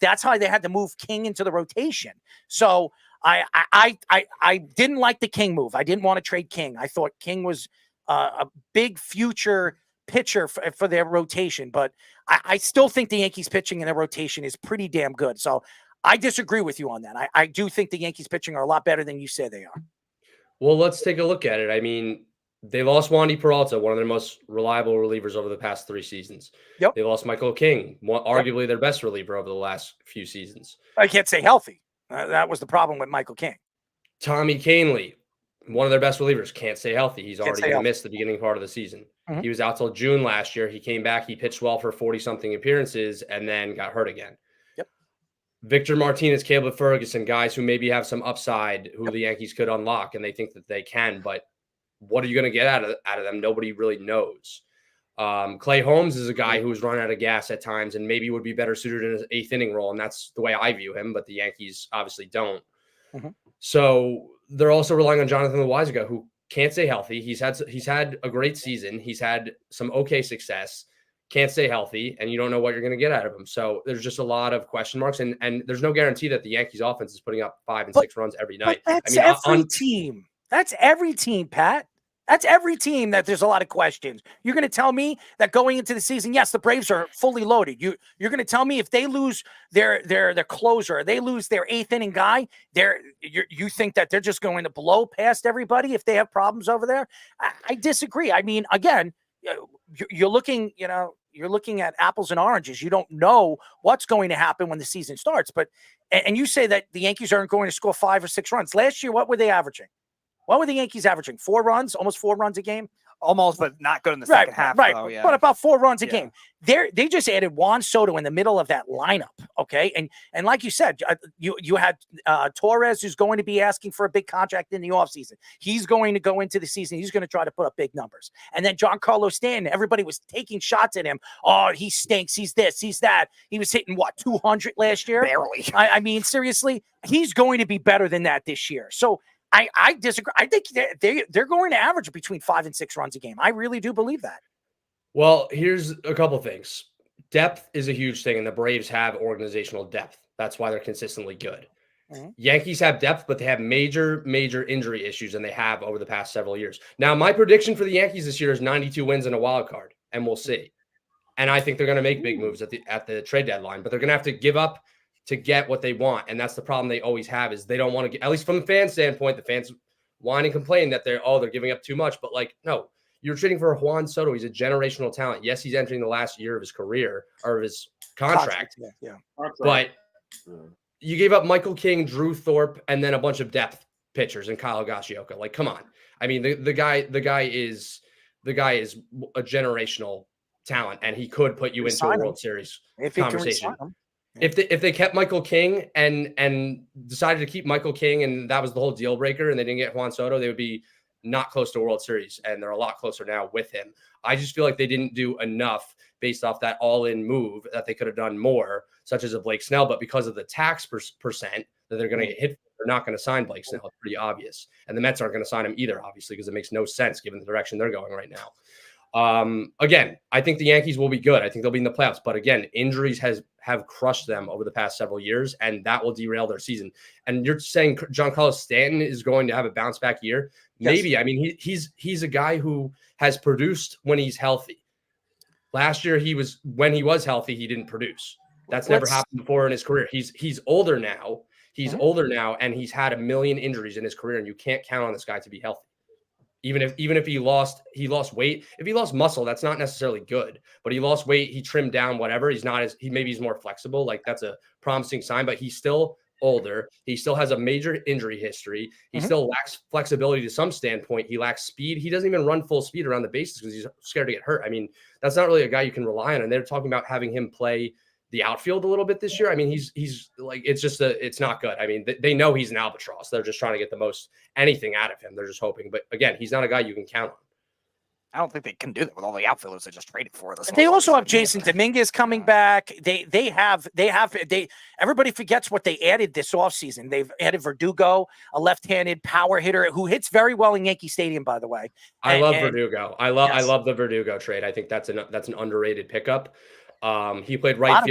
That's how they had to move King into the rotation. So I didn't like the King move. I didn't want to trade King. I thought King was a big future pitcher for their rotation, but I still think the Yankees pitching in their rotation is pretty damn good. So I disagree with you on that. I do think the Yankees pitching are a lot better than you say they are. Well, let's take a look at it. I mean, they lost Wandy Peralta, one of their most reliable relievers over the past 3 seasons. Yep. They lost Michael King, arguably their best reliever over the last few seasons. I can't say healthy. That was the problem with Michael King. Tommy Kahnle, one of their best relievers, can't stay healthy. He's already going to miss the beginning part of the season. Mm-hmm. He was out till June last year. He came back. He pitched well for 40-something appearances and then got hurt again. Yep. Victor Martinez, Caleb Ferguson, guys who maybe have some upside who the Yankees could unlock, and they think that they can. But what are you going to get out of them? Nobody really knows. Clay Holmes is a guy who's run out of gas at times and maybe would be better suited in his 8th inning role, and that's the way I view him, but the Yankees obviously don't. Mm-hmm. So they're also relying on Jonathan Loaisiga, who can't stay healthy. He's had a great season. He's had some okay success, can't stay healthy, and you don't know what you're going to get out of him. So there's just a lot of question marks, and there's no guarantee that the Yankees offense is putting up 5 and 6 runs every night. But that's every team. That's every team, Pat. That's every team that there's a lot of questions. You're going to tell me that going into the season, yes, the Braves are fully loaded. You're going to tell me if they lose their closer, they lose their 8th inning guy, you think that they're just going to blow past everybody if they have problems over there? I disagree. I mean, again, you're looking at apples and oranges. You don't know what's going to happen when the season starts. And you say that the Yankees aren't going to score 5 or 6 runs. Last year, what were they averaging? What were the Yankees averaging? 4 runs, almost 4 runs a game? Almost, but not good in the second half. Right, though, yeah. But about 4 runs a game. They just added Juan Soto in the middle of that lineup, okay? And like you said, you had Torres, who's going to be asking for a big contract in the offseason. He's going to go into the season. He's going to try to put up big numbers. And then Giancarlo Stanton, everybody was taking shots at him. Oh, he stinks. He's this, he's that. He was hitting, 200 last year? Barely. I mean, seriously, he's going to be better than that this year. So I disagree. I think they're going to average between 5 and 6 runs a game. I really do believe that. Well, here's a couple things. Depth is a huge thing, and the Braves have organizational depth. That's why they're consistently good. Mm-hmm. Yankees have depth, but they have major injury issues, and they have over the past several years. Now, my prediction for the Yankees this year is 92 wins and a wild card, and we'll see. And I think they're going to make big moves at the trade deadline, but they're going to have to give up to get what they want. And that's the problem they always have, is they don't want to get, at least from the fan standpoint, the fans whine and complain that they're giving up too much. But no, you're trading for Juan Soto. He's a generational talent. Yes, he's entering the last year of his career or of his contract. Yeah. But you gave up Michael King, Drew Thorpe, and then a bunch of depth pitchers and Kyle Higashioka. Come on. I mean, the guy is a generational talent, and he could put you into a World Series conversation. If they kept Michael King and decided to keep Michael King, and that was the whole deal breaker, and they didn't get Juan Soto, they would be not close to a World Series, and they're a lot closer now with him. I just feel like they didn't do enough based off that all-in move, that they could have done more, such as a Blake Snell, but because of the tax percent that they're going to get hit, they're not going to sign Blake Snell. It's pretty obvious. And the Mets aren't going to sign him either, obviously, because it makes no sense given the direction they're going right now. Again, I think the Yankees will be good. I think they'll be in the playoffs, but again, injuries have crushed them over the past several years, and that will derail their season. And you're saying Giancarlo Stanton is going to have a bounce back year? Maybe. Yes. I mean, he's a guy who has produced when he's healthy. Last year, when he was healthy, he didn't produce. That's never happened before in his career. He's older now. He's older now, and he's had a million injuries in his career, and you can't count on this guy to be healthy. Even if he lost weight, if he lost muscle, that's not necessarily good. But he lost weight, he trimmed down, whatever. Maybe he's more flexible. That's a promising sign, but he's still older. He still has a major injury history. He still lacks flexibility to some standpoint. He lacks speed. He doesn't even run full speed around the bases because he's scared to get hurt. I mean, that's not really a guy you can rely on. And they're talking about having him play the outfield a little bit this year. I mean, he's like, it's not good. I mean, they know he's an albatross. They're just trying to get the most anything out of him. They're just hoping. But again, he's not a guy you can count on. I don't think they can do that with all the outfielders they just traded for. They also have Jason Dominguez coming back. Everybody forgets what they added this offseason. They've added Verdugo, a left-handed power hitter who hits very well in Yankee Stadium, by the way. I love Verdugo. I love the Verdugo trade. I think that's an underrated pickup. He played right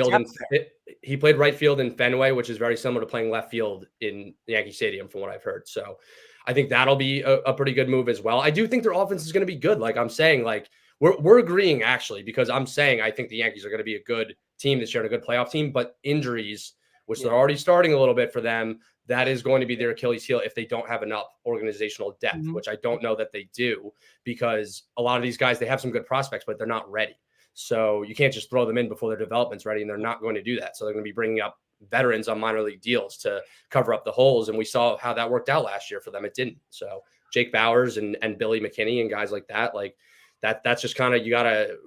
field in Fenway, which is very similar to playing left field in Yankee Stadium, from what I've heard. So I think that'll be a pretty good move as well. I do think their offense is going to be good. Like I'm saying, like we're agreeing actually, because I'm saying I think the Yankees are going to be a good team this year and a good playoff team, but injuries, which they're already starting a little bit for them, that is going to be their Achilles heel if they don't have enough organizational depth, which I don't know that they do, because a lot of these guys, they have some good prospects, but they're not ready. So you can't just throw them in before their development's ready, and they're not going to do that. So they're going to be bringing up veterans on minor league deals to cover up the holes. And we saw how that worked out last year for them. It didn't. So Jake Bowers and Billy McKinney and guys like that, like that's just kind of, you got to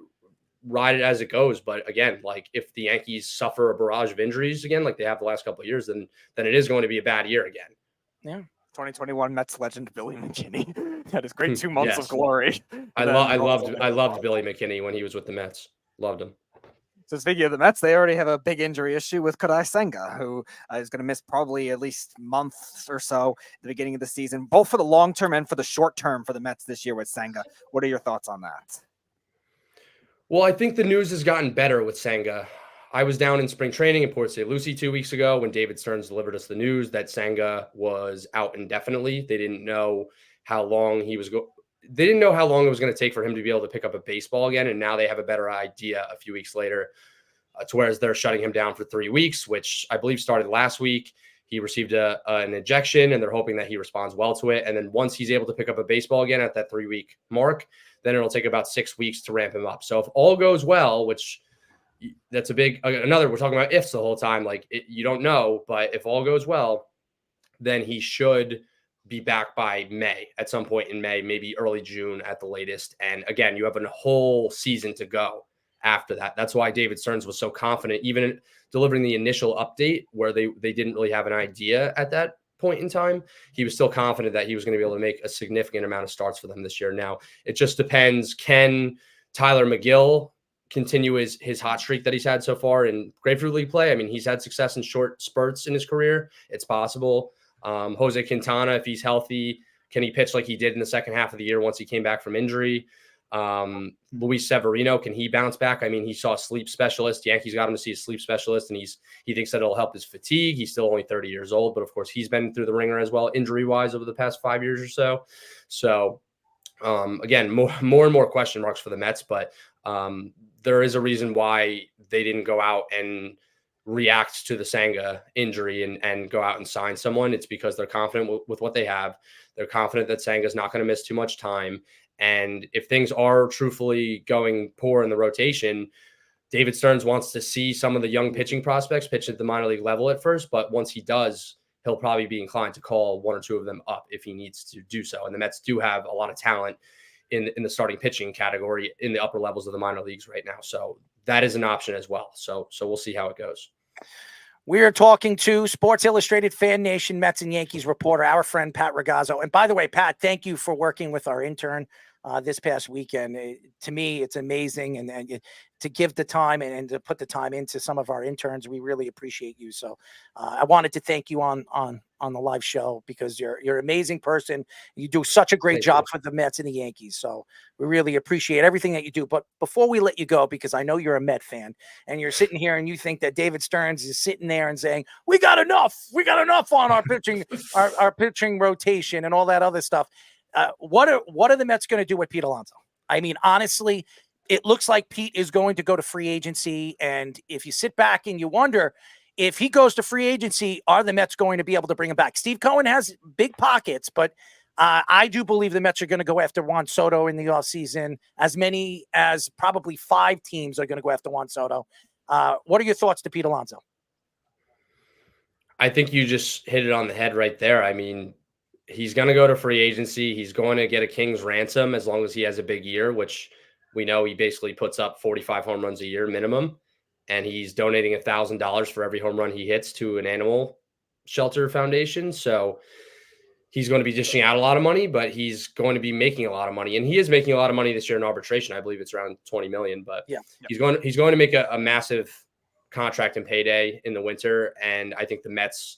ride it as it goes. But again, like if the Yankees suffer a barrage of injuries again, like they have the last couple of years, then it is going to be a bad year again. Yeah. 2021 Mets legend Billy McKinney had his great 2 months of glory. I loved Billy McKinney when he was with the Mets. Loved him. So speaking of the Mets, they already have a big injury issue with Kodai Senga, who is going to miss probably at least months or so at the beginning of the season, both for the long term and for the short term for the Mets this year with Senga. What are your thoughts on that? Well, I think the news has gotten better with Senga. I was down in spring training in Port St. Lucie 2 weeks ago when David Stearns delivered us the news that Senga was out indefinitely. They didn't know how long he was They didn't know how long it was going to take for him to be able to pick up a baseball again. And now they have a better idea a few weeks later, to whereas they're shutting him down for 3 weeks, which I believe started last week. He received an injection, and they're hoping that he responds well to it. And then once he's able to pick up a baseball again at that 3-week mark, then it'll take about 6 weeks to ramp him up. So if all goes well, which that's a big, we're talking about ifs the whole time. Like you don't know, but if all goes well, then he should be back by May, at some point in May, maybe early June at the latest. And again, you have a whole season to go after that. That's why David Stearns was so confident, even delivering the initial update where they didn't really have an idea at that point in time. He was still confident that he was going to be able to make a significant amount of starts for them this year. Now, it just depends. Can Tyler McGill continue his hot streak that he's had so far in Grapefruit League play? I mean, he's had success in short spurts in his career. It's possible. Jose Quintana, if he's healthy, can he pitch like he did in the second half of the year once he came back from injury? Luis Severino, can he bounce back? I mean, he saw a sleep specialist. Yankees got him to see a sleep specialist, and he thinks that it'll help his fatigue. He's still only 30 years old, but of course he's been through the ringer as well, injury-wise, over the past 5 years or so. So again, more and more question marks for the Mets, but there is a reason why they didn't go out and react to the Senga injury and go out and sign someone. It's because they're confident with what they have. They're confident that Senga's not going to miss too much time. And if things are truthfully going poor in the rotation, David Stearns wants to see some of the young pitching prospects pitch at the minor league level at first. But once he does, he'll probably be inclined to call 1 or 2 of them up if he needs to do so. And the Mets do have a lot of talent in the starting pitching category in the upper levels of the minor leagues right now. So that is an option as well. So we'll see how it goes. We are talking to Sports Illustrated Fan Nation Mets and Yankees reporter, our friend Pat Ragazzo. And by the way, Pat, thank you for working with our intern this past weekend. To me, it's amazing. And to give the time and to put the time into some of our interns, we really appreciate you. So I wanted to thank you on the live show because you're an amazing person. You do such a great job for the Mets and the Yankees. So we really appreciate everything that you do. But before we let you go, because I know you're a Met fan and you're sitting here and you think that David Stearns is sitting there and saying, we got enough on our pitching, our pitching rotation and all that other stuff. What are the Mets going to do with Pete Alonso? I mean, honestly, it looks like Pete is going to go to free agency. And if you sit back and you wonder, if he goes to free agency, are the Mets going to be able to bring him back? Steve Cohen has big pockets, but I do believe the Mets are going to go after Juan Soto in the offseason. As many as probably 5 teams are going to go after Juan Soto. What are your thoughts to Pete Alonso? I think you just hit it on the head right there. I mean, he's going to go to free agency. He's going to get a king's ransom as long as he has a big year, which we know he basically puts up 45 home runs a year minimum. and he's donating $1,000 for every home run he hits to an animal shelter foundation. So he's going to be dishing out a lot of money, but he's going to be making a lot of money, and he is making a lot of money this year in arbitration. I believe it's around 20 million, but he's going to make a massive contract and payday in the winter. And I think the Mets,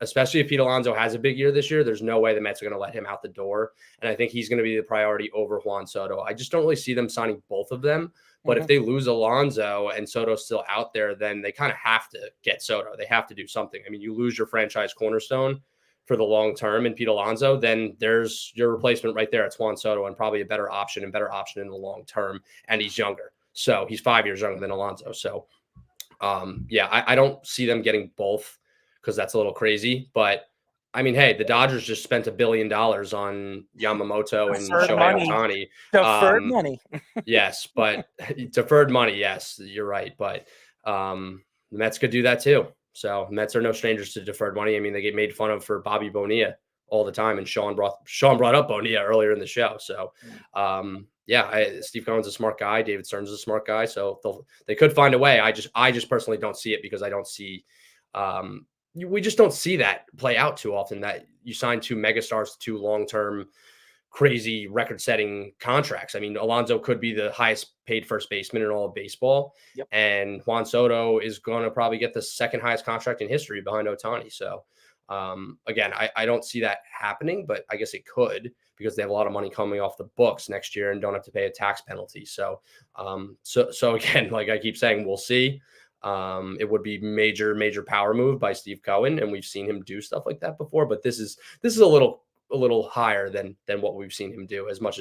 especially if Pete Alonso has a big year this year, there's no way the Mets are going to let him out the door. And I think he's going to be the priority over Juan Soto. I just don't really see them signing both of them. But if they lose Alonso and Soto's still out there, then they kind of have to get Soto. They have to do something. I mean, you lose your franchise cornerstone for the long term in Pete Alonso, then there's your replacement right there. It's Juan Soto, and probably a better option in the long term. And he's younger. So he's 5 years younger than Alonso. So I don't see them getting both because that's a little crazy. But I mean, hey, the Dodgers just spent $1 billion on Yamamoto and Shohei Ohtani. Deferred money. Yes, but deferred money. Yes, you're right. But the Mets could do that too. So Mets are no strangers to deferred money. I mean, they get made fun of for Bobby Bonilla all the time, and Sean brought up Bonilla earlier in the show. So Steve Cohen's a smart guy. David Stern's a smart guy. So they could find a way. I just personally don't see it because I don't see we just don't see that play out too often, that you sign two megastars to long-term crazy record-setting contracts. I mean, Alonso could be the highest paid first baseman in all of baseball. And Juan Soto is going to probably get the second highest contract in history behind Ohtani. So again, I don't see that happening, but I guess it could because they have a lot of money coming off the books next year and don't have to pay a tax penalty. So again, like I keep saying, we'll see. It would be major power move by Steve Cohen, and we've seen him do stuff like that before, but this is a little higher than what we've seen him do. As much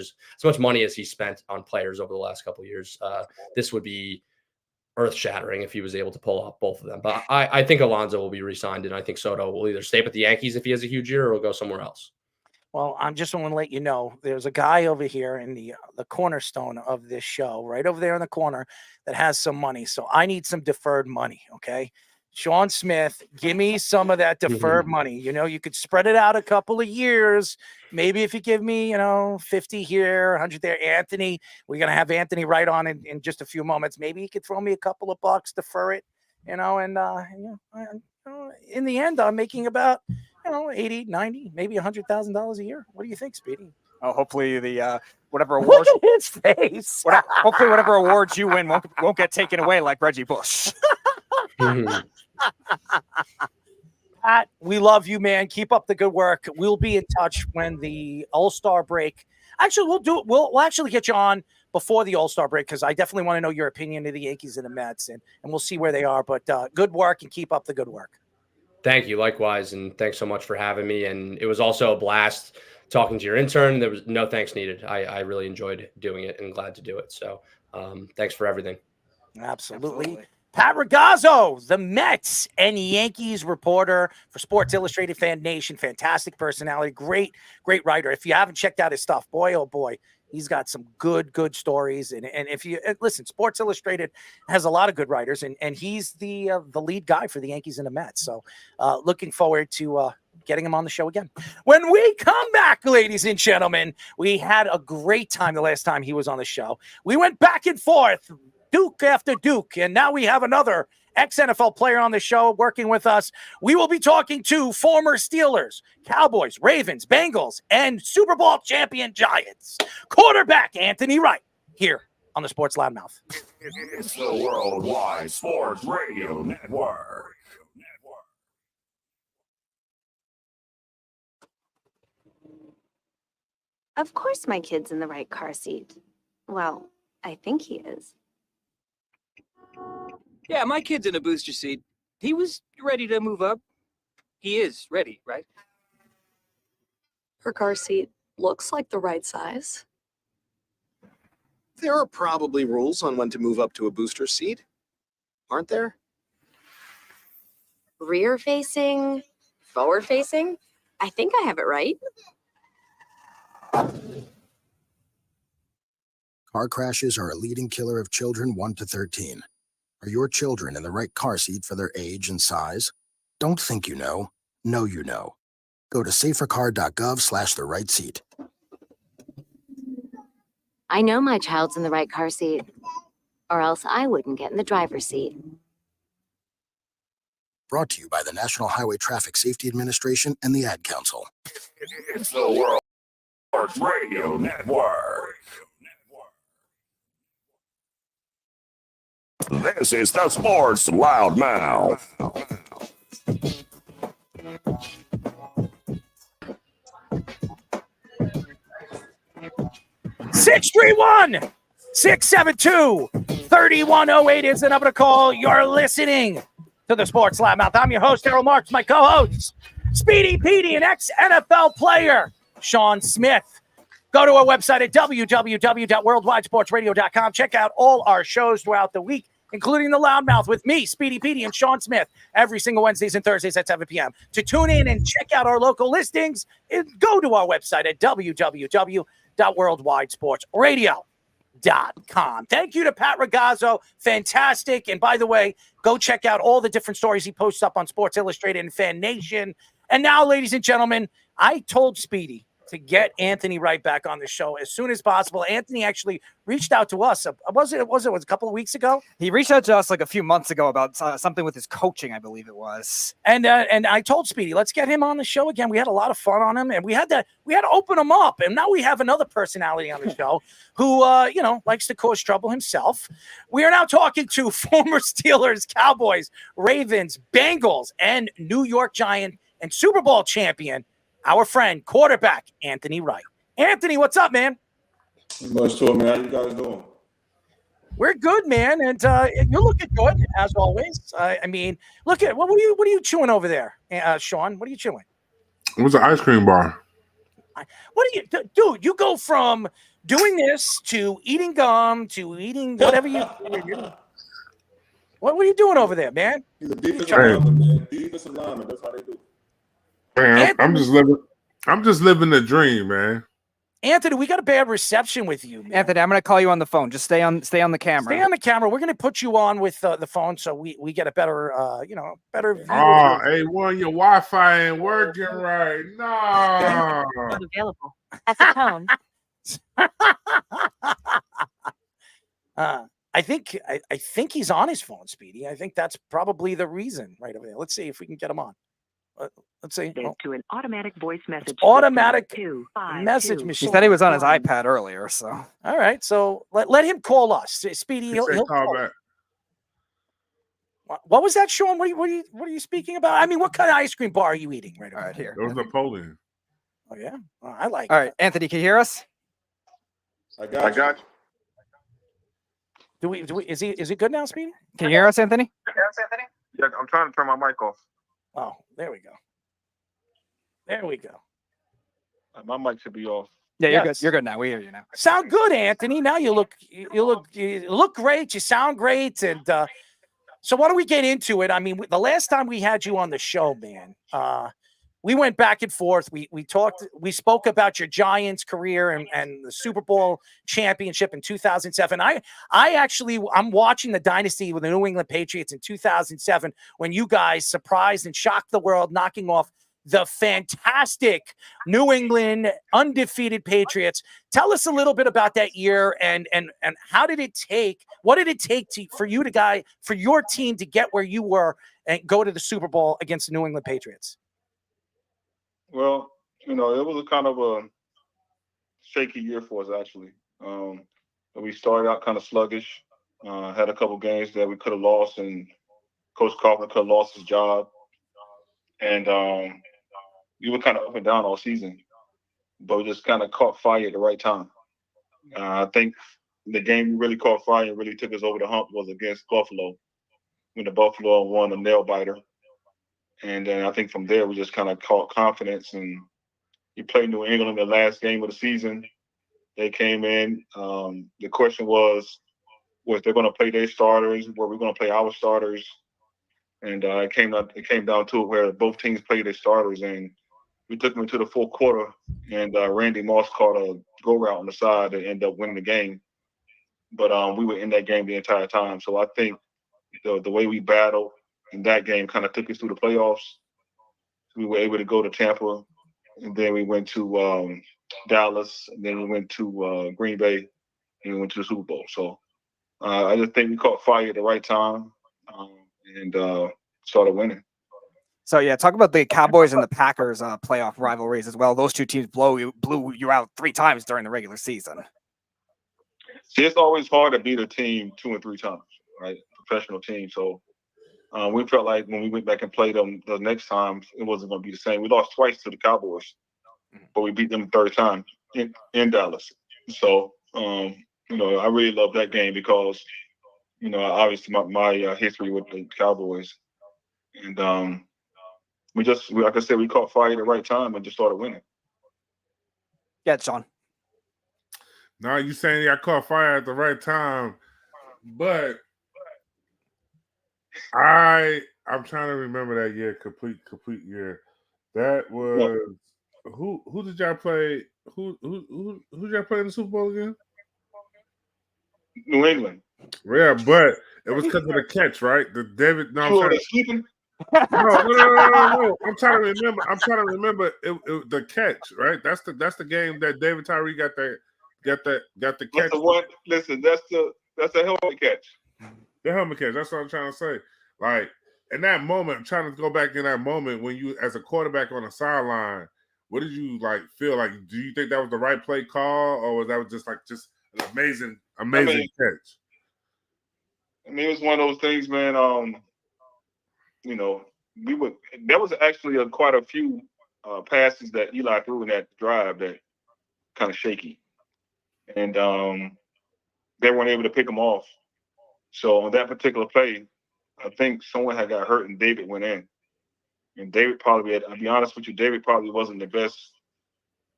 money as he spent on players over the last couple of years, this would be earth-shattering if he was able to pull off both of them. But I think Alonso will be re-signed, and I think Soto will either stay with the Yankees if he has a huge year, or will go somewhere else. Well, I'm just want to let you know, there's a guy over here in the cornerstone of this show, right over there in the corner, that has some money. So I need some deferred money, okay? Sean Smith, give me some of that deferred money. You know, you could spread it out a couple of years. Maybe if you give me, 50 here, 100 there. Anthony, we're going to have Anthony right on in just a few moments. Maybe he could throw me a couple of bucks, defer it, in the end, I'm making about, 80, 90, maybe $100,000 a year. What do you think, Speedy? Oh, hopefully the whatever awards Look at his face. Hopefully whatever awards you win won't get taken away like Reggie Bush. Pat, we love you, man. Keep up the good work. We'll be in touch when the All-Star break. Actually, we'll actually get you on before the All-Star break because I definitely want to know your opinion of the Yankees and the Mets, and we'll see where they are. But good work and keep up the good work. Thank you. Likewise. And thanks so much for having me. And it was also a blast talking to your intern. There was no thanks needed. I really enjoyed doing it and glad to do it. So thanks for everything. Absolutely. Pat Ragazzo, the Mets and Yankees reporter for Sports Illustrated Fan Nation. Fantastic personality. Great writer. If you haven't checked out his stuff, boy, oh boy, he's got some good stories. And if you listen, Sports Illustrated has a lot of good writers, and he's the lead guy for the Yankees and the Mets. So looking forward to getting him on the show again. When we come back, ladies and gentlemen, we had a great time the last time he was on the show. We went back and forth, Duke after Duke, and now we have another ex-NFL player on the show working with us. We will be talking to former Steelers, Cowboys, Ravens, Bengals, and Super Bowl champion Giants. Quarterback Anthony Wright here on the Sports Loudmouth. It's the Worldwide Sports Radio Network. Of course my kid's in the right car seat. Well, I think he is. Yeah, my kid's in a booster seat. He was ready to move up. He is ready, right? Her car seat looks like the right size. There are probably rules on when to move up to a booster seat, aren't there? Rear facing, forward facing. I think I have it right. Car crashes are a leading killer of children 1 to 13. Are your children in the right car seat for their age and size? Don't think you know. Know you know. Go to safercar.gov/the right seat. I know my child's in the right car seat. or else I wouldn't get in the driver's seat. Brought to you by the National Highway Traffic Safety Administration and the Ad Council. It's the World Sports Radio Network. This is the Sports Loudmouth. 631-672-3108 is the number to call. You're listening to the Sports Loudmouth. I'm your host, Errol Marks. My co-hosts, Speedy Petey, an ex-NFL player, Sean Smith. Go to our website at www.worldwidesportsradio.com. Check out all our shows throughout the week, including the Loudmouth with me, Speedy Petey, and Sean Smith, every single Wednesdays and Thursdays at 7 p.m. To tune in and check out our local listings, go to our website at www.worldwidesportsradio.com. Thank you to Pat Ragazzo. Fantastic. And by the way, go check out all the different stories he posts up on Sports Illustrated and Fan Nation. And now, ladies and gentlemen, I told Speedy to get Anthony Wright back on the show as soon as possible. Anthony actually reached out to us. Was it a couple of weeks ago? He reached out to us like a few months ago about something with his coaching, I believe it was. And I told Speedy, let's get him on the show again. We had a lot of fun on him, and we had to open him up. And now we have another personality on the show who likes to cause trouble himself. We are now talking to former Steelers, Cowboys, Ravens, Bengals, and New York Giant and Super Bowl champion, our friend, quarterback, Anthony Wright. Anthony, what's up, man? Much to it, man. How you guys doing? We're good, man, and you're looking good as always. I mean, look at what are you chewing over there, Sean? What are you chewing? It was an ice cream bar. What are you, dude? You go from doing this to eating gum to eating whatever you. What are you doing over there, man? He's a defensive lineman, man. Defensive lineman. That's how they do. Man, I'm just living the dream, man. Anthony, we got a bad reception with you, man. Anthony, I'm going to call you on the phone. Just stay on the camera. Stay on the camera. We're going to put you on with the phone so we get a better better view. Oh, hey, well, your Wi-Fi ain't working right. No. Available. At the tone. I think he's on his phone, Speedy. I think that's probably the reason right over there. Let's see if we can get him on. Let's see. To an automatic voice message. Automatic message machine. He said he was on his iPad earlier, so. All right, so let him call us, Speedy. He'll call back. What was that, Sean? What are you speaking about? I mean, what kind of ice cream bar are you eating right over here? It was Napoleon. Oh yeah, I like. All right, Anthony, can you hear us? I got you. Do we? Is he good now, Speedy? Can you hear us, Anthony? Yeah, I'm trying to turn my mic off. Oh, there we go. There we go. My mic should be off. Yeah, you're good. You're good now. We hear you now. Sound good, Anthony. Now you look great. You sound great. And so why don't we get into it? I mean, the last time we had you on the show, man, we went back and forth. We spoke about your Giants career and the Super Bowl championship in 2007. I'm watching the dynasty with the New England Patriots in 2007 when you guys surprised and shocked the world, knocking off the fantastic New England undefeated Patriots. Tell us a little bit about that year and what did it take for your team to get where you were and go to the Super Bowl against the New England Patriots? Well, it was a kind of a shaky year for us, actually. We started out kind of sluggish, had a couple games that we could have lost, and Coach Kaufman could have lost his job. And we were kind of up and down all season, but we just kind of caught fire at the right time. I think the game we really caught fire and really took us over the hump was against Buffalo, when the Buffalo won a nail biter. And then I think from there we just kind of caught confidence, and we played New England the last game of the season. They came in. The question was they going to play their starters? Were we going to play our starters? And it came down to it where both teams played their starters, and we took them into the fourth quarter, and Randy Moss caught a go route on the side and ended up winning the game. But we were in that game the entire time. So I think the way we battled in that game kind of took us through the playoffs. We were able to go to Tampa, and then we went to Dallas, and then we went to Green Bay, and we went to the Super Bowl. So I just think we caught fire at the right time and started winning. So yeah, talk about the Cowboys and the Packers playoff rivalries as well. Those two teams blew you out 3 times during the regular season. See, it's always hard to beat a team 2 and 3 times, right? Professional team. So we felt like when we went back and played them the next time, it wasn't going to be the same. We lost twice to the Cowboys, but we beat them the third time in Dallas. So, I really love that game because, obviously my history with the Cowboys. And like I said, we caught fire at the right time and just started winning. Yeah, Sean. Now you saying I caught fire at the right time, but I'm trying to remember that year, complete year. That was who did y'all play? Who did y'all play in the Super Bowl again? New England. Yeah, but it was because of the catch, right? The David. No, I'm trying to remember the catch, right? That's the game that David Tyree got the catch. That's the one. Listen, that's the helmet catch. The helmet catch. That's what I'm trying to say. Like in that moment, I'm trying to go back in that moment when you, as a quarterback on the sideline, what did you feel like? Do you think that was the right play call, or was that just an amazing catch? I mean, it was one of those things, man. There was actually quite a few passes that Eli threw in that drive that kind of shaky, and they weren't able to pick them off. So on that particular play, I think someone had got hurt and David went in. And David I'll be honest with you, David probably wasn't the best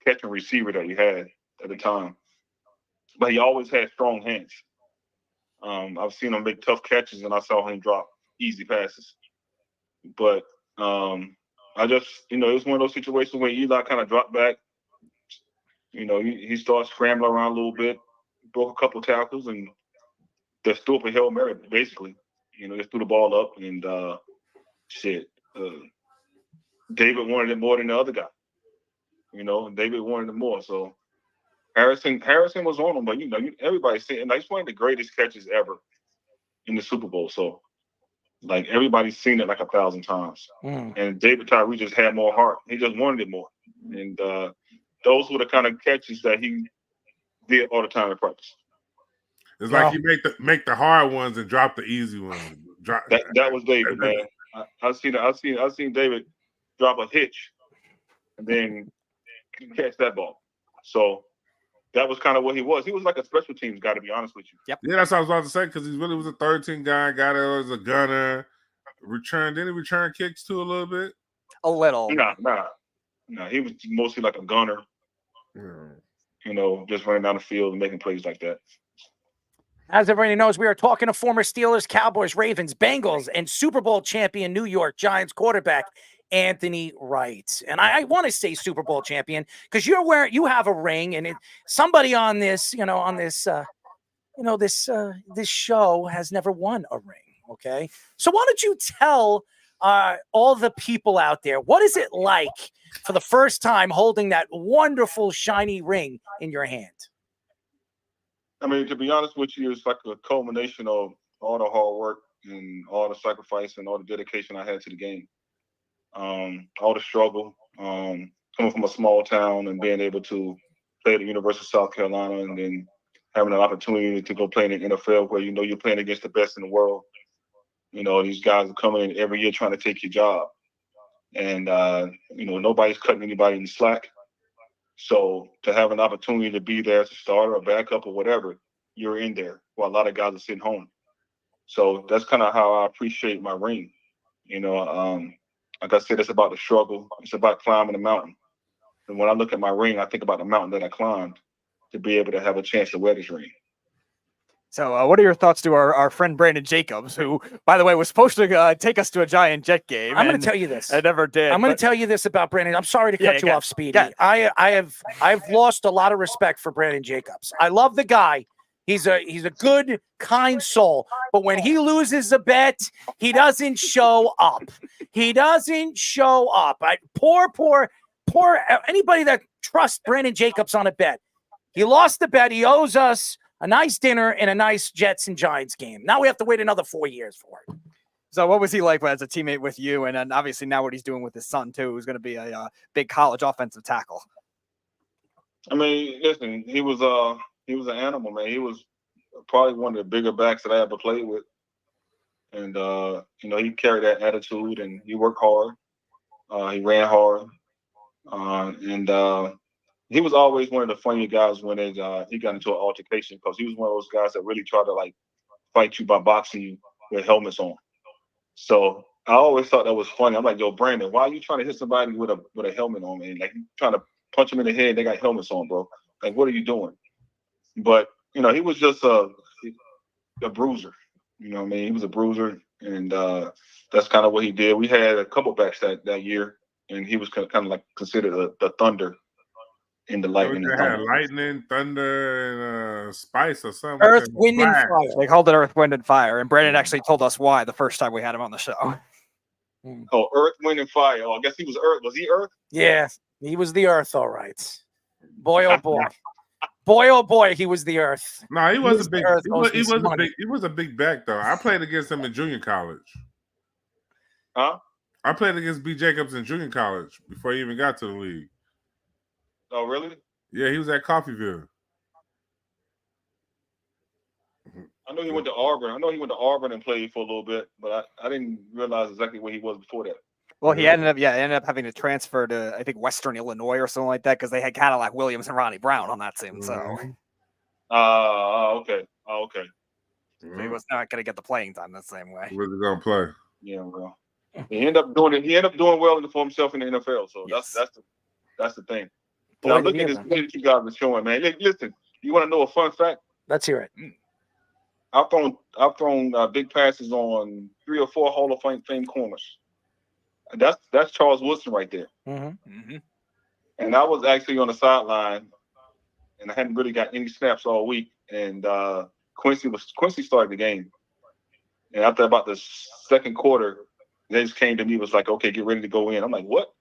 catching receiver that we had at the time. But he always had strong hands. I've seen him make tough catches and I saw him drop easy passes. But I just, it was one of those situations where Eli kind of dropped back. He started scrambling around a little bit, broke a couple tackles, and just threw up a Hail Mary, basically. Just threw the ball up and David wanted it more than the other guy. David wanted it more. So Harrison was on him, but everybody's saying it's one of the greatest catches ever in the Super Bowl. So everybody's seen it 1,000 times. And David Tyree just had more heart. He just wanted it more. And those were the kind of catches that he did all the time in practice. It's like he make the hard ones and drop the easy ones. That was David, man. I've seen David drop a hitch and then catch that ball. So that was kind of what he was. He was like a special teams guy, to be honest with you. Yep. Yeah, that's what I was about to say, because he really was a 13 guy that was a gunner. Didn't he return kicks too a little bit? A little. Nah. He was mostly like a gunner. Just running down the field and making plays like that. As everybody knows, we are talking to former Steelers, Cowboys, Ravens, Bengals, and Super Bowl champion New York Giants quarterback Anthony Wright. And I want to say Super Bowl champion because you have a ring, and somebody on this, this show has never won a ring. Okay, so why don't you tell all the people out there, what is it like for the first time holding that wonderful shiny ring in your hand? I mean, to be honest with you, it's like a culmination of all the hard work and all the sacrifice and all the dedication I had to the game. All the struggle, coming from a small town and being able to play at the University of South Carolina and then having an opportunity to go play in the NFL where you're playing against the best in the world. These guys are coming in every year trying to take your job. And, nobody's cutting anybody in slack. So to have an opportunity to be there as a starter or backup or whatever, you're in there while a lot of guys are sitting home. So that's kind of how I appreciate my ring. Like I said, it's about the struggle. It's about climbing the mountain. And when I look at my ring, I think about the mountain that I climbed to be able to have a chance to wear this ring. So what are your thoughts to our friend Brandon Jacobs, who, by the way, was supposed to take us to a Giant Jet game? I'm going to tell you this. I never did. I'm going to tell you this about Brandon. I'm sorry to cut you off, Speedy. I've lost a lot of respect for Brandon Jacobs. I love the guy. He's a good, kind soul. But when he loses a bet, he doesn't show up. He doesn't show up. Poor anybody that trusts Brandon Jacobs on a bet. He lost the bet. He owes us a nice dinner and a nice Jets and Giants game. Now we have to wait another 4 years for it. So what was he like as a teammate with you? And then obviously now what he's doing with his son too, who's going to be a big college offensive tackle. I mean, listen, he was an animal, man. He was probably one of the bigger backs that I ever played with. And he carried that attitude and he worked hard. He ran hard. And he was always one of the funny guys when he got into an altercation, because he was one of those guys that really tried to like fight you by boxing you with helmets on. So I always thought that was funny. I'm like, yo, Brandon, why are you trying to hit somebody with a helmet on, man? Like, you trying to punch them in the head, they got helmets on, bro. Like, what are you doing? But, he was just a bruiser. You know what I mean? He was a bruiser, and that's kind of what he did. We had a couple backs that year, and he was kind of like considered the thunder in the lightning. They had lightning, thunder, and spice or something. Earth, wind, and fire. They called it Earth, Wind, and Fire. And Brandon actually told us why the first time we had him on the show. Oh, Earth, Wind, and Fire. Oh, I guess he was Earth. Was he Earth? Yeah, he was the Earth, all right. Boy, oh boy. Boy, oh boy, he was the Earth. No, he was a big. Earth, He was a big back though. I played against him in junior college. Huh? I played against B. Jacobs in junior college before he even got to the league. Oh, really? Yeah, he was at Coffeyville. I know he went to Auburn. And played for a little bit, but I didn't realize exactly where he was before that. Well, he ended up having to transfer to, I think, Western Illinois or something like that, because they had Cadillac Williams and Ronnie Brown on that team. So, okay. Oh, okay. So he was not going to get the playing time the same way. Where's he gonna play? Yeah, well, he ended up doing well for himself in the NFL. So that's the thing. Boy, Now look at this play that you guys are showing, man. Listen, you want to know a fun fact? Let's hear it. I've thrown big passes on 3 or 4 Hall of Fame corners. That's Charles Woodson right there. Mm-hmm. And I was actually on the sideline, and I hadn't really got any snaps all week. And Quincy started the game, and after about the second quarter, they just came to me, was like, "Okay, get ready to go in." I'm like, "What?"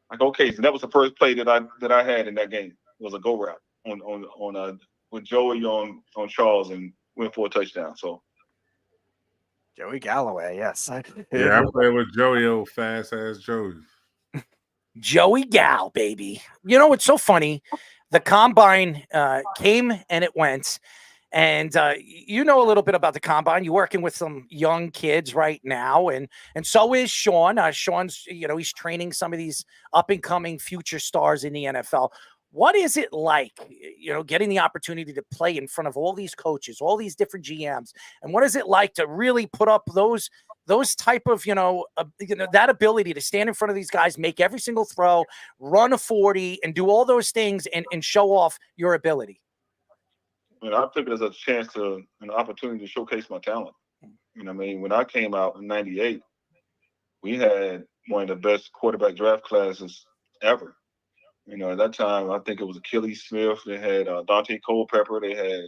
Like, okay, so that was the first play that I had in that game. It was a go route on with Joey on Charles, and went for a touchdown. So. Joey Galloway, yes. Yeah, I played with Joey, old fast ass Joey. Joey Gal, baby. You know what's so funny? The combine came and it went. And you know a little bit about the combine. You're working with some young kids right now, and so is Sean. Sean's, he's training some of these up and coming future stars in the NFL. What is it like, getting the opportunity to play in front of all these coaches, all these different GMs, and what is it like to really put up those type of, that ability to stand in front of these guys, make every single throw, run a 40, and do all those things and show off your ability? I took it as a chance an opportunity to showcase my talent. You know what I mean? When I came out in '98, we had one of the best quarterback draft classes ever. At that time, I think it was Achilles Smith. They had Dante Culpepper. They had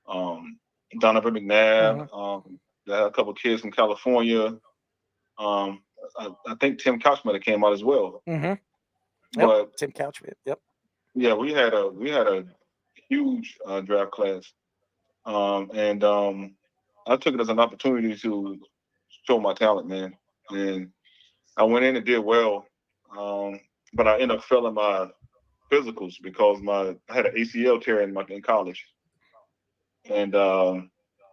Donovan McNabb. Mm-hmm. They had a couple of kids from California. I think Tim Couch might have came out as well. Mm-hmm. But Tim Couch. Yep. Yeah, we had a huge draft class, and I took it as an opportunity to show my talent, man. And I went in and did well, but I ended up failing my physicals because I had an ACL tear in college, and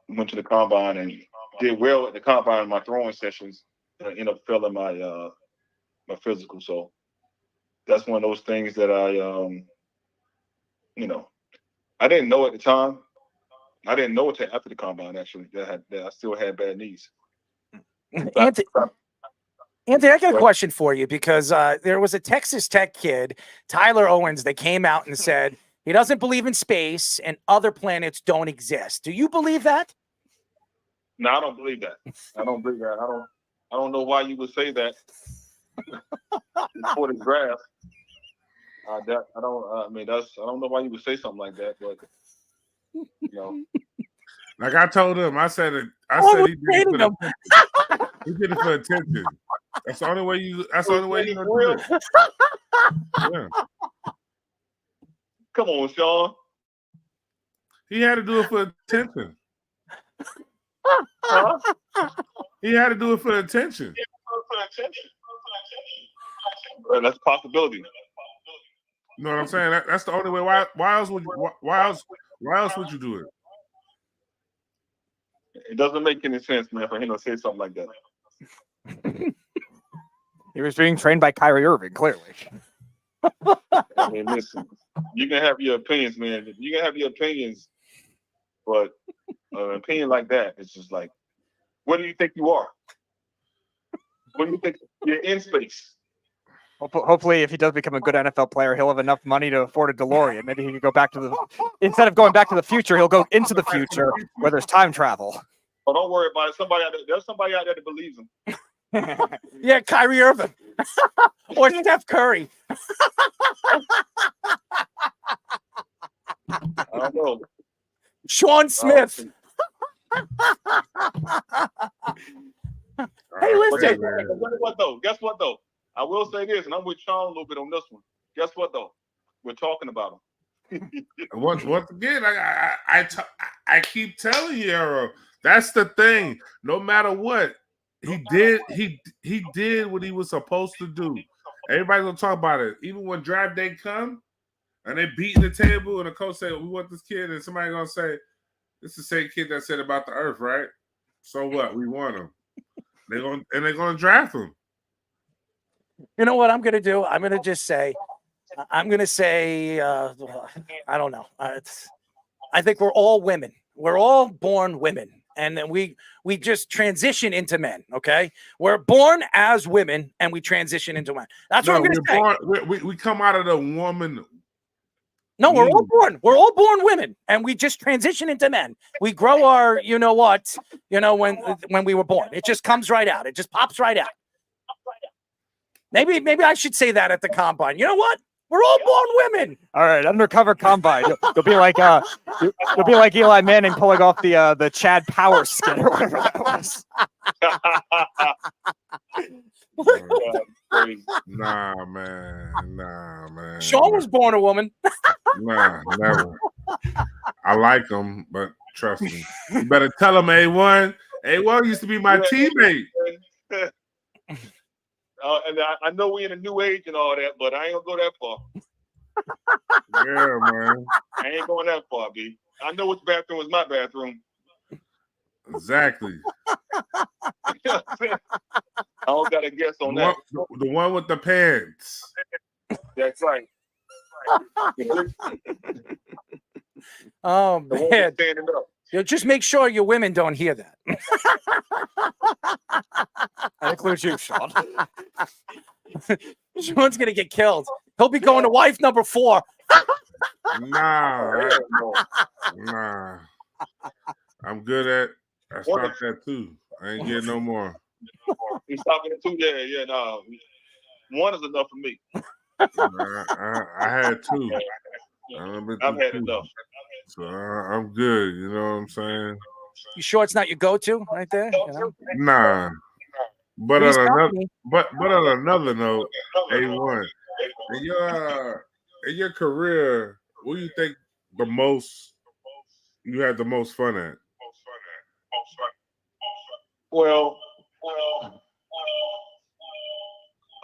went to the combine and did well at the combine in my throwing sessions, and I ended up failing my physical. So that's one of those things that I didn't know at the time. I didn't know until after the combine, actually, that I still had bad knees. Anthony, I got a question for you, because there was a Texas Tech kid, Tyler Owens, that came out and said he doesn't believe in space and other planets don't exist. Do you believe that? No, I don't believe that. I don't believe that. I don't know why you would say that before the draft. I don't know why you would say something like that, but Like I told him, I said he did it for attention. That's the only way you gonna do it. Yeah. Come on, Sean. He had to do it for attention. Huh? He had to do it for attention. Well, that's a possibility. You know what I'm saying? That's the only way. Why else would would you do it? It doesn't make any sense, man, for him to say something like that. He was being trained by Kyrie Irving, clearly. I mean, listen, you can have your opinions, man. You can have your opinions, but an opinion like that is just like, what do you think you are? What do you think? You're in space. Hopefully, if he does become a good NFL player, he'll have enough money to afford a DeLorean. Maybe he can go back to the instead of going back to the future, he'll go into the future where there's time travel. Oh, don't worry about it. There's somebody out there that believes him. Yeah, Kyrie Irving or Steph Curry. I don't know. Sean Smith. Hey, listen. Guess what though? I will say this, and I'm with Sean a little bit on this one. Guess what though? We're talking about him. Once again, I keep telling you, Arrow, that's the thing. No matter what, he did what he was supposed to do. Everybody's gonna talk about it. Even when draft day come and they beating the table and the coach say, we want this kid, and somebody gonna say, this is the same kid that said about the earth, right? So what? We want him. They're gonna draft him. You know what I'm gonna do? I'm gonna say, I don't know. I think we're all women. We're all born women, and then we just transition into men. Okay, we're born as women, and we transition into men. That's what I'm gonna say. We come out of the woman. No, we're all born. We're all born women, and we just transition into men. We grow our, when we were born, it just comes right out. It just pops right out. Maybe I should say that at the combine. You know what? We're all born women. All right, undercover combine. You'll be like Eli Manning pulling off the Chad Power skit or whatever that was. Nah, man. Sean was born a woman. Nah, never. I like him, but trust me. You better tell him A1. A1 used to be my teammate. And I know we're in a new age and all that, but I ain't gonna go that far. Yeah, man. I ain't going that far, B. I know which bathroom is my bathroom. Exactly. I don't got a guess on that. The one with the pants. That's right. Oh, The one man. standing up. Just make sure your women don't hear that. That includes you, Sean. Sean's going to get killed. He'll be going to wife number 4. Nah. I'm good at. I stopped that too. I ain't getting no more. He's stopping it too. Yeah. No, one is enough for me. I had 2. I've had enough. So I'm good. You know what I'm saying? You sure it's not your go-to right there? Nah. But on another note, A1, in your career, what do you think you had the most fun at? Well,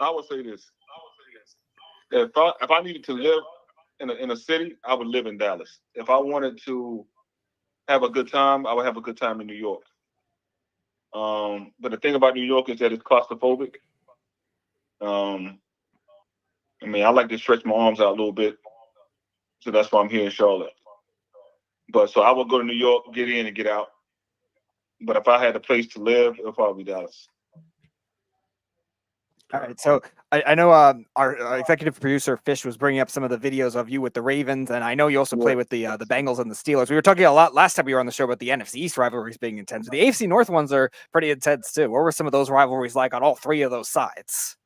I would say this. If I needed to live in a city, I would live in Dallas. If I wanted to have a good time, I would have a good time in New York. But the thing about New York is that it's claustrophobic. I like to stretch my arms out a little bit. So that's why I'm here in Charlotte. But so I would go to New York, get in and get out. But if I had a place to live, it would probably be Dallas. All right, so I know our executive producer Fish was bringing up some of the videos of you with the Ravens, and I know you also play with the Bengals and the Steelers. We were talking a lot last time we were on the show about the NFC East rivalries being intense. The AFC North ones are pretty intense too. What were some of those rivalries like on all 3 of those sides?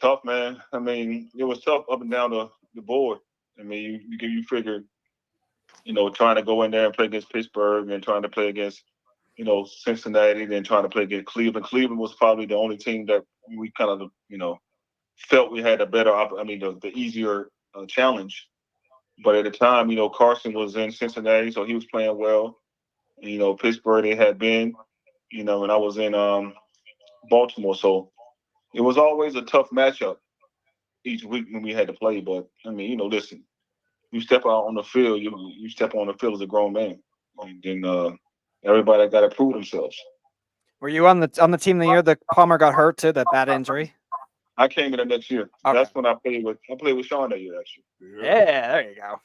Tough, man. It was tough up and down the board. You figure, trying to go in there and play against Pittsburgh and trying to play against, Cincinnati, then trying to play against Cleveland. Cleveland was probably the only team that we kind of, felt we had a better, the easier challenge. But at the time, Carson was in Cincinnati, so he was playing well. Pittsburgh they had been, and I was in Baltimore, so it was always a tough matchup each week when we had to play. But I mean, listen, you step out on the field, you step on the field as a grown man, and then everybody got to prove themselves. Were you on the team the year that Palmer got hurt too? That bad injury. I came in the next year. Okay. That's when I played with Sean that year, actually. Yeah, there you go.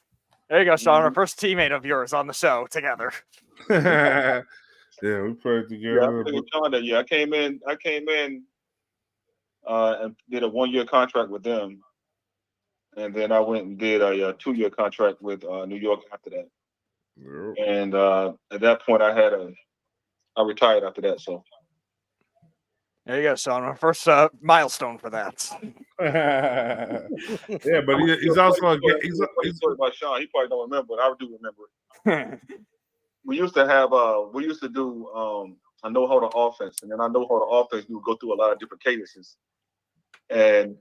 There you go, Sean. Our first teammate of yours on the show together. Yeah, we played Yeah, I together. played with Sean that year. I came in and did a 1-year contract with them, and then I went and did a 2-year contract with New York after that. Yep. And at that point, I retired after that. So There you go, Sean. Our first milestone for that. Yeah, but he's also he's about Sean. He probably don't remember, but I do remember it. We used to do a no huddle offense, and then I no huddle offense we would go through a lot of different cadences. And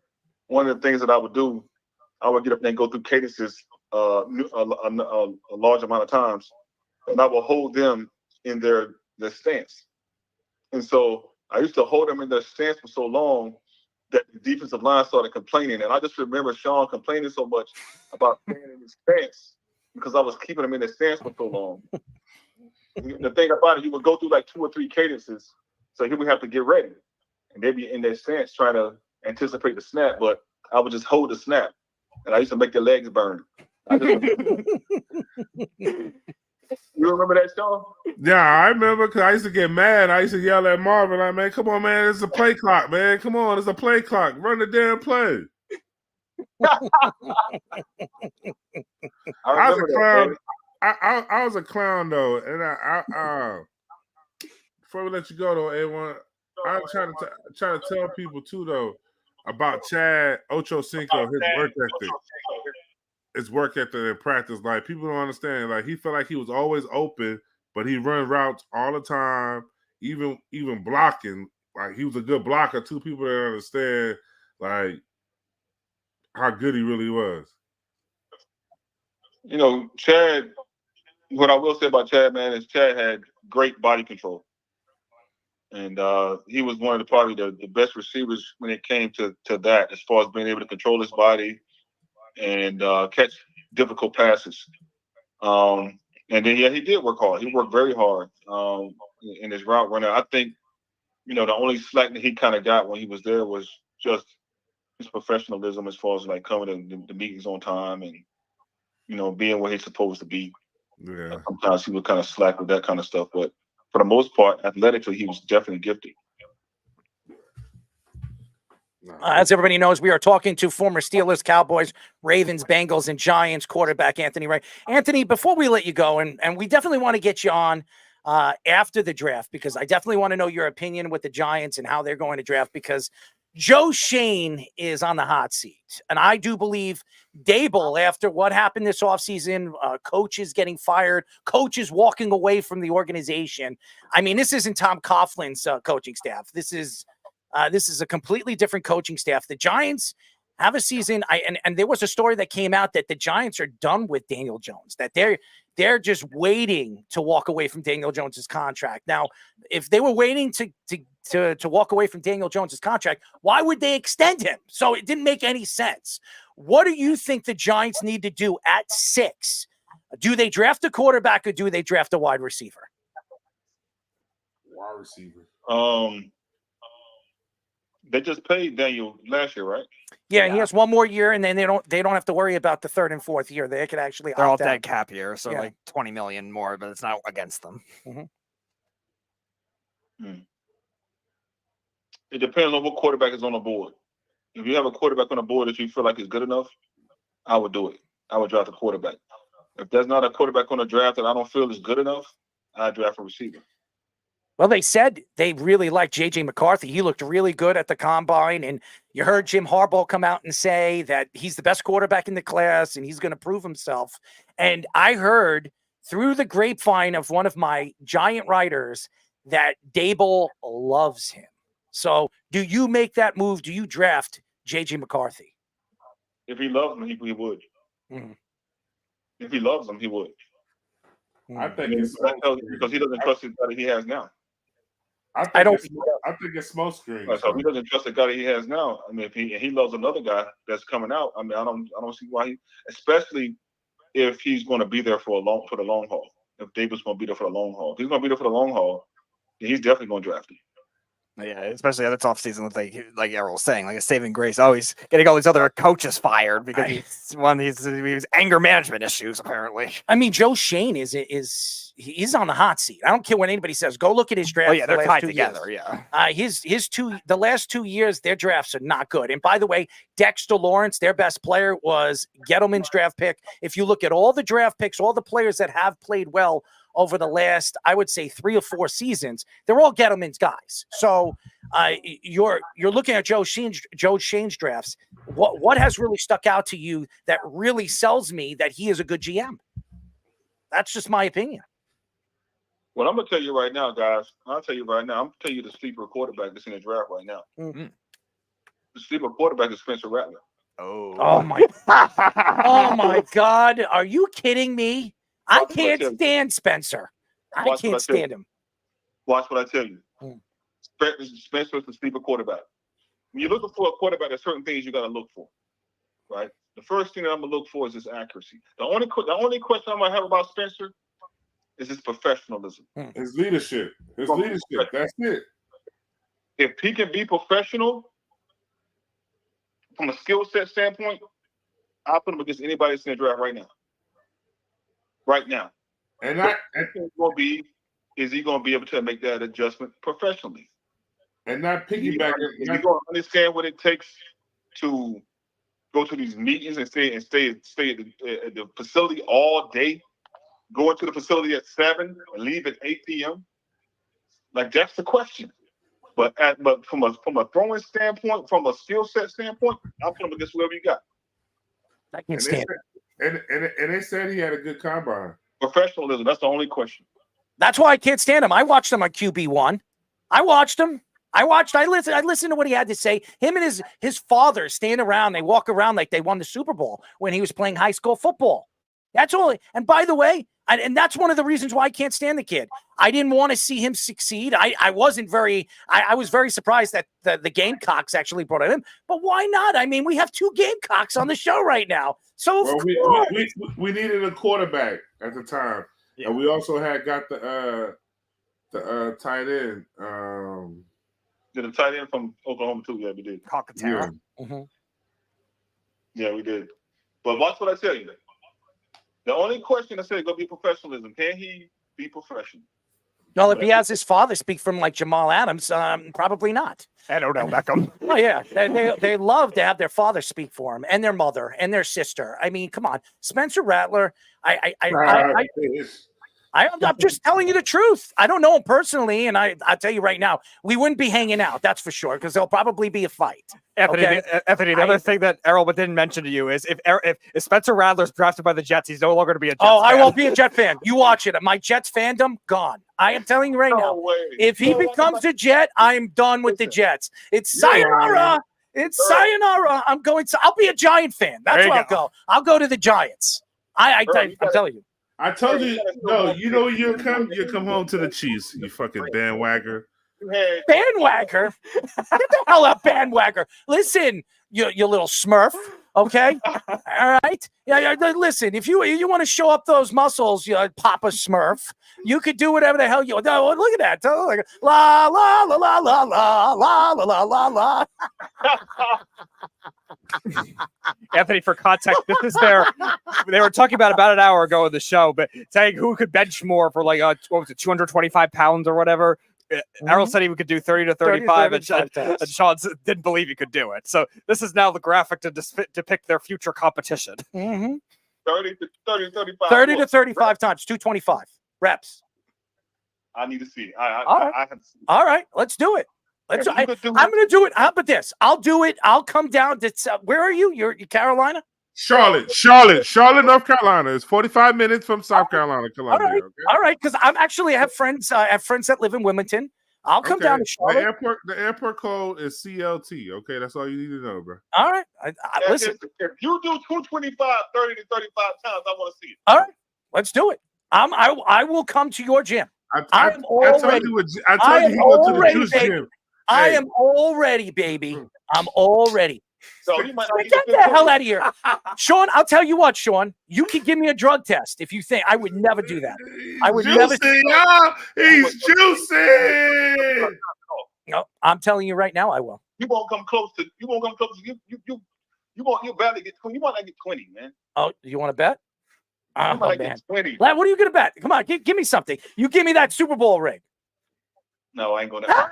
one of the things that I would do, I would get up there and go through cadences a large amount of times, and I will hold them in their stance. And so I used to hold them in their stance for so long that the defensive line started complaining. And I just remember Sean complaining so much about staying in his stance because I was keeping him in his stance for so long. The thing about it, he would go through like 2 or 3 cadences, so he would have to get ready. And they'd be in their stance trying to anticipate the snap, but I would just hold the snap. And I used to make their legs burn. You remember that, Sean? Yeah, I remember because I used to get mad. I used to yell at Marvin, like, man, come on, man, it's a play clock, man. Come on, it's a play clock. Run the damn play. I was a clown. I was a clown though, and I before we let you go though, A1, I'm trying to tell people too though about Chad Ochocinco, his work ethic in practice. Like people don't understand. Like he felt like he was always open, but he run routes all the time, even blocking. Like he was a good blocker too. People don't understand like how good he really was. Chad, what I will say about Chad, man, is Chad had great body control. And he was one of probably the best receivers when it came to that, as far as being able to control his body and catch difficult passes. And then, yeah, he did work hard. He worked very hard in his route runner. I think, the only slack that he kind of got when he was there was just his professionalism as far as like coming to the meetings on time and, being where he's supposed to be. Yeah. Sometimes he would kind of slack with that kind of stuff, but for the most part, athletically, he was definitely gifted. As everybody knows, we are talking to former Steelers, Cowboys, Ravens, Bengals, and Giants quarterback Anthony Wright. Anthony, before we let you go, and we definitely want to get you on after the draft, because I definitely want to know your opinion with the Giants and how they're going to draft, because Joe Shane is on the hot seat. And I do believe Dable, after what happened this offseason, coaches getting fired, coaches walking away from the organization. I mean, this isn't Tom Coughlin's coaching staff. This is a completely different coaching staff. The Giants have a season. And there was a story that came out that the Giants are done with Daniel Jones, that they're just waiting to walk away from Daniel Jones's contract. Now, if they were waiting to walk away from Daniel Jones's contract, why would they extend him? So it didn't make any sense. What do you think the Giants need to do at 6? Do they draft a quarterback or do they draft a wide receiver? Wide receiver. They just paid Daniel last year, right? Yeah, he has one more year, and then they don't have to worry about the 3rd and 4th year. They could actually They're all opt out. dead cap year, so Yeah. like 20 million more, but it's not against them. It depends on what quarterback is on the board. If you have a quarterback on the board that you feel like is good enough, I would do it. I would draft a quarterback. If there's not a quarterback on the draft that I don't feel is good enough, I draft a receiver. Well, they said they really liked J.J. McCarthy. He looked really good at the combine, and you heard Jim Harbaugh come out and say that he's the best quarterback in the class and he's going to prove himself. And I heard through the grapevine of one of my Giant writers that Dable loves him. So do you make that move? Do you draft J.J. McCarthy? If he loves him, he would. If he loves him, he would. I think mean, it's smoke because he doesn't trust the guy that he has now. I think it's smoke screen. Right, so if he doesn't trust the guy that he has now, I mean, if he loves another guy that's coming out, I mean, I don't see why especially if he's going to be there for the long haul. If Davis going to be there for the long haul, if he's going to be there for the long haul, then he's definitely going to draft him. Yeah, especially that's off season with like Errol was saying, like a saving grace. Oh, he's getting all these other coaches fired because he's anger management issues apparently. I mean, Joe Shane he's on the hot seat. I don't care what anybody says. Go look at his draft. Oh yeah, they're the tied last 2 together. years. Yeah. The last 2 years, their drafts are not good. And by the way, Dexter Lawrence, their best player, was Gettleman's draft pick. If you look at all the draft picks, all the players that have played well over the last, I would say, 3 or 4 seasons, they're all Gettleman's guys. So you're looking at Joe Shane's drafts. What has really stuck out to you that really sells me that he is a good GM? That's just my opinion. Well, I'm gonna tell you right now, guys. I'll tell you right now. I'm gonna tell you the sleeper quarterback that's in the draft right now. Mm-hmm. The sleeper quarterback is Spencer Rattler. Oh my! Oh my God! Are you kidding me? I can't stand Spencer. I can't stand him. Watch what I tell you. Spencer is the sleeper quarterback. When you're looking for a quarterback, there's certain things you got to look for, right? The first thing that I'm gonna look for is his accuracy. The only question I'm gonna have about Spencer is his professionalism. His leadership. That's it. If he can be professional from a skill set standpoint, I'll put him against anybody that's in the draft right now. Right now. And is he going to be able to make that adjustment professionally? And not piggybacking. Is he going to understand what it takes to go to these meetings and stay at the facility all day? Go into the facility at 7 and leave at 8 p.m. Like that's the question. But from a throwing standpoint, from a skill set standpoint, I'll put him against whoever you got. I can't stand it. And they said he had a good combine. Professionalism, that's the only question. That's why I can't stand him. I watched him on QB1. I watched him. I listened to what he had to say. Him and his father stand around. They walk around like they won the Super Bowl when he was playing high school football. That's all. And by the way, and that's one of the reasons why I can't stand the kid. I didn't want to see him succeed. I was very surprised that the Gamecocks actually brought him in. But why not? I mean, we have 2 Gamecocks on the show right now. So we needed a quarterback at the time. Yeah. And we also got the tight end. Did a tight end from Oklahoma too? Yeah, we did. Calcaterra. Yeah. Mm-hmm. Yeah, we did. But watch what I tell you. The only question I said is going to be professionalism. Can he be professional? Well, if he has his father speak from like Jamal Adams, probably not. And Odell Beckham. Oh yeah, they love to have their father speak for him, and their mother, and their sister. I mean, come on, Spencer Rattler. I'm just telling you the truth. I don't know him personally, and I'll tell you right now, we wouldn't be hanging out. That's for sure, because there'll probably be a fight. Anthony, the other thing that Errol didn't mention to you is if Spencer Rattler's drafted by the Jets, he's no longer going to be a Jets fan. I won't be a Jet fan. You watch it. My Jets fandom, gone. I am telling you right now. If he becomes a Jet, I'm done with the Jets. It's sayonara. It's sayonara. I'll be a Giant fan. That's where I'll go. I'll go to the Giants. I'm telling you. I told you, no, you know you'll come home to the Chiefs, you fucking bandwagger. Bandwagger? Get the hell out, bandwagger. Listen, you little smurf, okay? All right? Yeah, listen, if you want to show up those muscles, Papa Smurf, you could do whatever the hell you want. Oh, look at that. Like, la, la, la, la, la, la, la, la, la, la. Anthony, for context, this is they were talking about an hour ago in the show, but saying who could bench more for like, what was it, 225 pounds or whatever. Errol said he could do 30 to 35, and Sean didn't believe he could do it. So this is now the graphic to depict their future competition. Mm-hmm. 30 to 35. 30 to 35 times, 225 reps. I need to see it. All right, let's do it. I'm going to do it. How about this? I'll do it. I'll come down to. Where are you? You're Carolina? Charlotte, North Carolina. It's 45 minutes from South Carolina, Columbia. All right, because I have friends that live in Wilmington. I'll come down to Charlotte. The airport code is CLT. Okay, that's all you need to know, bro. All right. Listen. If you do 225, 30 to 35 times, I want to see it. All right. Let's do it. I will come to your gym. I am already. I told you he went to the juice gym. I am already, baby. I'm already. So you might not Get the hell out of here. Sean, I'll tell you what, Sean. You can give me a drug test if you think. I would never do that. I would never. He's juicy. No, I'm telling you right now, I will. You won't come close to. You won't come close to. You won't. You barely get 20. You might not get 20, man. Oh, you want to bet? Oh, might man. get 20. Lad, what are you going to bet? Come on, give me something. You give me that Super Bowl ring. No, I ain't going to.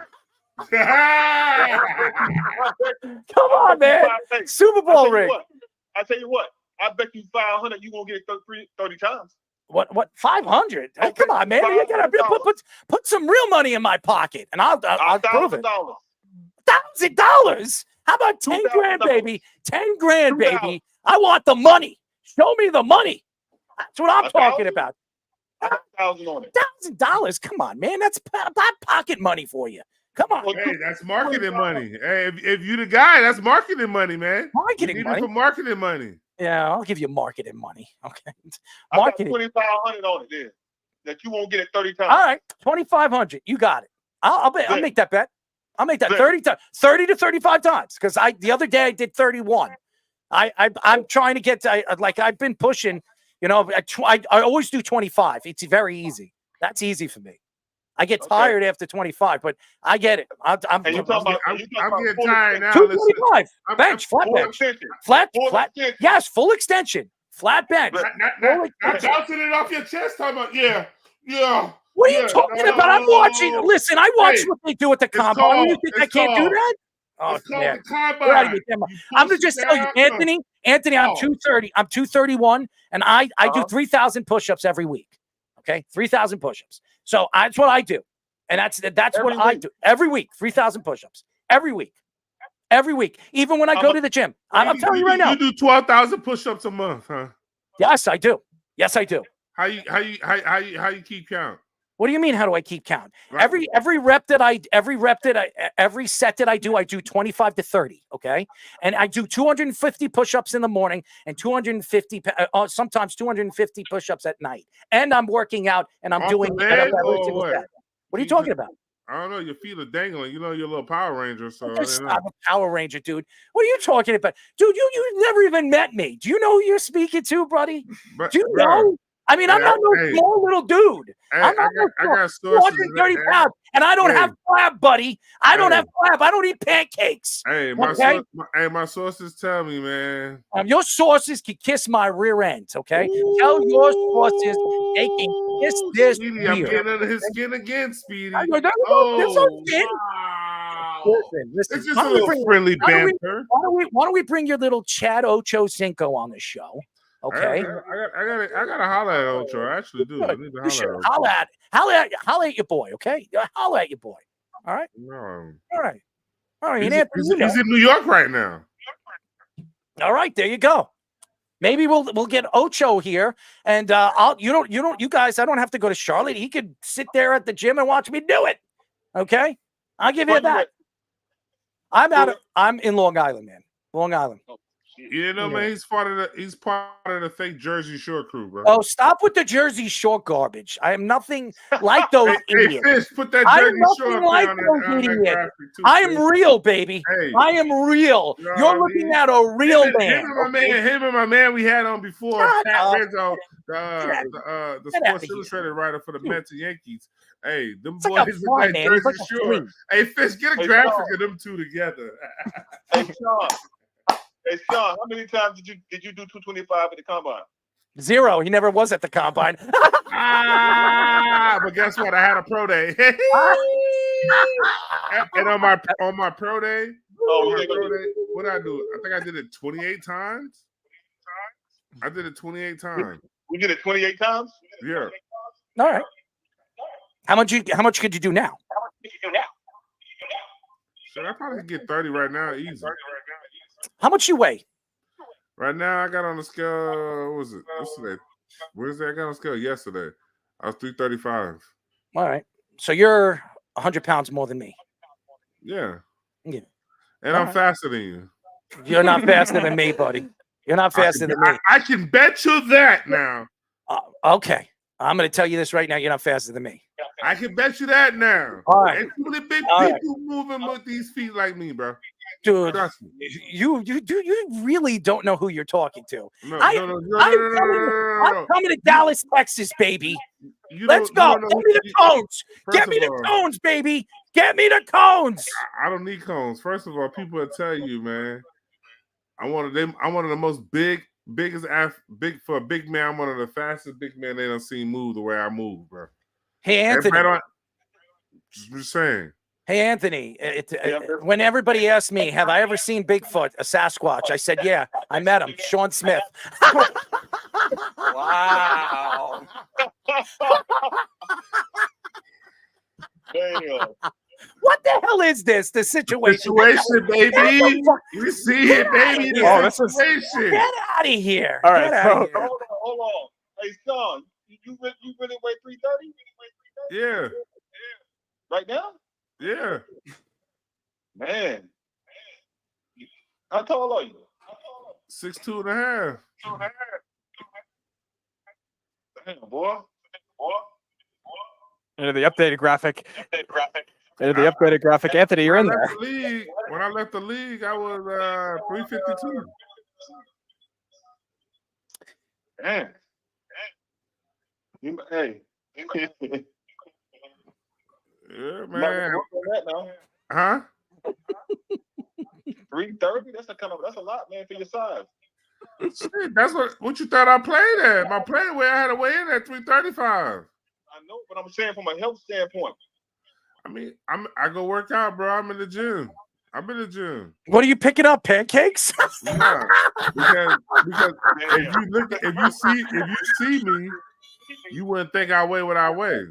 Come on, man. Super Bowl ring. I tell you what. I bet you 500. You gonna get it 30 times. What? 500? Hey, come on, man. You gotta put some real money in my pocket, and I'll prove it. $1,000. How about 10 grand, baby? 10 grand, baby. I want the money. Show me the money. That's what I'm talking about. $1,000. Come on, man. That's pocket money for you. Come on. Hey, that's marketing money. Hey, if you the guy, that's marketing money, man. Marketing money. For marketing money. Yeah, I'll give you marketing money. Okay. Marketing. I got 2,500 on it then. That you won't get it 30 times. All right, 2,500. You got it. I'll make that bet. I'll make that 30 to 35 times because the other day I did 31. I'm trying to get to, I've been pushing. You know, I always do 25. It's very easy. That's easy for me. I get tired after 25, but I get it. I'm getting tired now. 225 bench, flat bench, flat. Yes, full extension, flat bench. Not bouncing it off your chest. Talking about yeah. What are you talking about? I'm watching. Listen, I watch what they do at the combine. You think I can't do that? Oh, man. I'm gonna just tell you, Anthony. I'm 230. I'm 231, and I do 3,000 push-ups every week. Okay, 3,000 push-ups. So that's what I do, and that's what I do every week. 3,000 push-ups every week. Even when I go to the gym. I'm telling you right now. You do 12,000 push-ups a month, huh? Yes, I do. How you keep count? What do you mean? How do I keep count? Right. Every set that I do 25 to 30. Okay, and I do 250 push-ups in the morning and 250, sometimes 250 push-ups at night. And I'm working out and I'm doing. What are you talking about? I don't know. Your feet are dangling. You know you're a little Power Ranger. So I'm a Power Ranger, dude. What are you talking about, dude? You've never even met me. Do you know who you're speaking to, buddy? Do you know? I mean, I'm not no small little dude. I got 230 pounds, and I don't have flab, buddy. I don't have flab. I don't eat pancakes. Hey, my sources tell me, man. Your sources can kiss my rear end, okay? Ooh. Tell your sources they can kiss this Speedy, I'm getting under his skin again, Speedy. There's no skin. Wow. Listen, it's just a little friendly banter. Why don't we bring your little Chad Ochocinco on the show? Okay. I gotta holler at Ocho. I actually do. I need to holler at your boy. Okay, holler at your boy. All right. No. All right. He's in New York right now. All right, there you go. Maybe we'll get Ocho here, and you guys. I don't have to go to Charlotte. He could sit there at the gym and watch me do it. Okay, I'll give you that. I'm in Long Island, man. Long Island. You know, man, he's part of the fake Jersey Shore crew, bro. Oh, stop with the Jersey Shore garbage. I am nothing like those idiots. Hey, Fish, put that Jersey Shore like on that I am real, baby. Hey. I am real. You're looking at a real man. Him and my man we had on before, Pat Rizzo, the Sports Illustrated writer for the Mets and Yankees. Hey, them boys with that Jersey Shore. Hey, Fish, get a graphic of them two together. Hey, Sean. Hey, Sean, how many times did you do 225 at the combine? 0. He never was at the combine. But guess what? I had a pro day. And on my pro day, what did I do? I think I did it 28 times. I did it 28 times. We did it 28 times? Yeah. All right. How much could you do now? So I probably get 30 right now, easy. How much you weigh? Right now, I got on the scale. What was it? Yesterday. Wednesday, I got on the scale yesterday. I was 335. All right. So you're 100 pounds more than me. Yeah. Yeah. And All I'm right. faster than you. You're not faster than me, buddy. You're not faster than me. I can bet you that now. Okay. I'm going to tell you this right now. You're not faster than me. I can bet you that now. All right. Ain't too many big All right. people moving with these feet like me, bro. Dude, Trust me. you really don't know who you're talking to. No, I'm no. coming to Dallas, Texas, baby. You Let's don't- you go. don't know Get who- me the cones. First Get me of the all- cones, baby. Get me the cones. I don't need cones. First of all, people will tell you, man. I'm one of the most biggest for a big man. I'm one of the fastest big men they done seen move the way I move, bro. Hey, Anthony. Just saying. Hey, Anthony, when everybody asked me, have I ever seen Bigfoot, a Sasquatch? I said, yeah, I met him, Sean Smith. Wow. Damn. What the hell is this? The situation? Situation, baby. We see it, baby. Oh, this is- Situation. Get out of here. All right, Get outta so- here. Hold on. Hey, Sean, you really weigh 330? Yeah. Right now? Yeah. Man. How tall are you? 6'2.5". Damn, boy. Into the updated graphic. Anthony, you're in there. When I left the league, I was 352. Damn. Hey. Yeah, Might man. work on that now. Huh? 330? That's a lot, man, for your size. Shit, that's what you thought I played at. My playing weight, I had to weigh in at 335. I know, but I'm saying from a health standpoint. I mean, I go work out, bro. I'm in the gym. What are you picking up? Pancakes? Nah, because if you see me, you wouldn't think I weigh what I weigh.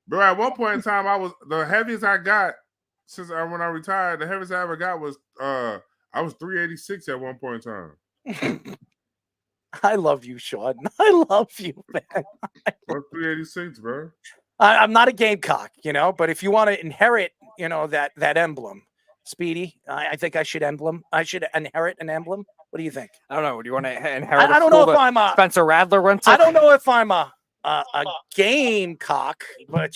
Bro, at one point in time, I was the heaviest I got since when I retired. The heaviest I ever got was I was 386 at one point in time. I love you, Sean. I love you, man. I was 386, bro. I'm not a gamecock, but if you want to inherit, that emblem, Speedy, I think I should inherit an emblem. What do you think? I don't know. Do you want to inherit? I don't know if I'm a Spencer Radler went to. I don't know if I'm a gamecock, but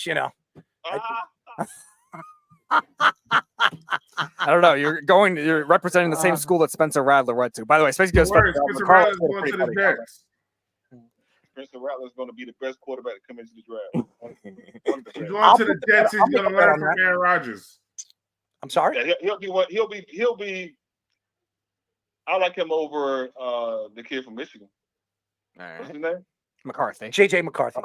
I don't know. You're representing the same school that Spencer Radler went to. By the way, Spencer Spencer Radler's going to the Jets. Spencer Rattler's going to be the best quarterback to come into the draft. He's going to the Jets. He's going to learn from Aaron Rodgers. I'm sorry. Yeah, he'll be. I like him over the kid from Michigan. What's his name? McCarthy. JJ McCarthy.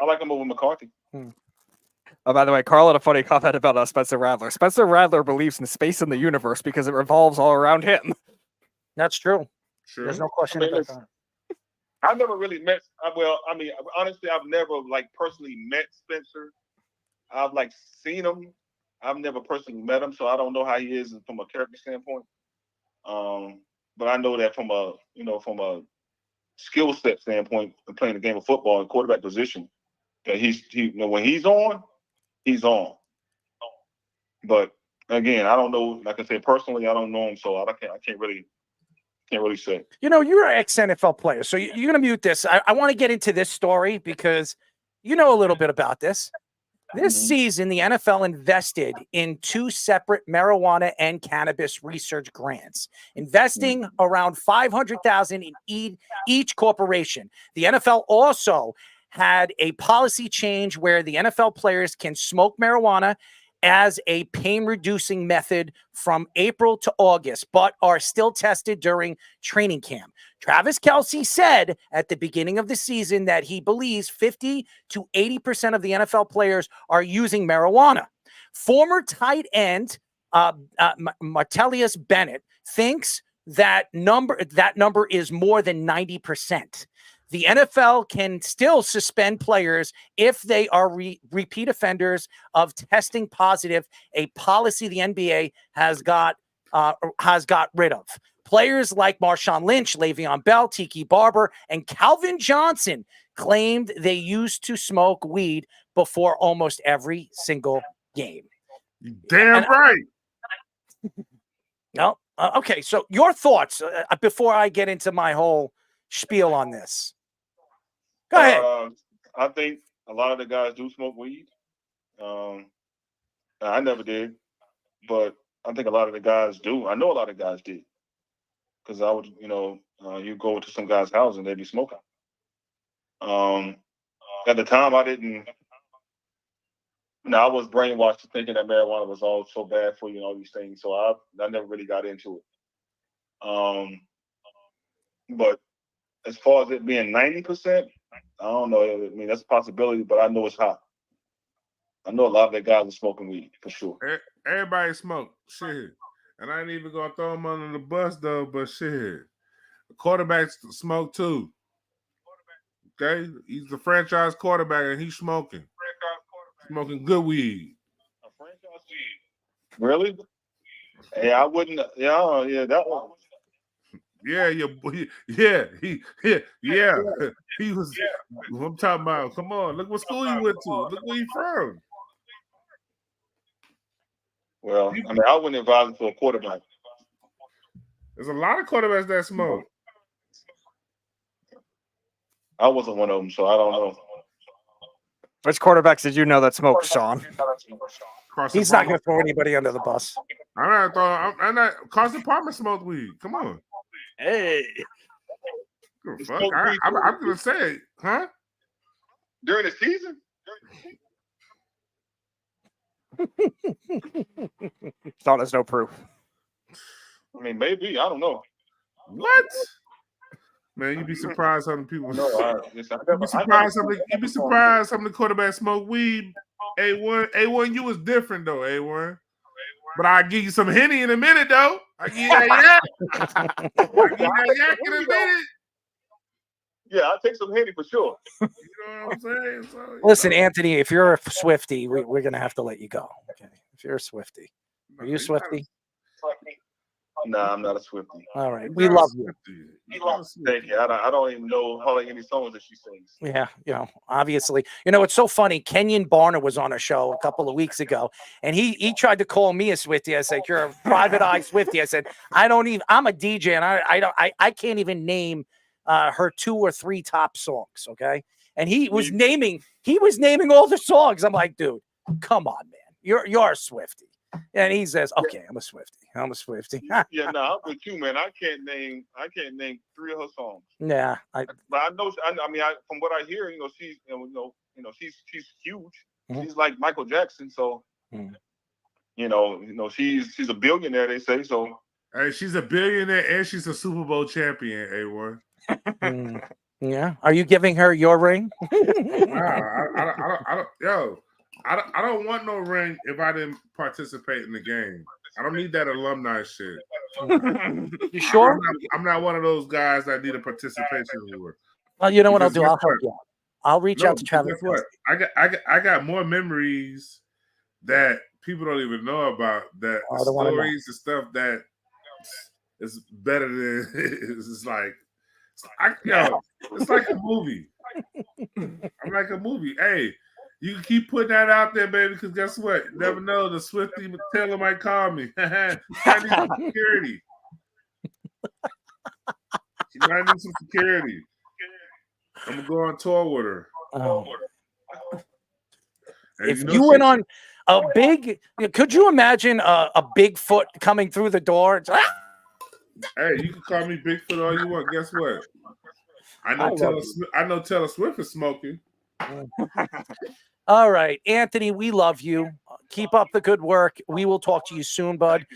I like him over McCarthy. Oh, by the way, Carl had a funny comment about Spencer Radler. Spencer Radler believes in space in the universe because it revolves all around him. That's true. Sure. There's no question about that. I've never really met. Honestly, I've never personally met Spencer. I've seen him. I've never personally met him, so I don't know how he is from a character standpoint. But I know that from a skill set standpoint, of playing the game of football and quarterback position, that when he's on, he's on. But again, I don't know. Like I said, personally, I don't know him, so I can't really say. You're an ex-NFL player, so you're going to mute this. I want to get into this story because you know a little bit about this. This season, the NFL invested in 2 separate marijuana and cannabis research grants, investing around $500,000 in each corporation. The NFL also had a policy change where the NFL players can smoke marijuana as a pain-reducing method from April to August, but are still tested during training camp. Travis Kelce said at the beginning of the season that he believes 50 to 80% of the NFL players are using marijuana. Former tight end Martellus Bennett thinks that number is more than 90%. The NFL can still suspend players if they are repeat offenders of testing positive, a policy the NBA has got rid of. Players like Marshawn Lynch, Le'Veon Bell, Tiki Barber, and Calvin Johnson claimed they used to smoke weed before almost every single game. Damn And right. No. Okay. So your thoughts before I get into my whole spiel on this. Go ahead. I think a lot of the guys do smoke weed. I never did, but I think a lot of the guys do. I know a lot of guys did because I would, you go to some guy's house and they'd be smoking. At the time, I didn't. I was brainwashed thinking that marijuana was all so bad for you and all these things. So I never really got into it. But as far as it being 90%, I don't know. I mean, that's a possibility, but I know it's hot. I know a lot of the guys are smoking weed for sure. Everybody smoke shit, and I ain't even gonna throw them under the bus though. But shit, the quarterbacks smoke too. Okay, he's the franchise quarterback, and he's smoking good weed. Really? Hey, I wouldn't. Yeah, that one. Yeah, he was. I'm talking about. Come on, look what school he went to. Look where he from. Well, I mean, I wouldn't advise him for a quarterback. There's a lot of quarterbacks that smoke. I wasn't one of them, so I don't know. Which quarterbacks did you know that smoked, Sean? He's not going to throw anybody under the bus. I'm not. Carson Palmer smoked weed. Come on. Hey. Fuck. I'm going to say it. Huh? During the season? Thought there's no proof. I mean, maybe. I don't know. What? Man, you'd be surprised how many people. You'd be surprised how many quarterbacks smoke weed. A1, you was different though. A1, but I'll give you some Henny in a minute though. I give you that yak. I give you that yak in a minute. Yeah, I'll take some Henny for sure. You know what I'm saying? So, Listen, Anthony, if you're a Swiftie, we're going to have to let you go. Okay, if you're a Swiftie, are you a Swiftie? Nah, I'm not a Swiftie. All right, we love you. Thank you. I don't even know hardly any songs that she sings. Yeah, obviously. It's so funny. Kenyon Barner was on a show a couple of weeks ago, and he tried to call me a Swiftie. I said, "You're a private eye Swiftie." I said, I'm a DJ, and I can't even name her 2 or 3 top songs. Okay, and he was naming all the songs. I'm like, dude, come on, man, you're a Swiftie. And he says, "Okay, I'm a Swiftie." Yeah, no, I'm with you, man. I can't name 3 of her songs. Yeah, but I know. I mean, from what I hear, she's, she's huge. Mm-hmm. She's like Michael Jackson, so she's a billionaire. They say so. Hey, she's a billionaire and she's a Super Bowl champion. A1. Yeah. Are you giving her your ring? I don't want no ring if I didn't participate in the game. I don't need that alumni shit. You sure? I'm not one of those guys that need a participation award. Well, you know what I'll do? I'll help you out. I'll reach out to Travis. Guess what? I got more memories that people don't even know about. That stories and stuff that is better than it's like. It's like a movie. I'm like a movie. Hey, you can keep putting that out there, baby, because guess what? You never know. The Swiftie Taylor might call me. She might need some security. I'm gonna go on tour with her. Oh. If you went on a big, could you imagine a Bigfoot coming through the door? Hey, you can call me Bigfoot all you want. Guess what? I know Taylor Swift is smoking. All right, Anthony, we love you. Keep up the good work. We will talk to you soon, bud.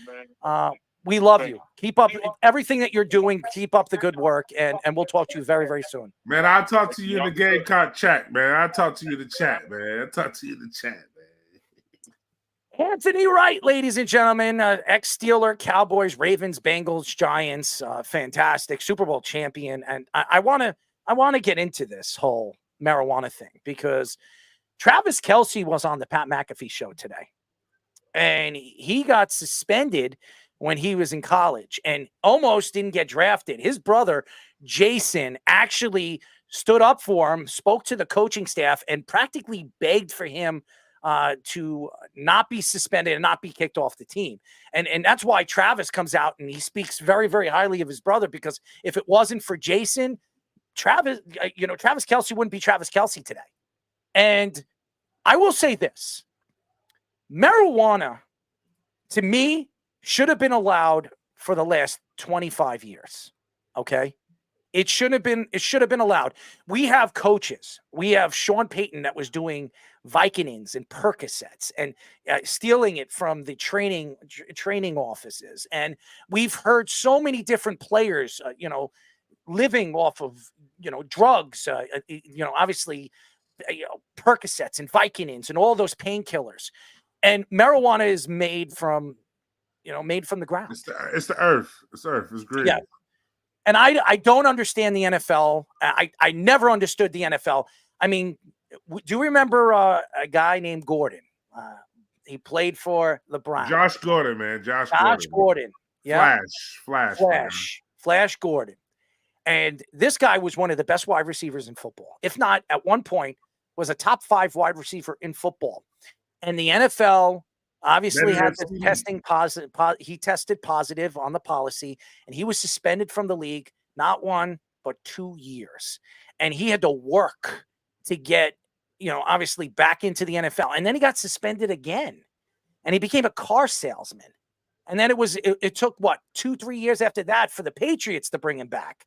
We love you. Keep up everything that you're doing. Keep up the good work, and we'll talk to you very, very soon. Man, I'll talk to you in the Gamecock chat, man. I'll talk to you in the chat, man. Anthony Wright, ladies and gentlemen, ex-Steeler, Cowboys, Ravens, Bengals, Giants, fantastic Super Bowl champion. And I want to get into this whole marijuana thing because Travis Kelce was on the Pat McAfee show today, and he got suspended when he was in college and almost didn't get drafted. His brother, Jason, actually stood up for him, spoke to the coaching staff, and practically begged for him to not be suspended and not be kicked off the team. And that's why Travis comes out and he speaks very, very highly of his brother, because if it wasn't for Jason, Travis Kelce wouldn't be Travis Kelce today. And I will say this, marijuana to me should have been allowed for the last 25 years. Okay. It should have been allowed. We have coaches. We have Sean Payton that was doing Vicodins and Percocets and stealing it from the training offices. And we've heard so many different players, living off of, drugs, obviously, Percocets and Vicodins and all those painkillers. And marijuana is made from the ground. It's the earth. It's earth. It's green. Yeah. And I don't understand the NFL. I never understood the NFL. I mean, do you remember a guy named Gordon? He played for LeBron. Josh Gordon, man. Josh Gordon. Yeah. Flash Gordon. And this guy was one of the best wide receivers in football. If not, at one point, was a top 5 wide receiver in football. And the NFL obviously had the testing positive. He tested positive on the policy, and he was suspended from the league, not 1, but 2 years. And he had to work to get, obviously back into the NFL. And then he got suspended again, and he became a car salesman. And then it took 2-3 years after that for the Patriots to bring him back.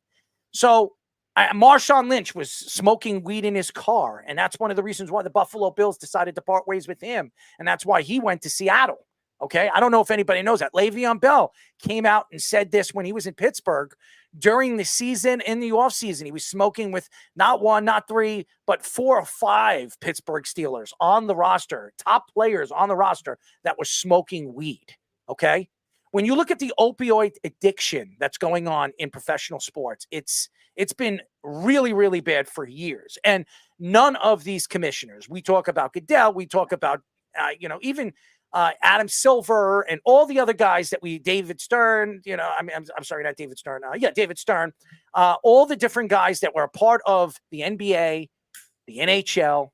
So Marshawn Lynch was smoking weed in his car, and that's one of the reasons why the Buffalo Bills decided to part ways with him, and that's why he went to Seattle. Okay, I don't know if anybody knows that. Le'Veon Bell came out and said this when he was in Pittsburgh during the season, in the offseason. He was smoking with not 1, not 3, but 4 or 5 Pittsburgh Steelers on the roster, top players on the roster that was smoking weed. Okay, when you look at the opioid addiction that's going on in professional sports, it's been really, really bad for years. And none of these commissioners, we talk about Goodell, we talk about, even Adam Silver and all the other guys that David Stern, I'm sorry, not David Stern. David Stern, all the different guys that were a part of the NBA, the NHL,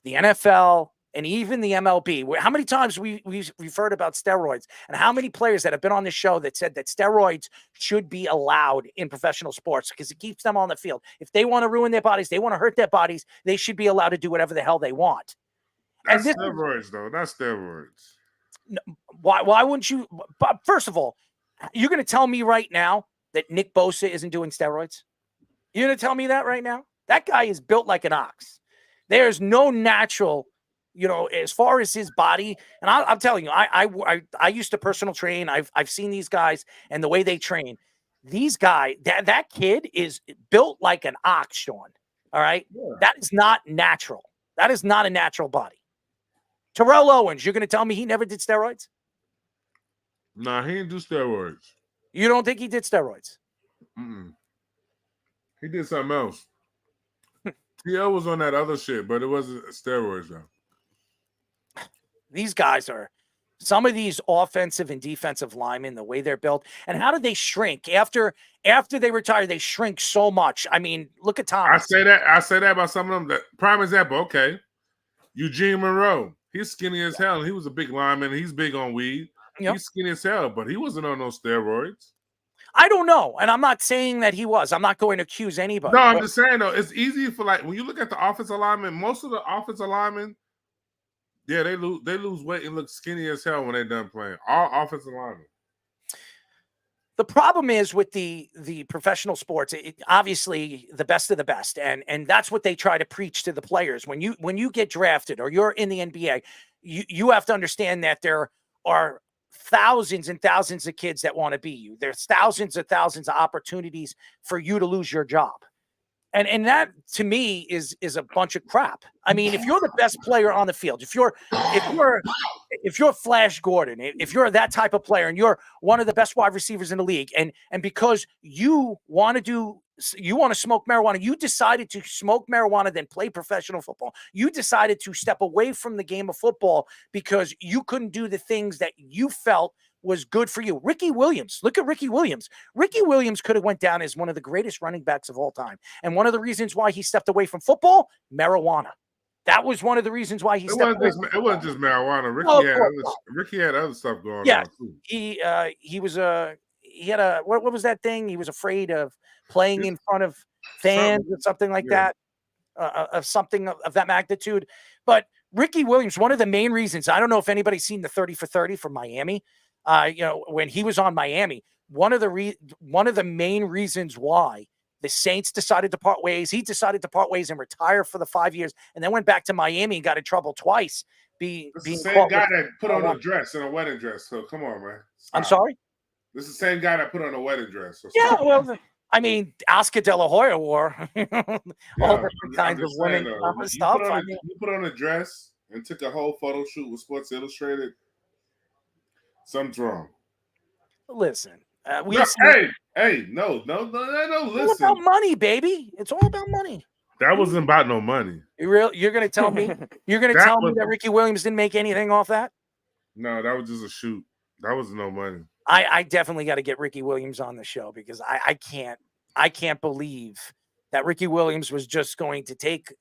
the NFL, and even the MLB. How many times we've heard about steroids, and how many players that have been on the show that said that steroids should be allowed in professional sports because it keeps them on the field. If they want to ruin their bodies, they want to hurt their bodies, they should be allowed to do whatever the hell they want. That's steroids, though. That's steroids. Why wouldn't you? But first of all, you're going to tell me right now that Nick Bosa isn't doing steroids? You're going to tell me that right now? That guy is built like an ox. There's no natural, as far as his body. And I'm telling you, I used to personal train. I've seen these guys and the way they train. These guys, that kid is built like an ox, Sean. All right? Yeah. That is not natural. That is not a natural body. Terrell Owens, you're going to tell me he never did steroids? Nah, he didn't do steroids. You don't think he did steroids? Mm-mm. He did something else. TL was on that other shit, but it wasn't steroids, though. These guys are some of these offensive and defensive linemen, the way they're built. And how did they shrink? After they retire, they shrink so much. I mean, look at Thomas. I say that about some of them. Prime example, okay. Eugene Monroe. He's skinny as hell. He was a big lineman. He's big on weed. Yep. He's skinny as hell, but he wasn't on no steroids. I don't know. And I'm not saying that he was. I'm not going to accuse anybody. No, I'm just saying, though, it's easy for, when you look at the offensive linemen, most of the offensive linemen, yeah, they lose weight and look skinny as hell when they're done playing. All offensive linemen. The problem is with the professional sports, obviously the best of the best, and that's what they try to preach to the players. When you get drafted or you're in the NBA, you have to understand that there are thousands and thousands of kids that want to be you. There's thousands and thousands of opportunities for you to lose your job. And that to me is a bunch of crap. I mean, if you're the best player on the field, if you're Flash Gordon, if you're that type of player and you're one of the best wide receivers in the league, and because you want to smoke marijuana, you decided to smoke marijuana, then play professional football. You decided to step away from the game of football because you couldn't do the things that you felt was good for you. Ricky Williams, look at Ricky Williams. Ricky Williams could have went down as one of the greatest running backs of all time. And one of the reasons why he stepped away from football, marijuana. That was one of the reasons why he It stepped wasn't away. just, it wasn't just marijuana. No, of course not. Ricky had other stuff going Yeah, on too. he had a what was that thing? He was afraid of playing in front of fans or something like yeah. that, of something of that magnitude. But Ricky Williams, one of the main reasons, I don't know if anybody's seen the 30 for 30 from Miami. When he was on Miami, one of the main reasons why the Saints decided to part ways, he decided to part ways and retire for the 5 years, and then went back to Miami and got in trouble twice. This is Being the same caught guy with that put on a marijuana. dress and a wedding dress. So come on, man. I'm Stop. sorry? This is the same guy that put on a wedding dress. So Yeah, stop. well, I mean, Oscar De La Hoya wore all different I'm kinds of just saying, women though, stuff. you put on a dress and took a whole photo shoot with Sports Illustrated. Something's wrong. Listen, No, no, it's all listen. about money, baby. It's all about money. That wasn't about no money. You're gonna tell me that Ricky Williams didn't make anything off that? No, that was just a shoot. That was no money. I definitely got to get Ricky Williams on the show because I can't believe that Ricky Williams was just going to take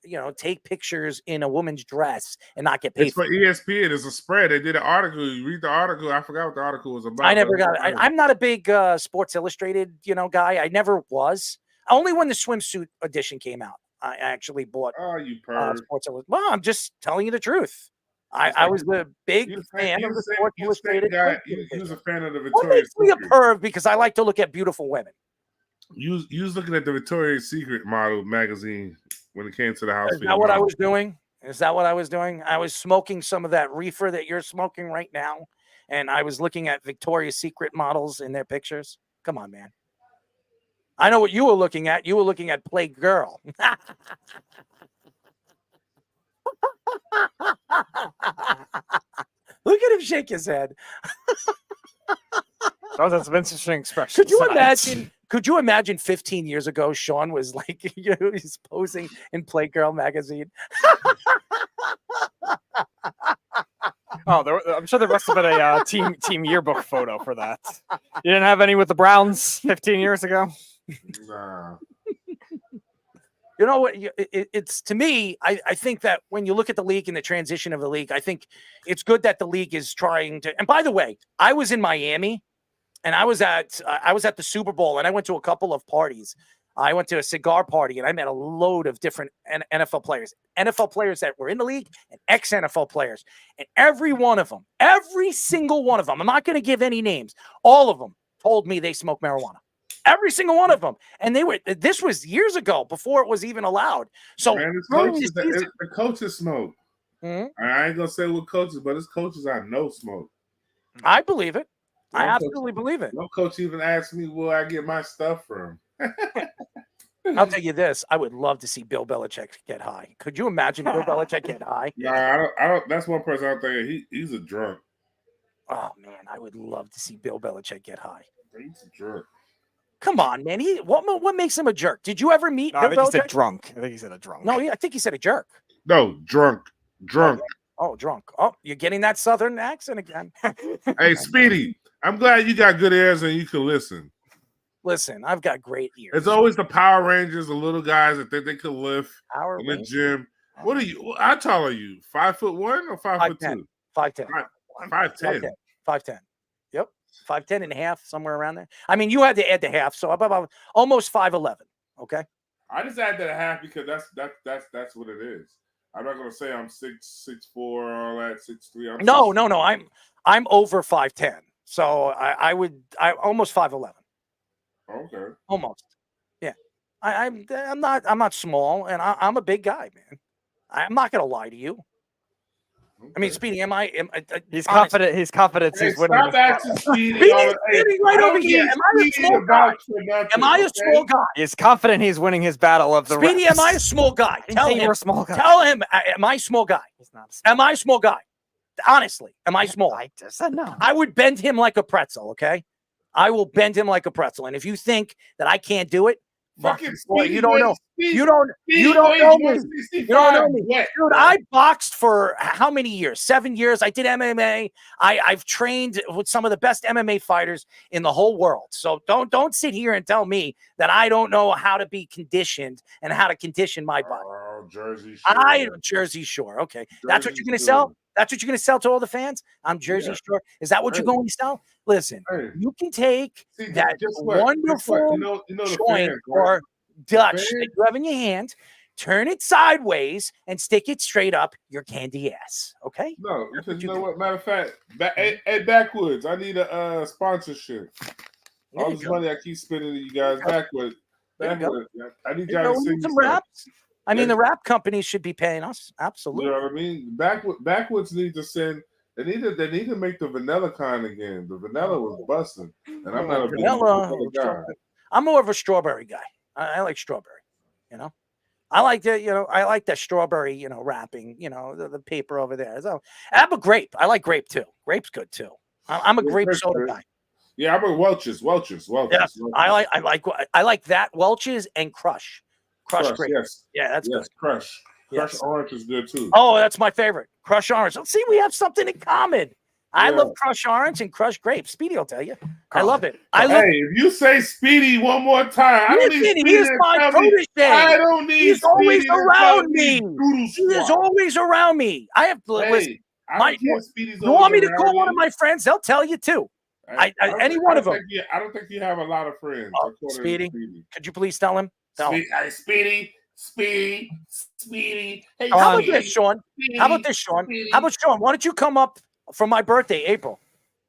pictures in a woman's dress and not get paid. It's for ESPN. It's a spread. They did an article. You read the article. I forgot what the article was about. I never got it. I'm not a big Sports Illustrated, guy. I never was. Only when the swimsuit edition came out, I actually bought. Oh, you perv. Sports Illustrated. Well, I'm just telling you the truth. I was a big fan of the Sports Illustrated. He was a fan of the What Victoria's makes me a Secret. perv? Because I like to look at beautiful women. You was looking at the Victoria's Secret model magazine when it came to the house. Is that what I was doing? Is that what I was doing? I was smoking some of that reefer that you're smoking right now, and I was looking at Victoria's Secret models in their pictures. Come on, man. I know what you were looking at. You were looking at Playgirl. Look at him shake his head. That's an interesting expression. Could you imagine 15 years ago, Sean was like, he's posing in Playgirl magazine? I'm sure there must have been a team yearbook photo for that. You didn't have any with the Browns 15 years ago? Nah. You know what? It's to me, I think that when you look at the league and the transition of the league, I think it's good that the league is trying to. And by the way, I was in Miami, and I was at the Super Bowl, and I went to a couple of parties. I went to a cigar party, and I met a load of different NFL players that were in the league, and ex-NFL players, and every single one of them. I'm not going to give any names. All of them told me they smoke marijuana. Every single one of them. And this was years ago before it was even allowed. So Man, the coaches smoke. I ain't gonna say what coaches, but it's coaches I know smoke. I believe it. I absolutely believe it. No coach even asked me where I get my stuff from. I'll tell you this. I would love to see Bill Belichick get high. Could you imagine Bill Belichick get high? Nah, I don't. That's one person out there. He's a drunk. Oh man, I would love to see Bill Belichick get high. He's a jerk. Come on, man. What makes him a jerk? Did you ever meet Bill I think Belichick? he said drunk. I think he said a drunk. No, I think he said a jerk. No, drunk. Oh, drunk. Oh, you're getting that Southern accent again. Hey, Speedy, I'm glad you got good ears and you can listen. Listen, I've got great ears. It's always the Power Rangers, the little guys that think they can lift Power in the Rangers? gym. What are you? How tall are you? 5'1" or 5'2"? 5'10". 5'10". 5'10". Yep. 5'10" and a half, somewhere around there. I mean, you had to add the half, so about almost 5'11". Okay. I just add that a half because that's what it is. I'm not gonna say I'm 6'4", all that 6'3". No. I'm over 5'10". So I almost 5'11". Okay. Almost. Yeah. I'm not small, and I'm a big guy, man. I'm not gonna lie to you. I mean, Speedy, he's confident. He's confident. Hey, he's winning. stop asking Speedy. Speedy's sitting right over here. Am I a small guy? Am I a small guy? He's confident. He's winning his battle of the Speedy, reps. am I a small guy? Tell him you're a small guy. Tell him, am I a small guy? He's not. Am I a small guy? Honestly, am I small? I just said no. I would bend him like a pretzel. Okay, I will bend him like a pretzel. And if you think that I can't do it, fucking boy, Speedy, you don't know. Speedy, You don't know me. You don't know me. Wet, Dude, I boxed for how many years? 7 years. I did MMA. I've trained with some of the best MMA fighters in the whole world. So don't sit here and tell me that I don't know how to be conditioned and how to condition my body. Oh, Jersey Shore. Jersey Shore. Okay, that's what Jersey you're going to Shore. sell. That's what you're going to sell to all the fans. I'm Jersey Yeah. Shore. Is that what you're Hey. going to sell? Listen, Hey. you can take See, that guess what? Guess what? wonderful You know the joint fans, right? or The Dutch fans- that you have in your hand, turn it sideways and stick it straight up your candy ass. Okay? No, because you know do. what? Matter of fact, hey, Backwoods, I need a sponsorship. There All you this go. money I keep spending to you guys, Backwoods. There you go. Backwoods. I need You y'all know, to we send need me some stuff. raps. I mean, Yeah. the rap companies should be paying us. Absolutely. You know what I mean? Backwoods need to send. They need to make the vanilla kind again. The vanilla was busting, and I'm not a big vanilla guy. I'm more of a strawberry guy. I like strawberry. You know, I like the strawberry. Wrapping. The paper over there. So I have a grape. I like grape too. Grape's good too. I'm a grape soda guy. Yeah, I'm a Welch's. Yeah, I like that Welch's and Crush. Crush grape. Yes. Yeah, that's yes, good. Crush. Crush Yes. orange is good too. Oh, that's my favorite. Crush orange. Let's see, we have something in common. I Yeah. love Crush orange and Crush grape. Speedy will tell you. I love it. Hey, if you say Speedy one more time, I don't need Listen, Speedy he is to my tell me. protege. I don't need He's Speedy always to tell around me. me. Doodle He is squat. always around me. I have listen. I don't care if Speedy's You want me always to call around one you. of my friends? They'll tell you too. Any one of them. I don't think you have a lot of friends. according to Speedy, Speedy. could you please tell him? Tell him. Speedy. Hey, How about Speedy. this, Sean? How about this, Sean? How about Sean? Why don't you come up for my birthday, April?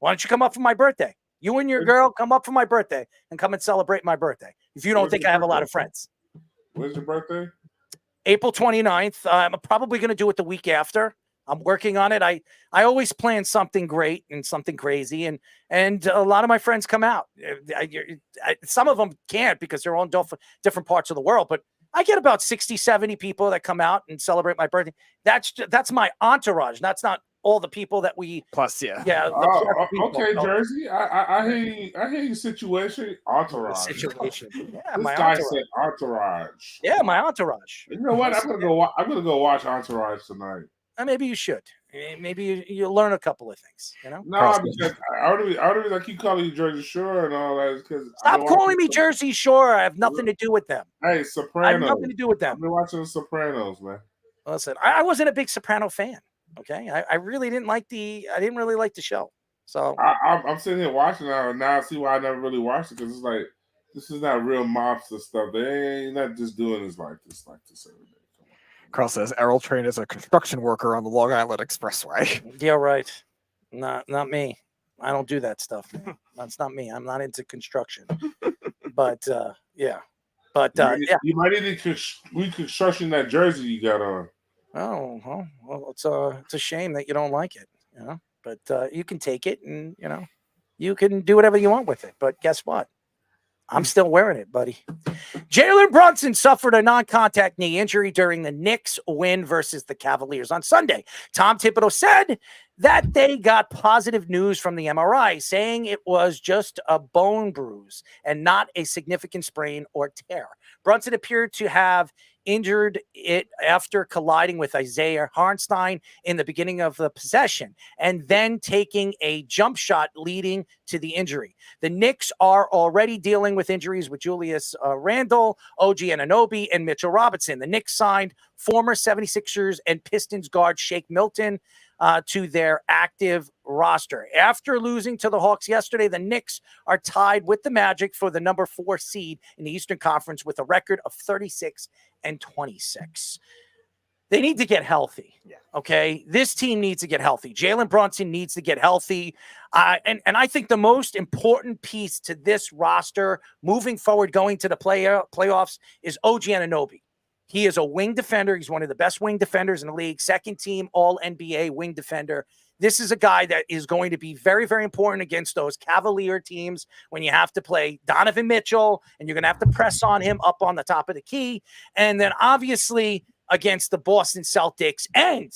Why don't you come up for my birthday? You and your girl come up for my birthday and come and celebrate my birthday. If you don't think I have a lot of friends. When's your birthday? April 29th. I'm probably going to do it the week after. I'm working on it. I always plan something great and something crazy, and a lot of my friends come out. Some of them can't because they're on different parts of the world, but I get about 60, 70 people that come out and celebrate my birthday. That's my entourage. That's not all the people that we plus. Yeah. Okay, Jersey. I hear you. I hear your situation. Entourage. Situation. Yeah, This my guy entourage. said entourage. Yeah, my entourage. You know what? I'm gonna go watch Entourage tonight. Maybe you should. Maybe you'll learn a couple of things. No, because I keep calling you Jersey Shore and all that because Stop calling me Jersey Shore. I have nothing to do with them. Hey, Sopranos. I have nothing to do with them. I've been watching The Sopranos, man. Listen, I wasn't a big Soprano fan. Okay, I really didn't like I didn't really like the show. So I'm sitting here watching it and now I see why I never really watched it because it's like this is not real mobster stuff. They ain't not just doing this like this every day. Carl says Errol trained as a construction worker on the Long Island Expressway. Yeah, right. Not me. I don't do that stuff. Man. That's not me. I'm not into construction. But yeah. But yeah. You might need to reconstruction that jersey you got on. Oh, well, it's a shame that you don't like it, But you can take it and you can do whatever you want with it. But guess what? I'm still wearing it, buddy. Jalen Brunson suffered a non-contact knee injury during the Knicks win versus the Cavaliers on Sunday. Tom Thibodeau said that they got positive news from the MRI, saying it was just a bone bruise and not a significant sprain or tear. Brunson appeared to have injured it after colliding with Isaiah Hartenstein in the beginning of the possession and then taking a jump shot leading to the injury. The Knicks are already dealing with injuries with Julius Randle, OG Anunoby, and Mitchell Robinson. The Knicks signed former 76ers and Pistons guard Shake Milton to their active roster. After losing to the Hawks yesterday, the Knicks are tied with the Magic for the number 4 seed in the Eastern Conference with a record of 36-26. They need to get healthy. Yeah. Okay. This team needs to get healthy. Jalen Brunson needs to get healthy. And I think the most important piece to this roster moving forward, going to the playoffs, is OG Anunoby. He is a wing defender. He's one of the best wing defenders in the league. Second team All-NBA wing defender. This is a guy that is going to be very, very important against those Cavalier teams when you have to play Donovan Mitchell and you're going to have to press on him up on the top of the key. And then obviously against the Boston Celtics and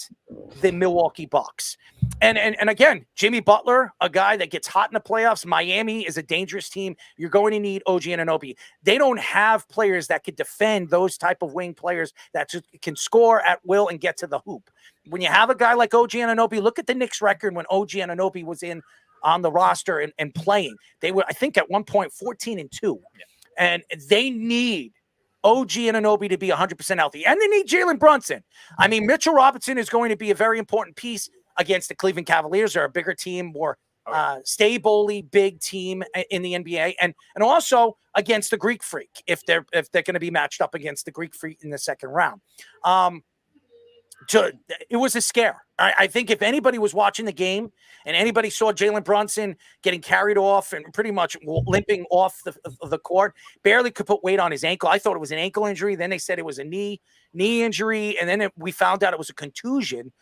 the Milwaukee Bucks. And again, Jimmy Butler, a guy that gets hot in the playoffs. Miami is a dangerous team. You're going to need OG Anunoby. They don't have players that could defend those type of wing players that can score at will and get to the hoop. When you have a guy like OG Anunoby, look at the Knicks record when OG Anunoby was on the roster and playing. They were, I think, at one point 14-2. Yeah. And they need OG Anunoby to be 100% healthy. And they need Jalen Brunson. I mean, Mitchell Robinson is going to be a very important piece against the Cleveland Cavaliers. They're a bigger team, more stably big team in the NBA, and also against the Greek Freak if they're going to be matched up against the Greek Freak in the second round. It was a scare. I think if anybody was watching the game and anybody saw Jalen Brunson getting carried off and pretty much limping off the court, barely could put weight on his ankle. I thought it was an ankle injury. Then they said it was a knee injury, and then we found out it was a contusion.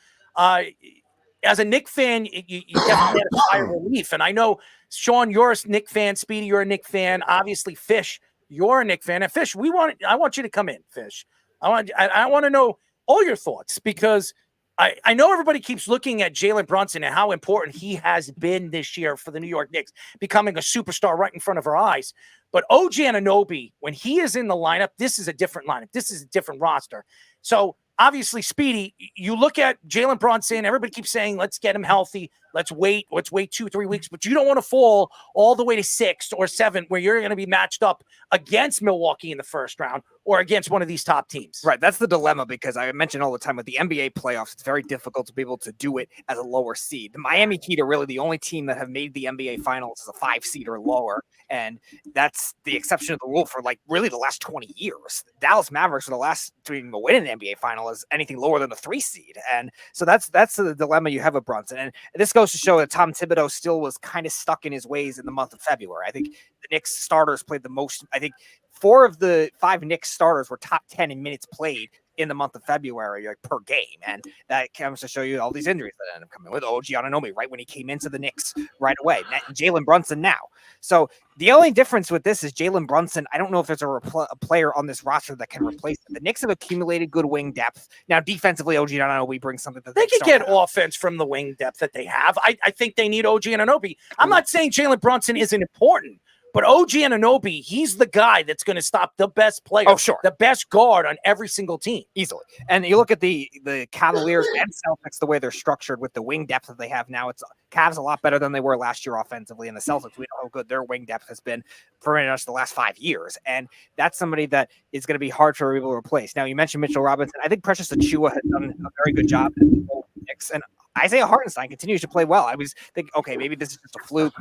As a Knick fan, you definitely had a sigh of relief. And I know, Sean, you're a Knick fan. Speedy, you're a Knick fan. Obviously, Fish, you're a Knick fan. And Fish, I want you to come in, Fish. I want to know all your thoughts, because I know everybody keeps looking at Jalen Brunson and how important he has been this year for the New York Knicks, becoming a superstar right in front of our eyes. But OG Anunoby, when he is in the lineup, this is a different lineup. This is a different roster. So obviously, Speedy, you look at Jalen Brunson, everybody keeps saying, let's get him healthy. Let's wait 2-3 weeks, but you don't want to fall all the way to 6 or 7 where you're going to be matched up against Milwaukee in the first round or against one of these top teams. Right. That's the dilemma, because I mention all the time with the NBA playoffs, it's very difficult to be able to do it as a lower seed. The Miami Heat are really the only team that have made the NBA finals as a 5 seed or lower. And that's the exception of the rule for really the last 20 years. Dallas Mavericks are the last to even win an NBA final as anything lower than a 3 seed. And so that's the dilemma you have with Brunson. And this goes to show that Tom Thibodeau still was kind of stuck in his ways in the month of February. I think the Knicks starters played the most. I think 4 of the 5 Knicks starters were top 10 in minutes played in the month of February, per game. And that comes to show you all these injuries that end up coming with OG Anunoby right when he came into the Knicks right away. Jalen Brunson now. So the only difference with this is Jalen Brunson. I don't know if there's a player on this roster that can replace him. The Knicks have accumulated good wing depth. Now, defensively, OG Anunoby brings something that they can get offense from the wing depth that they have. I think they need OG Anunoby. I'm not saying Jalen Brunson isn't important, but OG Anunoby, he's the guy that's going to stop the best player, the best guard on every single team. Easily. And you look at the Cavaliers and Celtics, the way they're structured with the wing depth that they have now, it's Cavs a lot better than they were last year offensively. And the Celtics, we know how good their wing depth has been for pretty much the last 5 years. And that's somebody that is going to be hard for people to replace. Now, you mentioned Mitchell Robinson. I think Precious Achiuwa has done a very good job in the Knicks. And Isaiah Hartenstein continues to play well. I was thinking, okay, maybe this is just a fluke.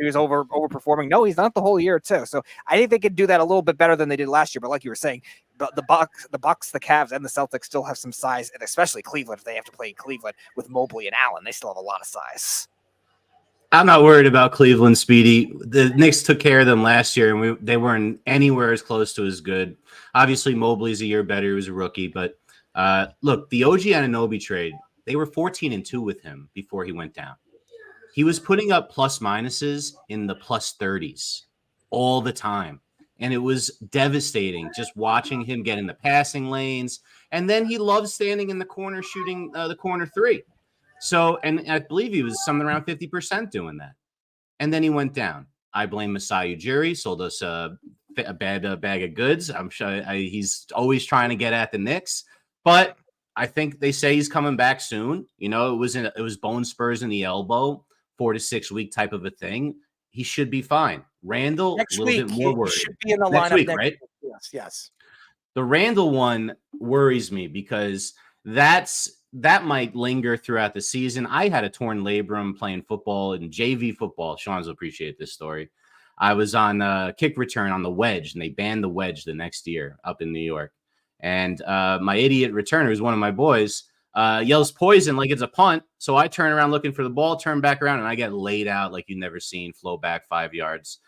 He was overperforming. No, he's not the whole year too. So I think they could do that a little bit better than they did last year. But like you were saying, the Bucks, the Cavs, and the Celtics still have some size, and especially Cleveland if they have to play in Cleveland with Mobley and Allen, they still have a lot of size. I'm not worried about Cleveland, Speedy. The Knicks took care of them last year, and they weren't anywhere as close to as good. Obviously, Mobley's a year better. He was a rookie. But look, the OG Anunoby trade, they were 14-2 with him before he went down. He was putting up plus minuses in the plus 30s all the time. And it was devastating just watching him get in the passing lanes. And then he loved standing in the corner shooting the corner 3. So, and I believe he was something around 50% doing that. And then he went down. I blame Masai Ujiri, sold us a bad bag of goods. I'm sure he's always trying to get at the Knicks. But I think they say he's coming back soon. You know, it was bone spurs in the elbow, 4 to 6 week type of a thing. He should be fine. Randall, next a little week, bit more worried. He should be in the next lineup week, next right? week. Yes. The Randall one worries me because that might linger throughout the season. I had a torn labrum playing football and JV football. Sean's will appreciate this story. I was on kick return on the wedge, and they banned the wedge the next year up in New York. And my idiot returner, who's one of my boys, yells poison like it's a punt. So I turn around looking for the ball, turn back around, and I get laid out like you've never seen, flow back 5 yards.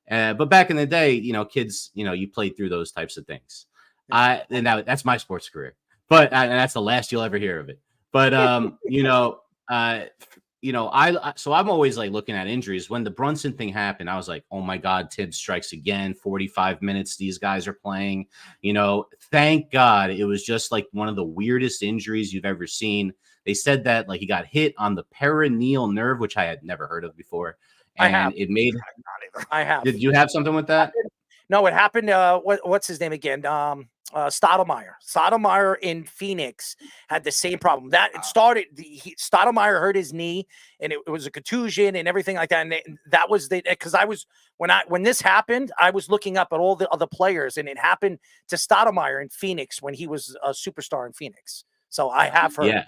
But back in the day, kids, you played through those types of things. And that's my sports career. But and that's the last you'll ever hear of it. But so I'm always like looking at injuries. When the Brunson thing happened, I was like, oh my God, Tibbs strikes again. 45 minutes these guys are playing. Thank God it was just like one of the weirdest injuries you've ever seen. They said that like he got hit on the perineal nerve, which I had never heard of before. And I have. Did you have something with that? No, it happened. What's his name again? Stottlemyre. Stottlemyre in Phoenix had the same problem. That it started. Stottlemyre hurt his knee, and it was a contusion and everything like that. And that was because when this happened, I was looking up at all the other players, and it happened to Stottlemyre in Phoenix when he was a superstar in Phoenix. So I have heard. Yeah.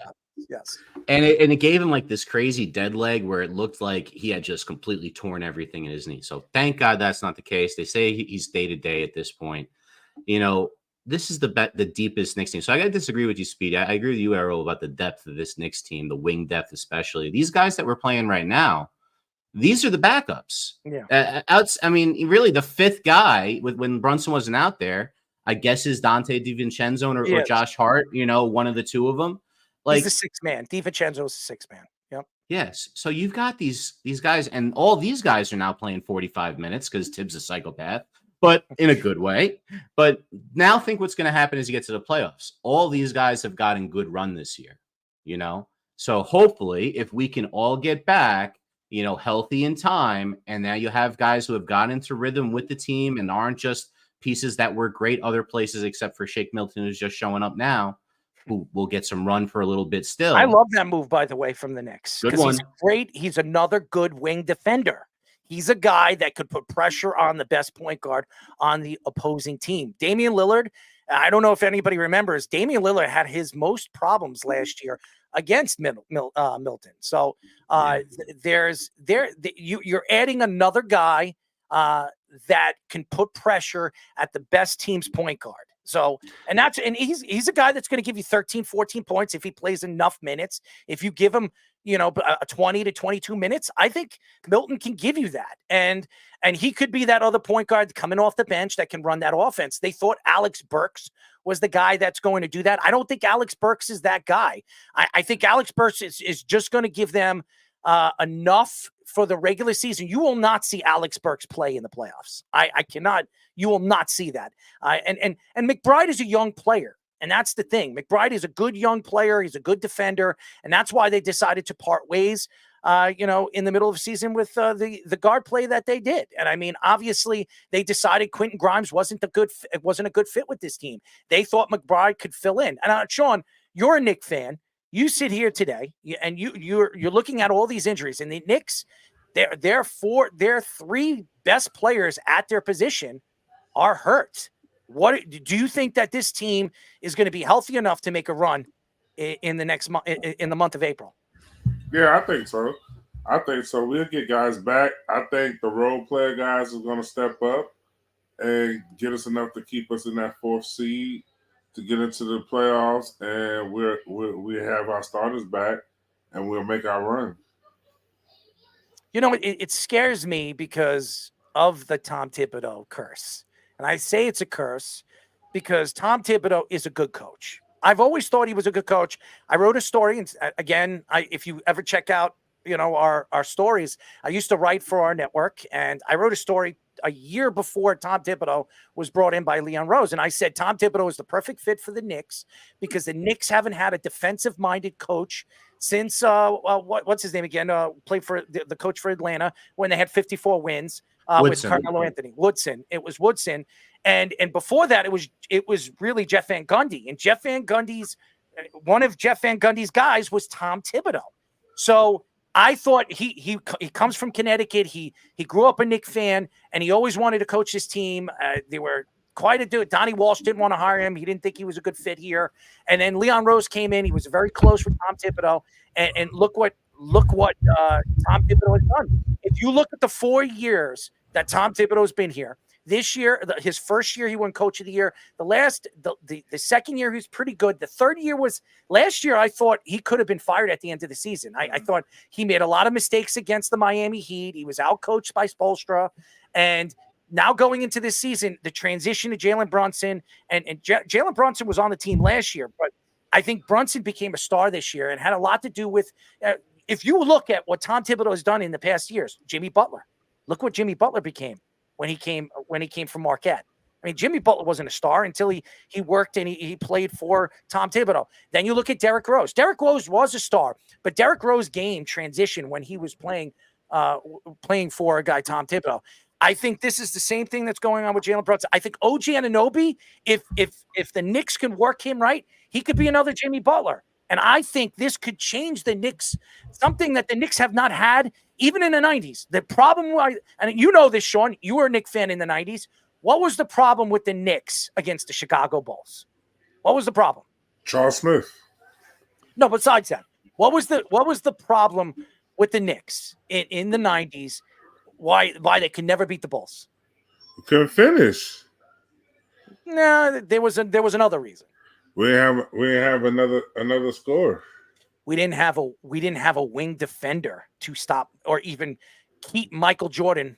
Yes. And it gave him like this crazy dead leg where it looked like he had just completely torn everything in his knee. So thank God that's not the case. They say he's day to day at this point. You know, this is the deepest Knicks team. So I got to disagree with you, Speedy. I agree with you, Errol, about the depth of this Knicks team, the wing depth especially. These guys that we're playing right now, these are the backups. Yeah. I mean, really, the fifth guy when Brunson wasn't out there, I guess is Dante DiVincenzo or Josh Hart. You know, one of the two of them. Like, he's the sixth man. DiVincenzo is the sixth man. Yep. Yes. So you've got these guys, and all these guys are now playing 45 minutes because Tibbs is a psychopath, but in a good way. But now think what's going to happen as you get to the playoffs. All these guys have gotten good run this year, you know? So hopefully if we can all get back, you know, healthy in time, and now you have guys who have gotten into rhythm with the team and aren't just pieces that were great other places except for Shake Milton, who's just showing up now, who will get some run for a little bit still. I love that move, by the way, from the Knicks. Good one. He's great. He's another good wing defender. He's a guy that could put pressure on the best point guard on the opposing team. Damian Lillard, I don't know if anybody remembers, Damian Lillard had his most problems last year against Milton. So you're adding another guy that can put pressure at the best team's point guard. So, and he's a guy that's going to give you 13, 14 points if he plays enough minutes. If you give him, you know, 20 to 22 minutes, I think Milton can give you that. And he could be that other point guard coming off the bench that can run that offense. They thought Alex Burks was the guy that's going to do that. I don't think Alex Burks is that guy. I think Alex Burks is just going to give them enough for the regular season. You will not see Alex Burks play in the playoffs. I cannot. You will not see that. And McBride is a young player, and that's the thing. McBride is a good young player. He's a good defender, and that's why they decided to part ways. You know, in the middle of the season with the guard play that they did. And I mean, obviously, they decided Quentin Grimes wasn't a good fit with this team. They thought McBride could fill in. And Sean, you're a Knicks fan. You sit here today, and you're looking at all these injuries, and the Knicks, their three best players at their position are hurt. What do you think that this team is going to be healthy enough to make a run in the next month, in the month of April? Yeah, I think so. We'll get guys back. I think the role player guys are going to step up and get us enough to keep us in that fourth seed to get into the playoffs, and we have our starters back, and we'll make our run. You know, it scares me because of the Tom Thibodeau curse. And I say it's a curse because Tom Thibodeau is a good coach. I've always thought he was a good coach. I wrote a story, and again, if you ever check out, you know, our stories, I used to write for our network, and I wrote a story a year before Tom Thibodeau was brought in by Leon Rose. And I said, Tom Thibodeau is the perfect fit for the Knicks because the Knicks haven't had a defensive-minded coach since, what's his name again? Played for the coach for Atlanta when they had 54 wins with Carmelo Anthony. Woodson. It was Woodson. And before that, it was really Jeff Van Gundy. And one of Jeff Van Gundy's guys was Tom Thibodeau. So I thought he comes from Connecticut. He grew up a Knicks fan, and he always wanted to coach his team. They were quite a dude. Donnie Walsh didn't want to hire him. He didn't think he was a good fit here. And then Leon Rose came in. He was very close with Tom Thibodeau. And look what Tom Thibodeau has done. If you look at the 4 years that Tom Thibodeau's been here, this year, his first year, he won Coach of the Year. The second year, he was pretty good. The third year was last year. I thought he could have been fired at the end of the season. I thought he made a lot of mistakes against the Miami Heat. He was outcoached by Spoelstra, and now going into this season, the transition to Jalen Brunson, and Jalen Brunson was on the team last year, but I think Brunson became a star this year and had a lot to do with. If you look at what Tom Thibodeau has done in the past years, Jimmy Butler. Look what Jimmy Butler became when he came from Marquette. I mean, Jimmy Butler wasn't a star until he worked and he played for Tom Thibodeau. Then you look at Derrick Rose. Derrick Rose was a star, but Derrick Rose game transition when he was playing for a guy, Tom Thibodeau. I think this is the same thing that's going on with Jalen Brunson. I think OG Anunoby, if the Knicks can work him right, he could be another Jimmy Butler. And I think this could change the Knicks, something that the Knicks have not had even in the 90s. The problem, and you know this, Sean, you were a Knicks fan in the 90s. What was the problem with the Knicks against the Chicago Bulls? What was the problem? Charles Smith. No, besides that, what was the problem with the Knicks in the 90s? Why they could never beat the Bulls? Couldn't finish. No, there was another reason. We didn't have another score. We didn't have a wing defender to stop or even keep Michael Jordan,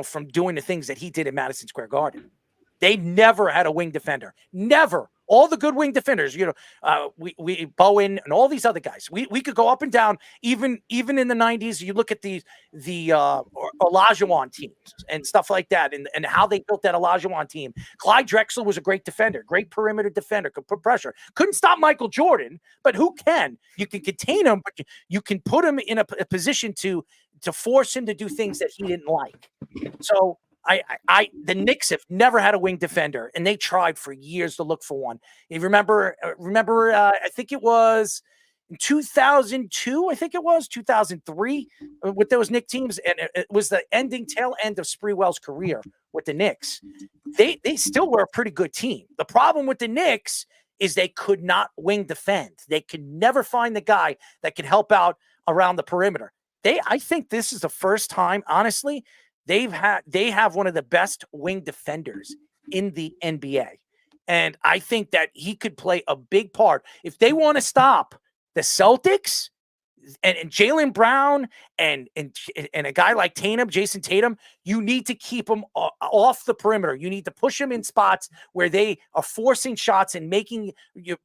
from doing the things that he did at Madison Square Garden. They never had a wing defender. Never. All the good wing defenders, we Bowen and all these other guys. We could go up and down. Even in the 90s, you look at the Olajuwon teams and stuff like that, and how they built that Olajuwon team. Clyde Drexler was a great defender, great perimeter defender, could put pressure. Couldn't stop Michael Jordan, but who can? You can contain him, but you can put him in a position to force him to do things that he didn't like. So the Knicks have never had a wing defender, and they tried for years to look for one. You remember? I think it was in 2002. I think it was 2003 with those Knicks teams, and it was the tail end of Sprewell's career with the Knicks. They still were a pretty good team. The problem with the Knicks is they could not wing defend. They could never find the guy that could help out around the perimeter. I think this is the first time, honestly. They have one of the best wing defenders in the NBA. And I think that he could play a big part. If they want to stop the Celtics and Jaylen Brown and a guy like Jason Tatum, you need to keep them off the perimeter. You need to push them in spots where they are forcing shots and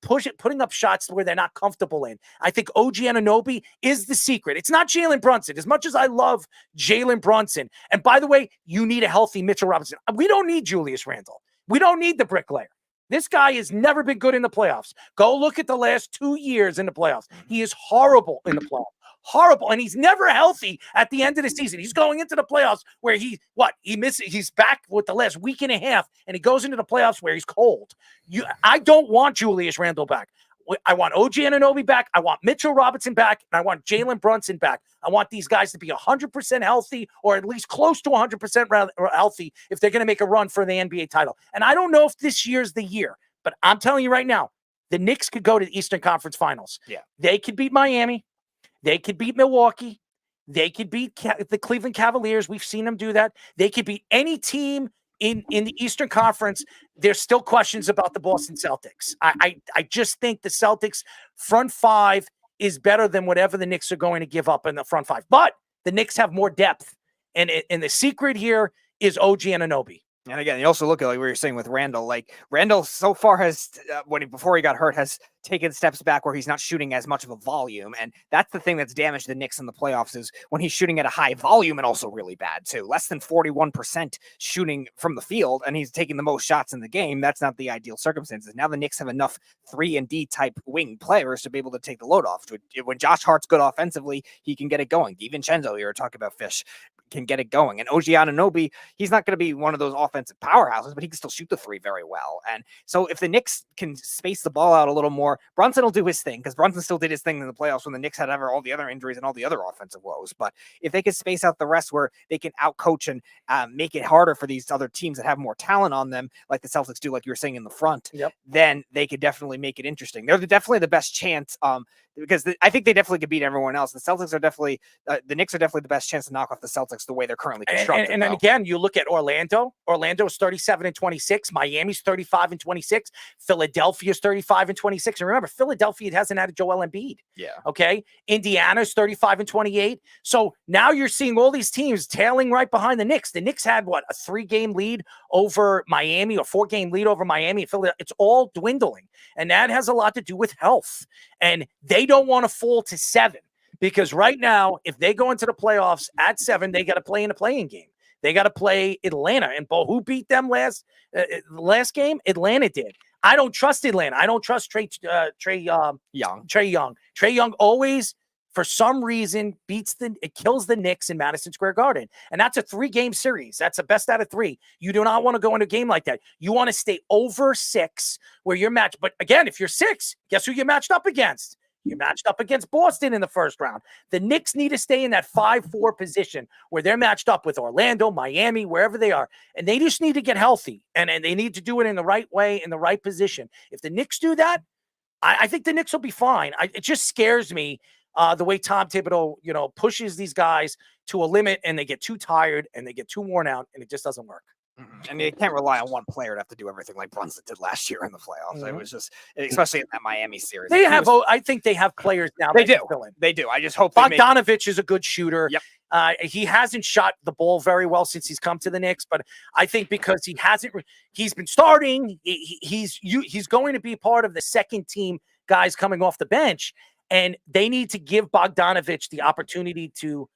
putting up shots where they're not comfortable in. I think OG Anunoby is the secret. It's not Jalen Brunson. As much as I love Jalen Brunson, and by the way, you need a healthy Mitchell Robinson. We don't need Julius Randle. We don't need the bricklayer. This guy has never been good in the playoffs. Go look at the last 2 years in the playoffs. He is horrible in the playoffs. Horrible. And he's never healthy at the end of the season. He's going into the playoffs where he misses. He's back with the last week and a half, and he goes into the playoffs where he's cold. I don't want Julius Randle back. I want OG Anunoby back. I want Mitchell Robinson back. And I want Jalen Brunson back. I want these guys to be 100% healthy, or at least close to 100% healthy, if they're going to make a run for the NBA title. And I don't know if this year's the year, but I'm telling you right now, the Knicks could go to the Eastern Conference Finals. Yeah. They could beat Miami. They could beat Milwaukee. They could beat the Cleveland Cavaliers. We've seen them do that. They could beat any team in the Eastern Conference. There's still questions about the Boston Celtics. I just think the Celtics front five is better than whatever the Knicks are going to give up in the front five. But the Knicks have more depth. And the secret here is OG Anunoby. And again, you also look at, like we were saying with Randall, like Randall so far has, before he got hurt, has taken steps back where he's not shooting as much of a volume. And that's the thing that's damaged the Knicks in the playoffs, is when he's shooting at a high volume and also really bad too. Less than 41% shooting from the field, and he's taking the most shots in the game. That's not the ideal circumstances. Now the Knicks have enough 3-and-D type wing players to be able to take the load off. When Josh Hart's good offensively, he can get it going. DiVincenzo, you were talking about Fish, can get it going. And OG Anunoby, he's not going to be one of those offensive powerhouses, but he can still shoot the three very well. And so if the Knicks can space the ball out a little more, Brunson will do his thing, because Brunson still did his thing in the playoffs when the Knicks had all the other injuries and all the other offensive woes. But if they can space out the rest where they can outcoach and make it harder for these other teams that have more talent on them, like the Celtics do, like you were saying in the front, then they could definitely make it interesting. They're definitely the best chance, because I think they definitely could beat everyone else. The Celtics are definitely, the Knicks are definitely the best chance to knock off the Celtics the way they're currently constructed. And then again, you look at Orlando. Orlando's 37-26. Miami's 35-26. Philadelphia's 35-26. And remember, Philadelphia hasn't had a Joel Embiid. Yeah. Okay. Indiana's 35-28. So now you're seeing all these teams tailing right behind the Knicks. The Knicks had a 3-game lead over Miami, or 4-game lead over Miami and Philadelphia. It's all dwindling. And that has a lot to do with health. And they don't want to fall to 7, because right now, if they go into the playoffs at 7, they got to play in a play-in game. They got to play Atlanta. And who beat them last game? Atlanta did. I don't trust Atlanta. I don't trust Trey Young. Trey Young always for some reason it kills the Knicks in Madison Square Garden. And that's a 3-game series. That's a best out of 3. You do not want to go into a game like that. You want to stay over 6 where you're matched. But again, if you're 6, guess who you matched up against? You matched up against Boston in the first round. The Knicks need to stay in that 5-4 position where they're matched up with Orlando, Miami, wherever they are. And they just need to get healthy. And they need to do it in the right way, in the right position. If the Knicks do that, I think the Knicks will be fine. It just scares me the way Tom Thibodeau, pushes these guys to a limit and they get too tired and they get too worn out and it just doesn't work. And you can't rely on one player to have to do everything like Brunson did last year in the playoffs. It was just, especially in that Miami series. I think they have players now. They do. They do. I just hope Bogdanovich is a good shooter. Yep. He hasn't shot the ball very well since he's come to the Knicks, but I think because he's been starting, he's going to be part of the second team guys coming off the bench, and they need to give Bogdanovich the opportunity to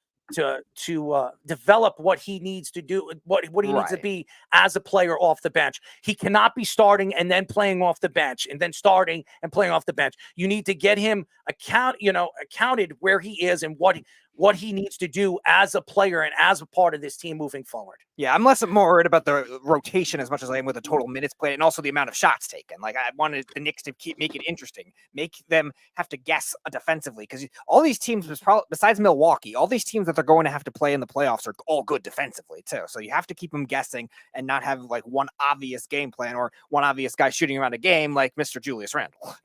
develop what he needs to do, what he needs to be as a player off the bench. He cannot be starting and then playing off the bench and then starting and playing off the bench. You need to get him accounted where he is and what he needs to do as a player and as a part of this team moving forward. Yeah, I'm more worried about the rotation as much as I am with the total minutes played and also the amount of shots taken. Like, I wanted the Knicks to make it interesting, make them have to guess defensively, because all these teams, besides Milwaukee, all these teams that they're going to have to play in the playoffs are all good defensively too. So you have to keep them guessing and not have like one obvious game plan or one obvious guy shooting around a game like Mr. Julius Randle.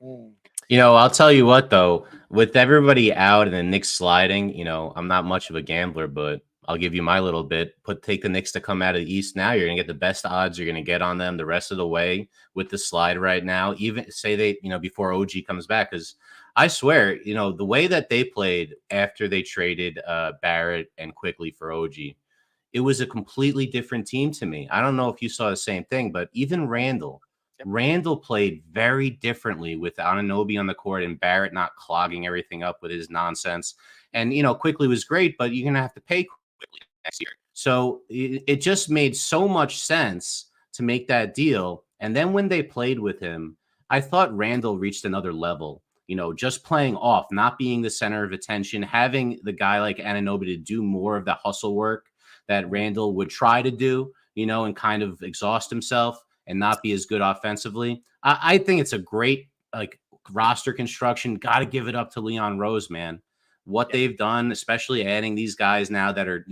I'll tell you what, though, with everybody out and the Knicks sliding, I'm not much of a gambler, but I'll give you my little bit. Take the Knicks to come out of the East now. You're going to get the best odds you're going to get on them the rest of the way with the slide right now. Even say they, before OG comes back, because I swear, the way that they played after they traded Barrett and quickly for OG, it was a completely different team to me. I don't know if you saw the same thing, but even Randall played very differently with Anunoby on the court and Barrett not clogging everything up with his nonsense. And, quickly was great, but you're going to have to pay quickly next year. So it just made so much sense to make that deal. And then when they played with him, I thought Randall reached another level, just playing off, not being the center of attention, having the guy like Anunoby to do more of the hustle work that Randall would try to do, and kind of exhaust himself and not be as good offensively. I think it's a great roster construction. Got to give it up to Leon Rose, man. What they've done, especially adding these guys now that are,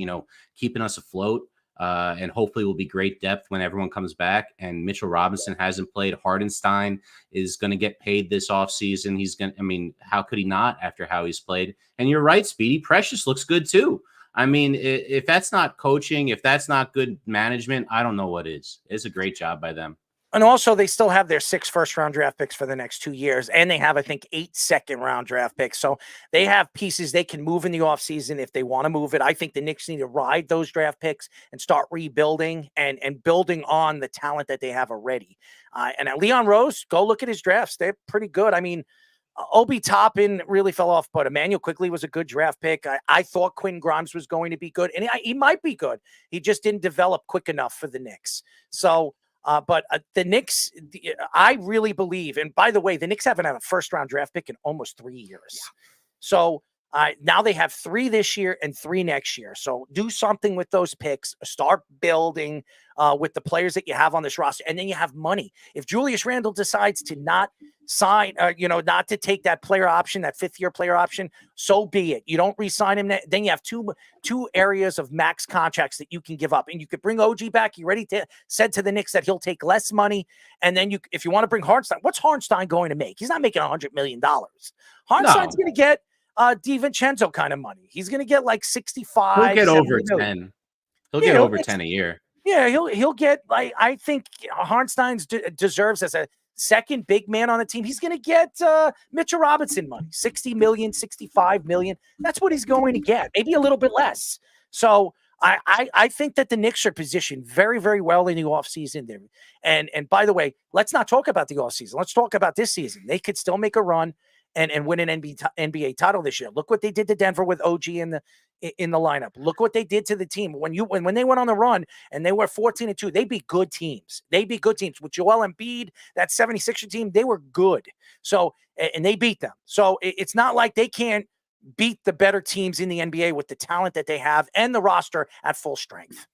keeping us afloat, and hopefully will be great depth when everyone comes back. And Mitchell Robinson hasn't played. Hardenstein is going to get paid this offseason. How could he not after how he's played? And you're right, Speedy. Precious looks good too. If that's not coaching, if that's not good management, I don't know what is. It's a great job by them. And also, they still have their 6 first-round draft picks for the next 2 years, and they have, I think, 8 second-round draft picks. So they have pieces they can move in the offseason if they want to move it. I think the Knicks need to ride those draft picks and start rebuilding and building on the talent that they have already. And Leon Rose, go look at his drafts. They're pretty good. Obi Toppin really fell off, but Emmanuel Quickly was a good draft pick. I thought Quinn Grimes was going to be good, and he might be good. He just didn't develop quick enough for the Knicks. So, but the Knicks, I really believe, and by the way, the Knicks haven't had a first-round draft pick in almost 3 years. Yeah. So now they have 3 this year and 3 next year. So do something with those picks. Start building with the players that you have on this roster, and then you have money. If Julius Randle decides to not sign, not to take that player option, that 5th-year player option, so be it. You don't re-sign him. Then you have two areas of max contracts that you can give up, and you could bring OG back. You already said to the Knicks that he'll take less money, and then if you want to bring Hartenstein, what's Hartenstein going to make? He's not making $100 million. Hartenstein's going to get DiVincenzo kind of money. He's going to get like 65. He'll get over 10. He'll get over 10 a year. Yeah, he'll get I think Hartenstein deserves as a second big man on the team. He's going to get Mitchell Robinson money, 60 million, 65 million. That's what he's going to get, maybe a little bit less. So I think that the Knicks are positioned very, very well in the offseason there. And by the way, let's not talk about the offseason. Let's talk about this season. They could still make a run and win an NBA title this year. Look what they did to Denver with OG in the lineup. Look what they did to the team when they went on the run and they were 14-2. They beat good teams. With Joel Embiid, that 76er team, they were good. So and they beat them. So it's not like they can't beat the better teams in the NBA with the talent that they have and the roster at full strength.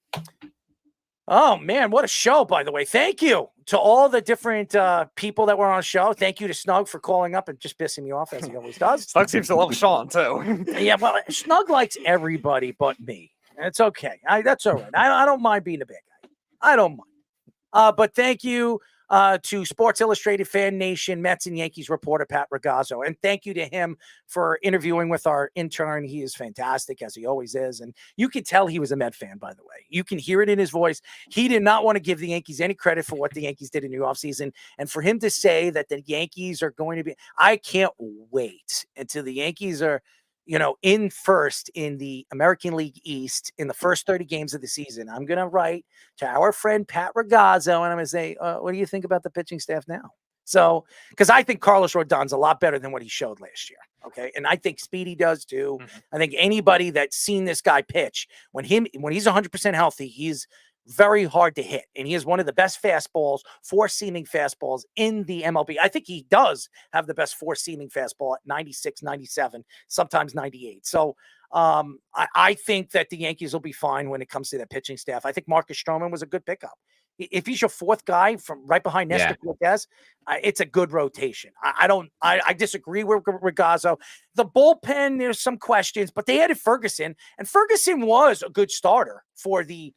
Oh, man, what a show, by the way. Thank you to all the different people that were on the show. Thank you to Snug for calling up and just pissing me off, as he always does. Snug seems to love Sean, too. Yeah, well, Snug likes everybody but me. It's okay. That's all right. I don't mind being a bad guy. I don't mind. But thank you to Sports Illustrated Fan Nation, Mets and Yankees reporter Pat Ragazzo. And thank you to him for interviewing with our intern. He is fantastic, as he always is. And you can tell he was a Met fan, by the way. You can hear it in his voice. He did not want to give the Yankees any credit for what the Yankees did in the offseason. And for him to say that the Yankees are going to be, I can't wait until the Yankees are, in first in the American League East in the first 30 games of the season. I'm going to write to our friend Pat Ragazzo, and I'm going to say, what do you think about the pitching staff now? So, because I think Carlos Rodon's a lot better than what he showed last year. Okay. And I think Speedy does too. I think anybody that's seen this guy pitch, when he's 100% healthy, he's very hard to hit. And he is one of the best fastballs, four-seaming fastballs in the MLB. I think he does have the best four-seaming fastball at 96, 97, sometimes 98. So I think that the Yankees will be fine when it comes to their pitching staff. I think Marcus Stroman was a good pickup. If he's your fourth guy from right behind Nestor Cortez, it's a good rotation. I disagree with Ragazzo. The bullpen, there's some questions, but they added Ferguson, and Ferguson was a good starter for the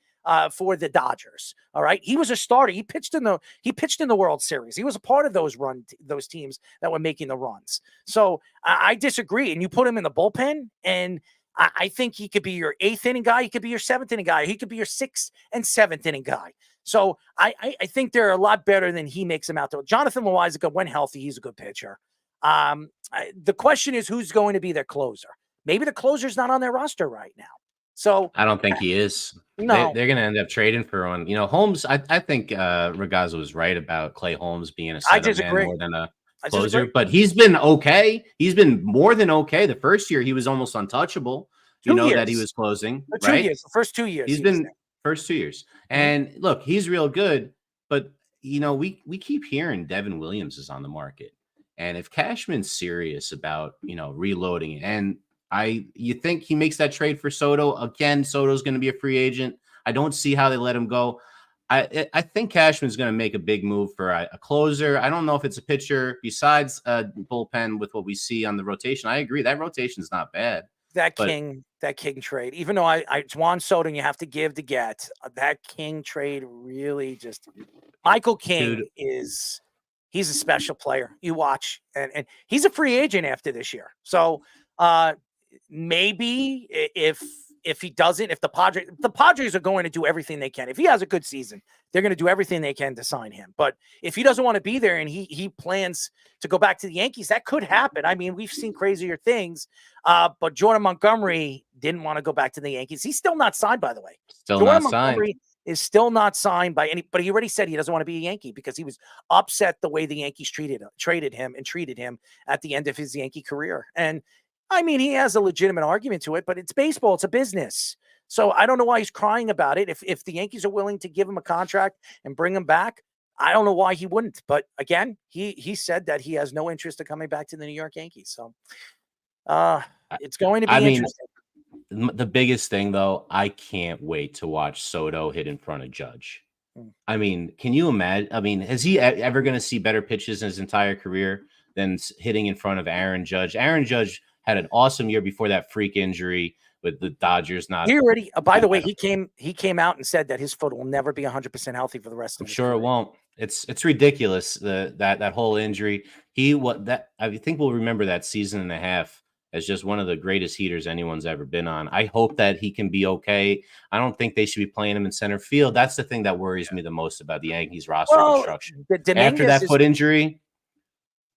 Dodgers. All right. He was a starter. He pitched in the World Series. He was a part of those teams that were making the runs. So I disagree. And you put him in the bullpen, and I think he could be your eighth inning guy. He could be your seventh inning guy. He could be your sixth and seventh inning guy. So I think they're a lot better than he makes them out to. Jonathan Loáisiga, when healthy, he's a good pitcher. The question is, who's going to be their closer? Maybe the closer's not on their roster right now. So I don't think he is. No. They're going to end up trading for one. Holmes, I think Ragazzo was right about Clay Holmes being a setup man more than a closer, but he's been okay. He's been more than okay. The first year, he was almost untouchable. That he was closing. For 2 years. The first 2 years. He's been first 2 years. And look, he's real good. But, we keep hearing Devin Williams is on the market. And if Cashman's serious about, reloading, and you think he makes that trade for Soto again? Soto's going to be a free agent. I don't see how they let him go. I think Cashman's going to make a big move for a closer. I don't know if it's a pitcher besides bullpen with what we see on the rotation. I agree that rotation is not bad. That King trade, even though it's Juan Soto, and you have to give to get that King trade really just. Michael King he's a special player. You watch, and he's a free agent after this year. So. Maybe if he doesn't, if the Padres are going to do everything they can. If he has a good season, they're going to do everything they can to sign him. But if he doesn't want to be there and he plans to go back to the Yankees, that could happen. I mean, we've seen crazier things. But Jordan Montgomery didn't want to go back to the Yankees. He's still not signed, by the way. Jordan Montgomery is still not signed by any, but he already said he doesn't want to be a Yankee because he was upset the way the Yankees traded him at the end of his Yankee career. And I mean, he has a legitimate argument to it, but it's baseball. It's a business. So I don't know why he's crying about it. If the Yankees are willing to give him a contract and bring him back, I don't know why he wouldn't. But again, he said that he has no interest in coming back to the New York Yankees. So it's going to be interesting. The biggest thing, though, I can't wait to watch Soto hit in front of Judge. I mean, can you imagine? I mean, is he ever going to see better pitches in his entire career than hitting in front of Aaron Judge? Aaron Judge had an awesome year before that freak injury with the Dodgers. He already. By the way, he came out and said that his foot will never be 100% healthy for the rest of. I'm sure it won't. It's ridiculous that whole injury. I think we'll remember that season and a half as just one of the greatest heaters anyone's ever been on. I hope that he can be okay. I don't think they should be playing him in center field. That's the thing that worries me the most about the Yankees roster construction. After that foot injury.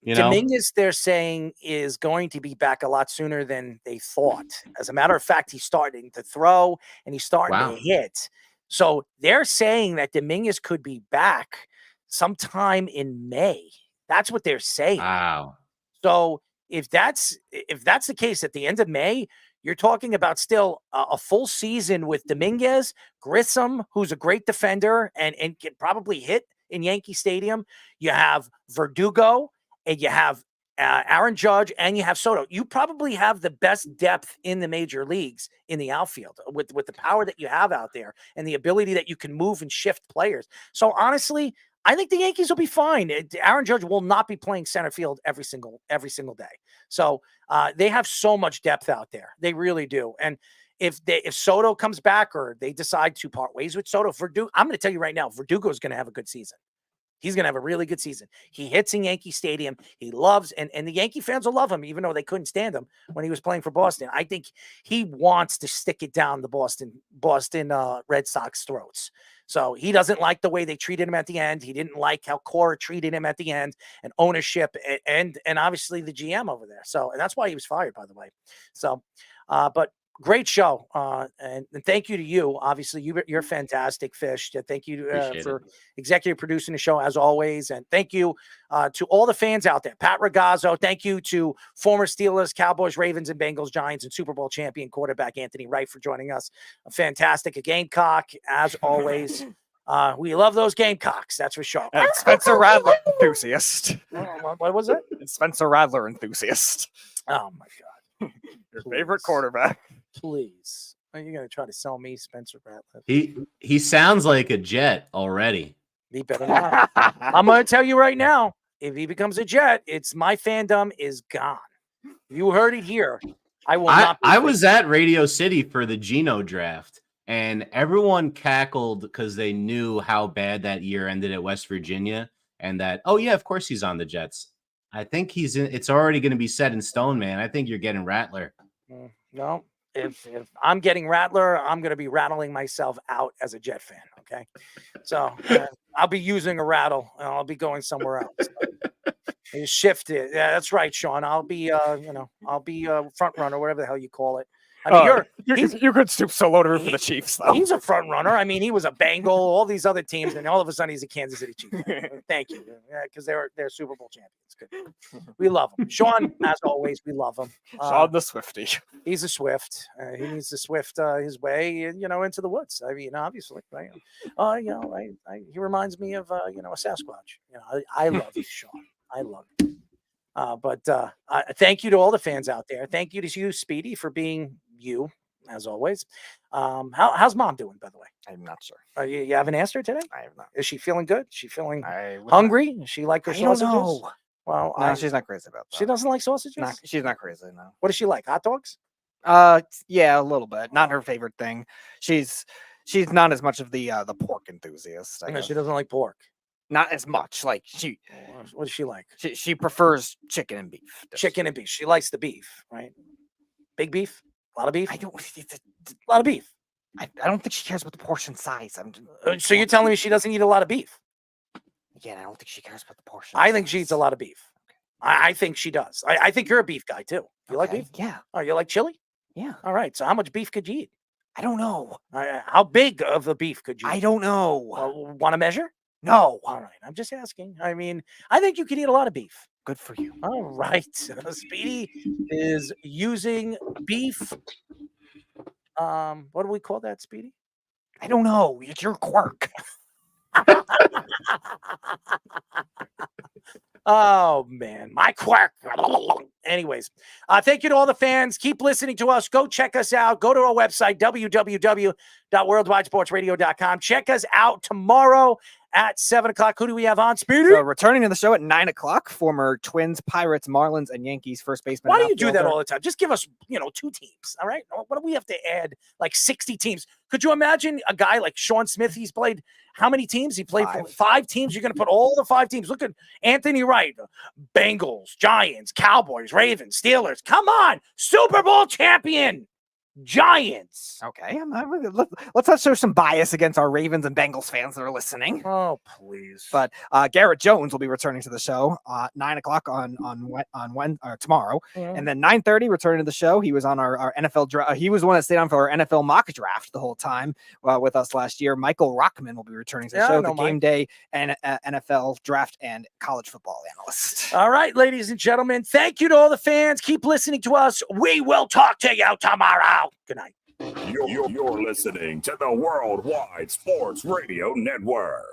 Dominguez, they're saying, is going to be back a lot sooner than they thought. As a matter of fact, he's starting to throw and he's starting to hit. So they're saying that Dominguez could be back sometime in May. That's what they're saying. Wow. So if that's the case at the end of May, you're talking about still a full season with Dominguez, Grissom, who's a great defender and can probably hit in Yankee Stadium. You have Verdugo. And you have Aaron Judge, and you have Soto. You probably have the best depth in the major leagues in the outfield with the power that you have out there and the ability that you can move and shift players. So honestly, I think the Yankees will be fine. Aaron Judge will not be playing center field every single day. So they have so much depth out there. They really do. And if Soto comes back or they decide to part ways with Soto, I'm going to tell you right now, Verdugo is going to have a good season. He's going to have a really good season. He hits in Yankee Stadium. He loves, and the Yankee fans will love him, even though they couldn't stand him when he was playing for Boston. I think he wants to stick it down the Boston Red Sox throats. So he doesn't like the way they treated him at the end. He didn't like how Cora treated him at the end, and ownership, and obviously the GM over there. So, and that's why he was fired, by the way. So, but great show, and thank you to you. Obviously, you're fantastic, Fish. Thank you for executive producing the show as always, and thank you to all the fans out there. Pat Ragazzo, thank you to former Steelers, Cowboys, Ravens, and Bengals, Giants, and Super Bowl champion quarterback Anthony Wright for joining us. A Gamecock as always. We love those Gamecocks, that's for sure. And Spencer Rattler enthusiast. What was it? Spencer Rattler enthusiast. Oh my God. Your favorite quarterback. Please. Are you going to try to sell me Spencer Rattler? He sounds like a Jet already. He better not. I'm going to tell you right now, if he becomes a Jet, my fandom is gone. You heard it here. I will not. I was at Radio City for the Geno draft, and everyone cackled because they knew how bad that year ended at West Virginia, and that, oh yeah, of course he's on the Jets. I think it's already going to be set in stone, man. I think you're getting Rattler. No. If I'm getting Rattler, I'm going to be rattling myself out as a Jet fan. Okay. So I'll be using a rattle and I'll be going somewhere else. You shift it. Yeah, that's right, Sean. I'll be, I'll be a front runner, whatever the hell you call it. I mean, you could stoop so low to root for the Chiefs, though. He's a front runner. I mean, he was a Bengal, all these other teams, and all of a sudden he's a Kansas City Chief. Thank you, because they're Super Bowl champions. Good, we love him. Sean, as always, we love him. Sean the Swiftie. He's a Swift. He needs to Swift his way, into the woods. I mean, obviously, right? He reminds me of a Sasquatch. I love you, Sean. I love you. But thank you to all the fans out there. Thank you to you, Speedy, for being you, as always. How's Mom doing, by the way? I'm not sure. You haven't asked her today? I have not. Is she feeling good? Is she feeling hungry? Does she like her sausages? I don't know. Well, no, she's not crazy about that. She doesn't like sausages? She's not crazy, no. What does she like? Hot dogs? Yeah, a little bit. Not her favorite thing. She's not as much of the pork enthusiast. No, she doesn't like pork. Not as much. Like what does she like? She prefers chicken and beef. Chicken and beef. She likes the beef, right? Big beef? A lot of beef? A lot of beef. I don't think she cares about the portion size. So you're telling me she doesn't eat a lot of beef? Again, I don't think she cares about the portion. I think she eats a lot of beef. I think she does. I think you're a beef guy too. You like beef? Yeah. Oh, you like chili? Yeah. All right. So how much beef could you eat? I don't know. How big of a beef could you eat? I don't know. Want to measure? No. All right. I'm just asking. I mean, I think you could eat a lot of beef. Good for you. All right. Speedy is using beef. What do we call that, Speedy? I don't know. It's your quirk. Oh, man. My quirk. Anyways, thank you to all the fans. Keep listening to us. Go check us out. Go to our website, www.worldwidesportsradio.com. Check us out tomorrow at 7 o'clock. Who do we have on, Speedy? So returning to the show at 9 o'clock, former Twins, Pirates, Marlins, and Yankees first baseman. Why do you do that all the time? Just give us, 2 teams, all right? What do we have to add, like 60 teams? Could you imagine a guy like Sean Smith? He's played how many teams? He played for 5 teams. You're going to put all the 5 teams. Look at Anthony Wright, Bengals, Giants, Cowboys, Ravens, Steelers. Come on, Super Bowl champion. Giants. Okay, let's not show some bias against our Ravens and Bengals fans that are listening. Oh, please. But Garrett Jones will be returning to the show 9 o'clock on tomorrow, and then 9:30 returning to the show. He was on our NFL draft. He was the one that stayed on for our NFL mock draft the whole time with us last year. Michael Rockman will be returning to the show, the game day and NFL draft and college football analyst. All right, ladies and gentlemen, thank you to all the fans. Keep listening to us. We will talk to you tomorrow. Good night. You're listening to the Worldwide Sports Radio Network.